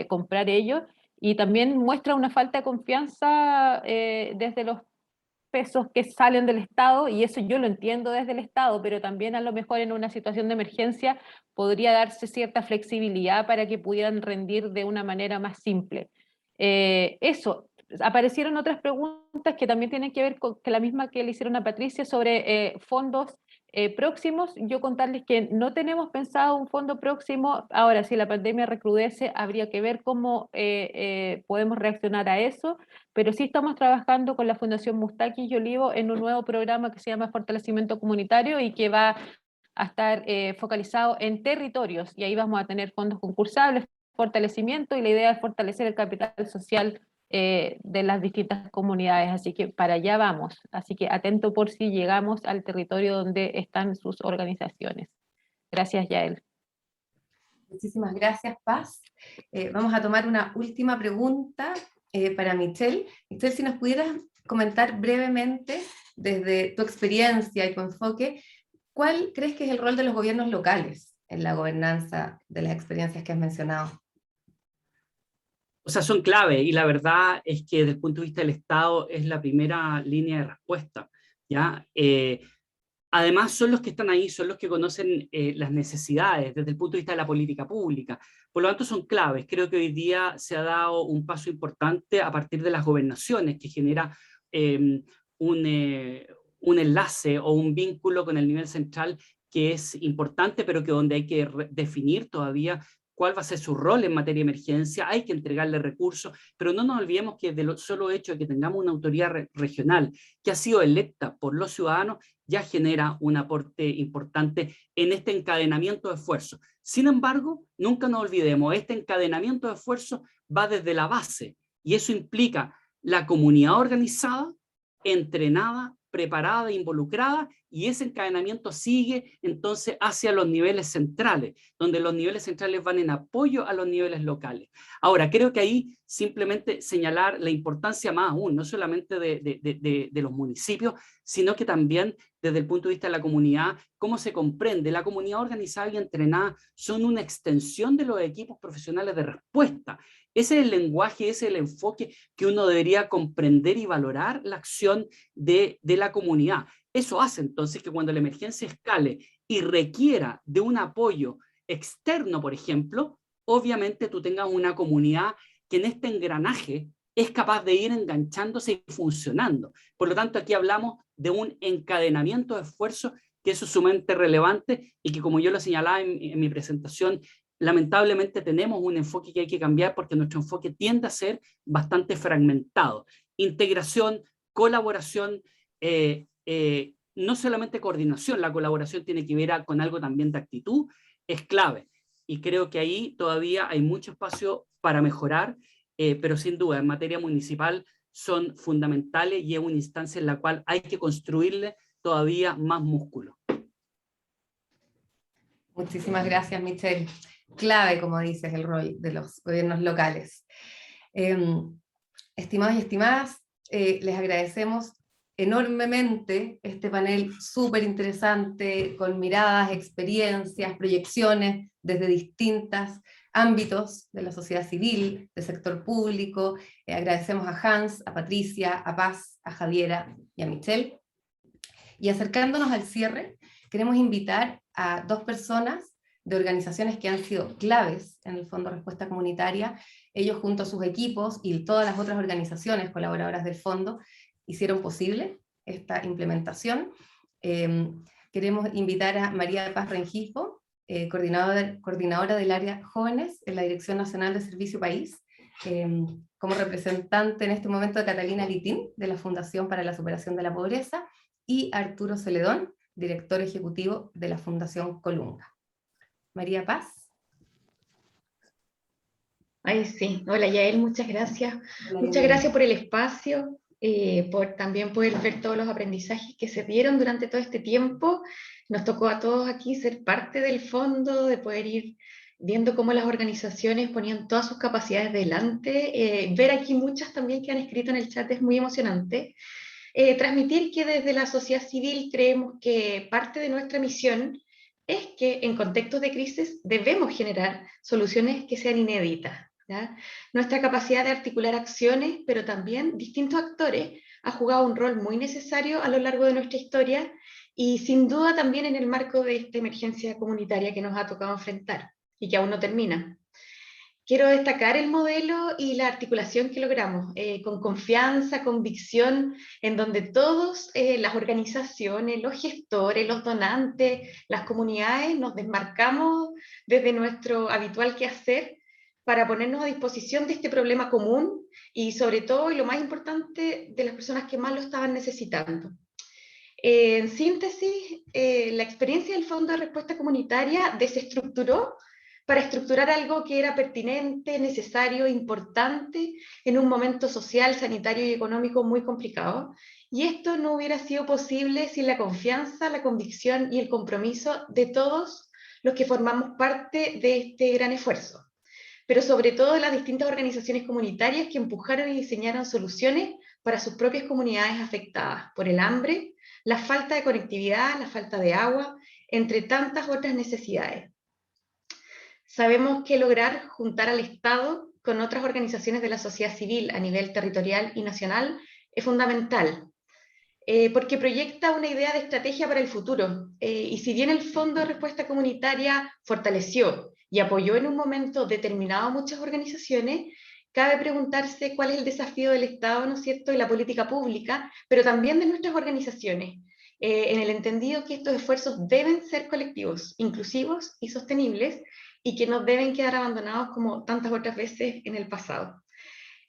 comprar ellos, y también muestra una falta de confianza desde los pesos que salen del Estado, y eso yo lo entiendo desde el Estado, pero también a lo mejor en una situación de emergencia podría darse cierta flexibilidad para que pudieran rendir de una manera más simple. Eso, aparecieron otras preguntas que también tienen que ver con que la misma que le hicieron a Patricia sobre fondos próximos. Yo contarles que no tenemos pensado un fondo próximo. Ahora, si la pandemia recrudece, habría que ver cómo podemos reaccionar a eso, pero sí estamos trabajando con la Fundación Mustakis y Olivo en un nuevo programa que se llama Fortalecimiento Comunitario y que va a estar focalizado en territorios, y ahí vamos a tener fondos concursables, fortalecimiento, y la idea es fortalecer el capital social de las distintas comunidades, así que para allá vamos, así que atento por si llegamos al territorio donde están sus organizaciones. Gracias, Yael. Muchísimas gracias, Paz. Vamos a tomar una última pregunta para Michelle. Michelle, si nos pudieras comentar brevemente, desde tu experiencia y tu enfoque, ¿cuál crees que es el rol de los gobiernos locales en la gobernanza de las experiencias que has mencionado? O sea, son clave, y la verdad es que desde el punto de vista del Estado es la primera línea de respuesta, ¿ya? Además son los que están ahí, son los que conocen las necesidades desde el punto de vista de la política pública. Por lo tanto son claves. Creo que hoy día se ha dado un paso importante a partir de las gobernaciones, que genera un enlace o un vínculo con el nivel central que es importante, pero que donde hay que definir todavía cuál va a ser su rol en materia de emergencia, hay que entregarle recursos, pero no nos olvidemos que del solo hecho de que tengamos una autoridad regional que ha sido electa por los ciudadanos, ya genera un aporte importante en este encadenamiento de esfuerzos. Sin embargo, nunca nos olvidemos, este encadenamiento de esfuerzos va desde la base, y eso implica la comunidad organizada, entrenada, preparada e involucrada, y ese encadenamiento sigue entonces hacia los niveles centrales, donde los niveles centrales van en apoyo a los niveles locales. Ahora, creo que ahí simplemente señalar la importancia más aún, no solamente de los municipios, sino que también desde el punto de vista de la comunidad, cómo se comprende. La comunidad organizada y entrenada son una extensión de los equipos profesionales de respuesta. Ese es el lenguaje, ese es el enfoque que uno debería comprender y valorar la acción de la comunidad. Eso hace entonces que cuando la emergencia escale y requiera de un apoyo externo, por ejemplo, obviamente tú tengas una comunidad que en este engranaje es capaz de ir enganchándose y funcionando. Por lo tanto, aquí hablamos de un encadenamiento de esfuerzos que es sumamente relevante y que, como yo lo señalaba en mi presentación, lamentablemente tenemos un enfoque que hay que cambiar porque nuestro enfoque tiende a ser bastante fragmentado. Integración, colaboración, no solamente coordinación, la colaboración tiene que ver con algo también de actitud, es clave. Y creo que ahí todavía hay mucho espacio para mejorar, pero sin duda en materia municipal son fundamentales y es una instancia en la cual hay que construirle todavía más músculo. Muchísimas gracias, Michelle. Clave, como dices, el rol de los gobiernos locales. Estimados y estimadas, les agradecemos enormemente este panel súper interesante, con miradas, experiencias, proyecciones desde distintos ámbitos de la sociedad civil, del sector público. Agradecemos a Hans, a Patricia, a Paz, a Javiera y a Michelle. Y acercándonos al cierre, queremos invitar a dos personas de organizaciones que han sido claves en el Fondo Respuesta Comunitaria. Ellos, junto a sus equipos y todas las otras organizaciones colaboradoras del fondo, hicieron posible esta implementación. Queremos invitar a María Paz Rengifo, coordinadora del área Jóvenes en la Dirección Nacional de Servicio País, como representante en este momento de Catalina Litín, de la Fundación para la Superación de la Pobreza, y Arturo Celedón, director ejecutivo de la Fundación Colunga. María Paz. Ay, sí. Hola, Yael, muchas gracias. Hola, muchas gracias por el espacio, por también poder ver todos los aprendizajes que se dieron durante todo este tiempo. Nos tocó a todos aquí ser parte del fondo, de poder ir viendo cómo las organizaciones ponían todas sus capacidades delante. Ver aquí muchas también que han escrito en el chat es muy emocionante. Transmitir que desde la sociedad civil creemos que parte de nuestra misión es que en contextos de crisis debemos generar soluciones que sean inéditas, ¿ya? Nuestra capacidad de articular acciones, pero también distintos actores, ha jugado un rol muy necesario a lo largo de nuestra historia y sin duda también en el marco de esta emergencia comunitaria que nos ha tocado enfrentar y que aún no termina. Quiero destacar el modelo y la articulación que logramos, con confianza, convicción, en donde todos, las organizaciones, los gestores, los donantes, las comunidades, nos desmarcamos desde nuestro habitual quehacer para ponernos a disposición de este problema común y sobre todo, y lo más importante, de las personas que más lo estaban necesitando. En síntesis, la experiencia del Fondo de Respuesta Comunitaria desestructuró para estructurar algo que era pertinente, necesario, importante en un momento social, sanitario y económico muy complicado. Y esto no hubiera sido posible sin la confianza, la convicción y el compromiso de todos los que formamos parte de este gran esfuerzo, pero sobre todo de las distintas organizaciones comunitarias que empujaron y diseñaron soluciones para sus propias comunidades afectadas por el hambre, la falta de conectividad, la falta de agua, entre tantas otras necesidades. Sabemos que lograr juntar al Estado con otras organizaciones de la sociedad civil a nivel territorial y nacional es fundamental, porque proyecta una idea de estrategia para el futuro. Y si bien el Fondo de Respuesta Comunitaria fortaleció y apoyó en un momento determinado a muchas organizaciones, cabe preguntarse cuál es el desafío del Estado, ¿no es cierto?, y la política pública, pero también de nuestras organizaciones, en el entendido que estos esfuerzos deben ser colectivos, inclusivos y sostenibles, y que no deben quedar abandonados como tantas otras veces en el pasado.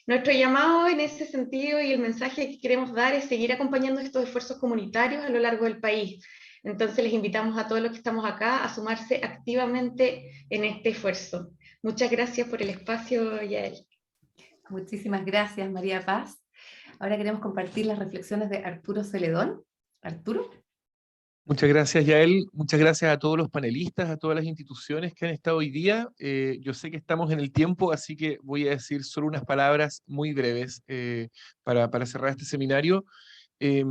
Nuestro llamado en ese sentido y el mensaje que queremos dar es seguir acompañando estos esfuerzos comunitarios a lo largo del país. Entonces les invitamos a todos los que estamos acá a sumarse activamente en este esfuerzo. Muchas gracias por el espacio, Yael. Muchísimas gracias, María Paz. Ahora queremos compartir las reflexiones de Arturo Celedón. Arturo. Muchas gracias, Yael. Muchas gracias a todos los panelistas, a todas las instituciones que han estado hoy día. Yo sé que estamos en el tiempo, así que voy a decir solo unas palabras muy breves para cerrar este seminario.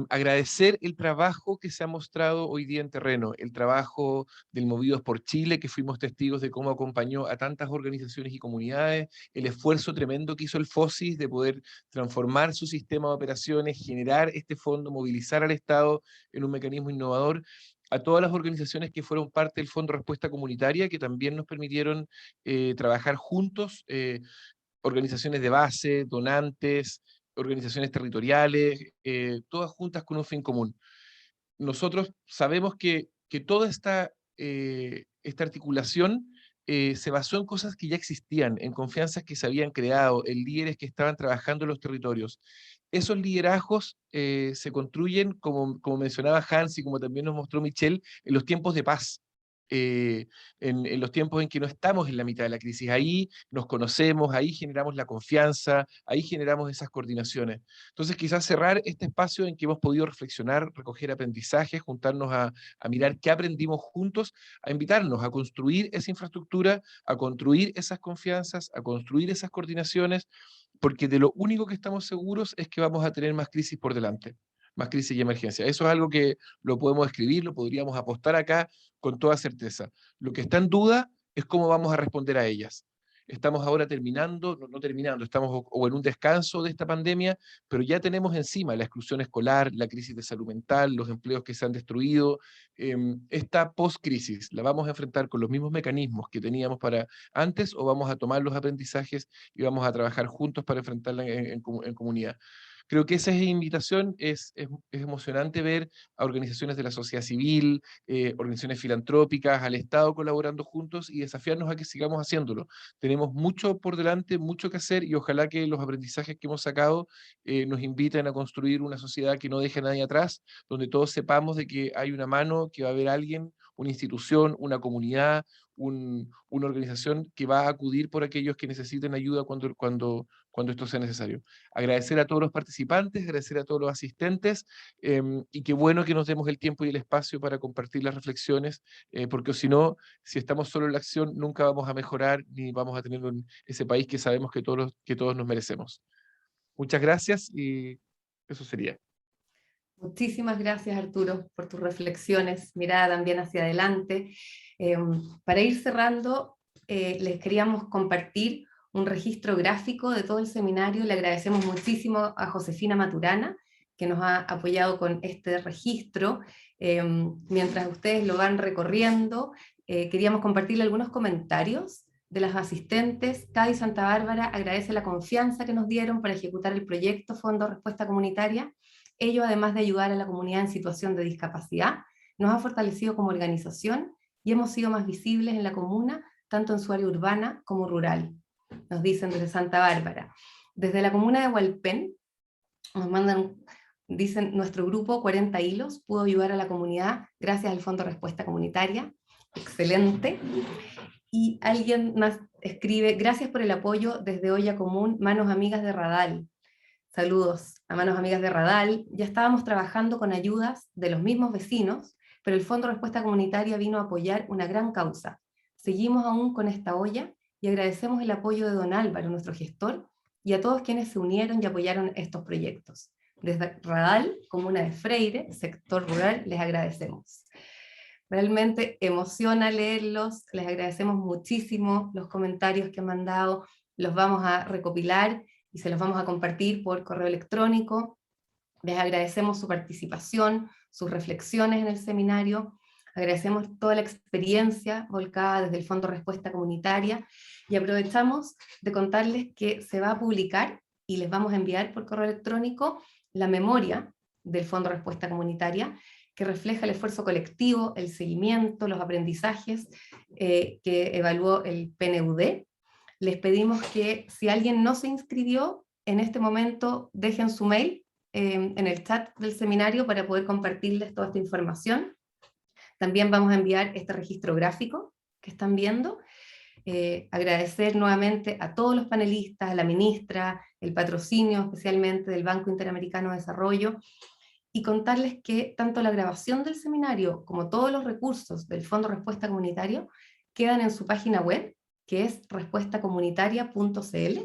Agradecer el trabajo que se ha mostrado hoy día en terreno, el trabajo del Movidos por Chile, que fuimos testigos de cómo acompañó a tantas organizaciones y comunidades, el esfuerzo tremendo que hizo el FOSIS de poder transformar su sistema de operaciones, generar este fondo, movilizar al Estado en un mecanismo innovador, a todas las organizaciones que fueron parte del Fondo de Respuesta Comunitaria, que también nos permitieron trabajar juntos, organizaciones de base, donantes, organizaciones territoriales, todas juntas con un fin común. Nosotros sabemos que toda esta articulación se basó en cosas que ya existían, en confianzas que se habían creado, en líderes que estaban trabajando en los territorios. Esos liderazgos se construyen, como mencionaba Hans y como también nos mostró Michelle, en los tiempos de paz. En los tiempos en que no estamos en la mitad de la crisis, ahí nos conocemos, ahí generamos la confianza, ahí generamos esas coordinaciones. Entonces quizás cerrar este espacio en que hemos podido reflexionar, recoger aprendizajes, juntarnos a mirar qué aprendimos juntos, a invitarnos a construir esa infraestructura, a construir esas confianzas, a construir esas coordinaciones, porque de lo único que estamos seguros es que vamos a tener más crisis por delante, más crisis y emergencia. Eso es algo que lo podemos escribir, lo podríamos apostar acá con toda certeza. Lo que está en duda es cómo vamos a responder a ellas. Estamos ahora terminando, no terminando, estamos o en un descanso de esta pandemia, pero ya tenemos encima la exclusión escolar, la crisis de salud mental, los empleos que se han destruido. Esta post-crisis, ¿la vamos a enfrentar con los mismos mecanismos que teníamos para antes o vamos a tomar los aprendizajes y vamos a trabajar juntos para enfrentarla en comunidad? Creo que esa invitación es emocionante ver a organizaciones de la sociedad civil, organizaciones filantrópicas, al Estado colaborando juntos y desafiarnos a que sigamos haciéndolo. Tenemos mucho por delante, mucho que hacer y ojalá que los aprendizajes que hemos sacado nos inviten a construir una sociedad que no deje a nadie atrás, donde todos sepamos de que hay una mano, que va a haber alguien, una institución, una comunidad, una organización que va a acudir por aquellos que necesiten ayuda cuando esto sea necesario. Agradecer a todos los participantes, agradecer a todos los asistentes, y qué bueno que nos demos el tiempo y el espacio para compartir las reflexiones, porque si no, si estamos solo en la acción, nunca vamos a mejorar ni vamos a tener ese país que sabemos que todos nos merecemos. Muchas gracias y eso sería. Muchísimas gracias, Arturo, por tus reflexiones, mirada también hacia adelante. Para ir cerrando, les queríamos compartir un registro gráfico de todo el seminario. Le agradecemos muchísimo a Josefina Maturana, que nos ha apoyado con este registro. Mientras ustedes lo van recorriendo, queríamos compartirle algunos comentarios de las asistentes, CADI Santa Bárbara agradece la confianza que nos dieron para ejecutar el proyecto Fondo Respuesta Comunitaria. Ello, además de ayudar a la comunidad en situación de discapacidad, nos ha fortalecido como organización y hemos sido más visibles en la comuna, tanto en su área urbana como rural, nos dicen desde Santa Bárbara. Desde la comuna de Hualpén, nos mandan, dicen, nuestro grupo 40 Hilos pudo ayudar a la comunidad gracias al Fondo Respuesta Comunitaria. Excelente. Y alguien más escribe, gracias por el apoyo desde Olla Común, Manos Amigas de Radal. Saludos a Manos Amigas de Radal. Ya estábamos trabajando con ayudas de los mismos vecinos, pero el Fondo Respuesta Comunitaria vino a apoyar una gran causa. Seguimos aún con esta olla y agradecemos el apoyo de don Álvaro, nuestro gestor, y a todos quienes se unieron y apoyaron estos proyectos. Desde Radal, comuna de Freire, sector rural, les agradecemos. Realmente emociona leerlos, les agradecemos muchísimo los comentarios que han mandado, los vamos a recopilar y se los vamos a compartir por correo electrónico. Les agradecemos su participación, sus reflexiones en el seminario, agradecemos toda la experiencia volcada desde el Fondo Respuesta Comunitaria y aprovechamos de contarles que se va a publicar y les vamos a enviar por correo electrónico la memoria del Fondo Respuesta Comunitaria, que refleja el esfuerzo colectivo, el seguimiento, los aprendizajes que evaluó el PNUD. Les pedimos que si alguien no se inscribió, en este momento dejen su mail en el chat del seminario para poder compartirles toda esta información. También vamos a enviar este registro gráfico que están viendo. Agradecer nuevamente a todos los panelistas, a la ministra, el patrocinio especialmente del Banco Interamericano de Desarrollo, y contarles que tanto la grabación del seminario como todos los recursos del Fondo Respuesta Comunitario quedan en su página web, que es respuestacomunitaria.cl.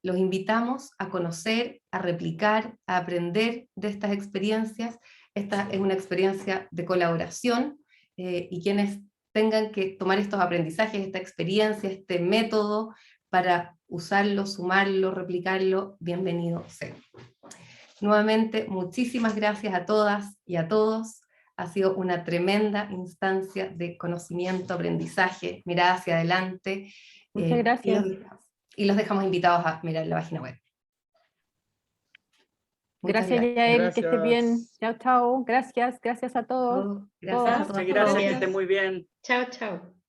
Los invitamos a conocer, a replicar, a aprender de estas experiencias. Esta es una experiencia de colaboración y quienes tengan que tomar estos aprendizajes, esta experiencia, este método para usarlo, sumarlo, replicarlo, bienvenido sea. Nuevamente, muchísimas gracias a todas y a todos. Ha sido una tremenda instancia de conocimiento, aprendizaje, mirada hacia adelante. Muchas gracias. Y los dejamos invitados a mirar la página web. Gracias, Yael, que esté bien. Chao, chao. Gracias a todos. Gracias a todos. Gracias, que esté muy bien. Chao, chao.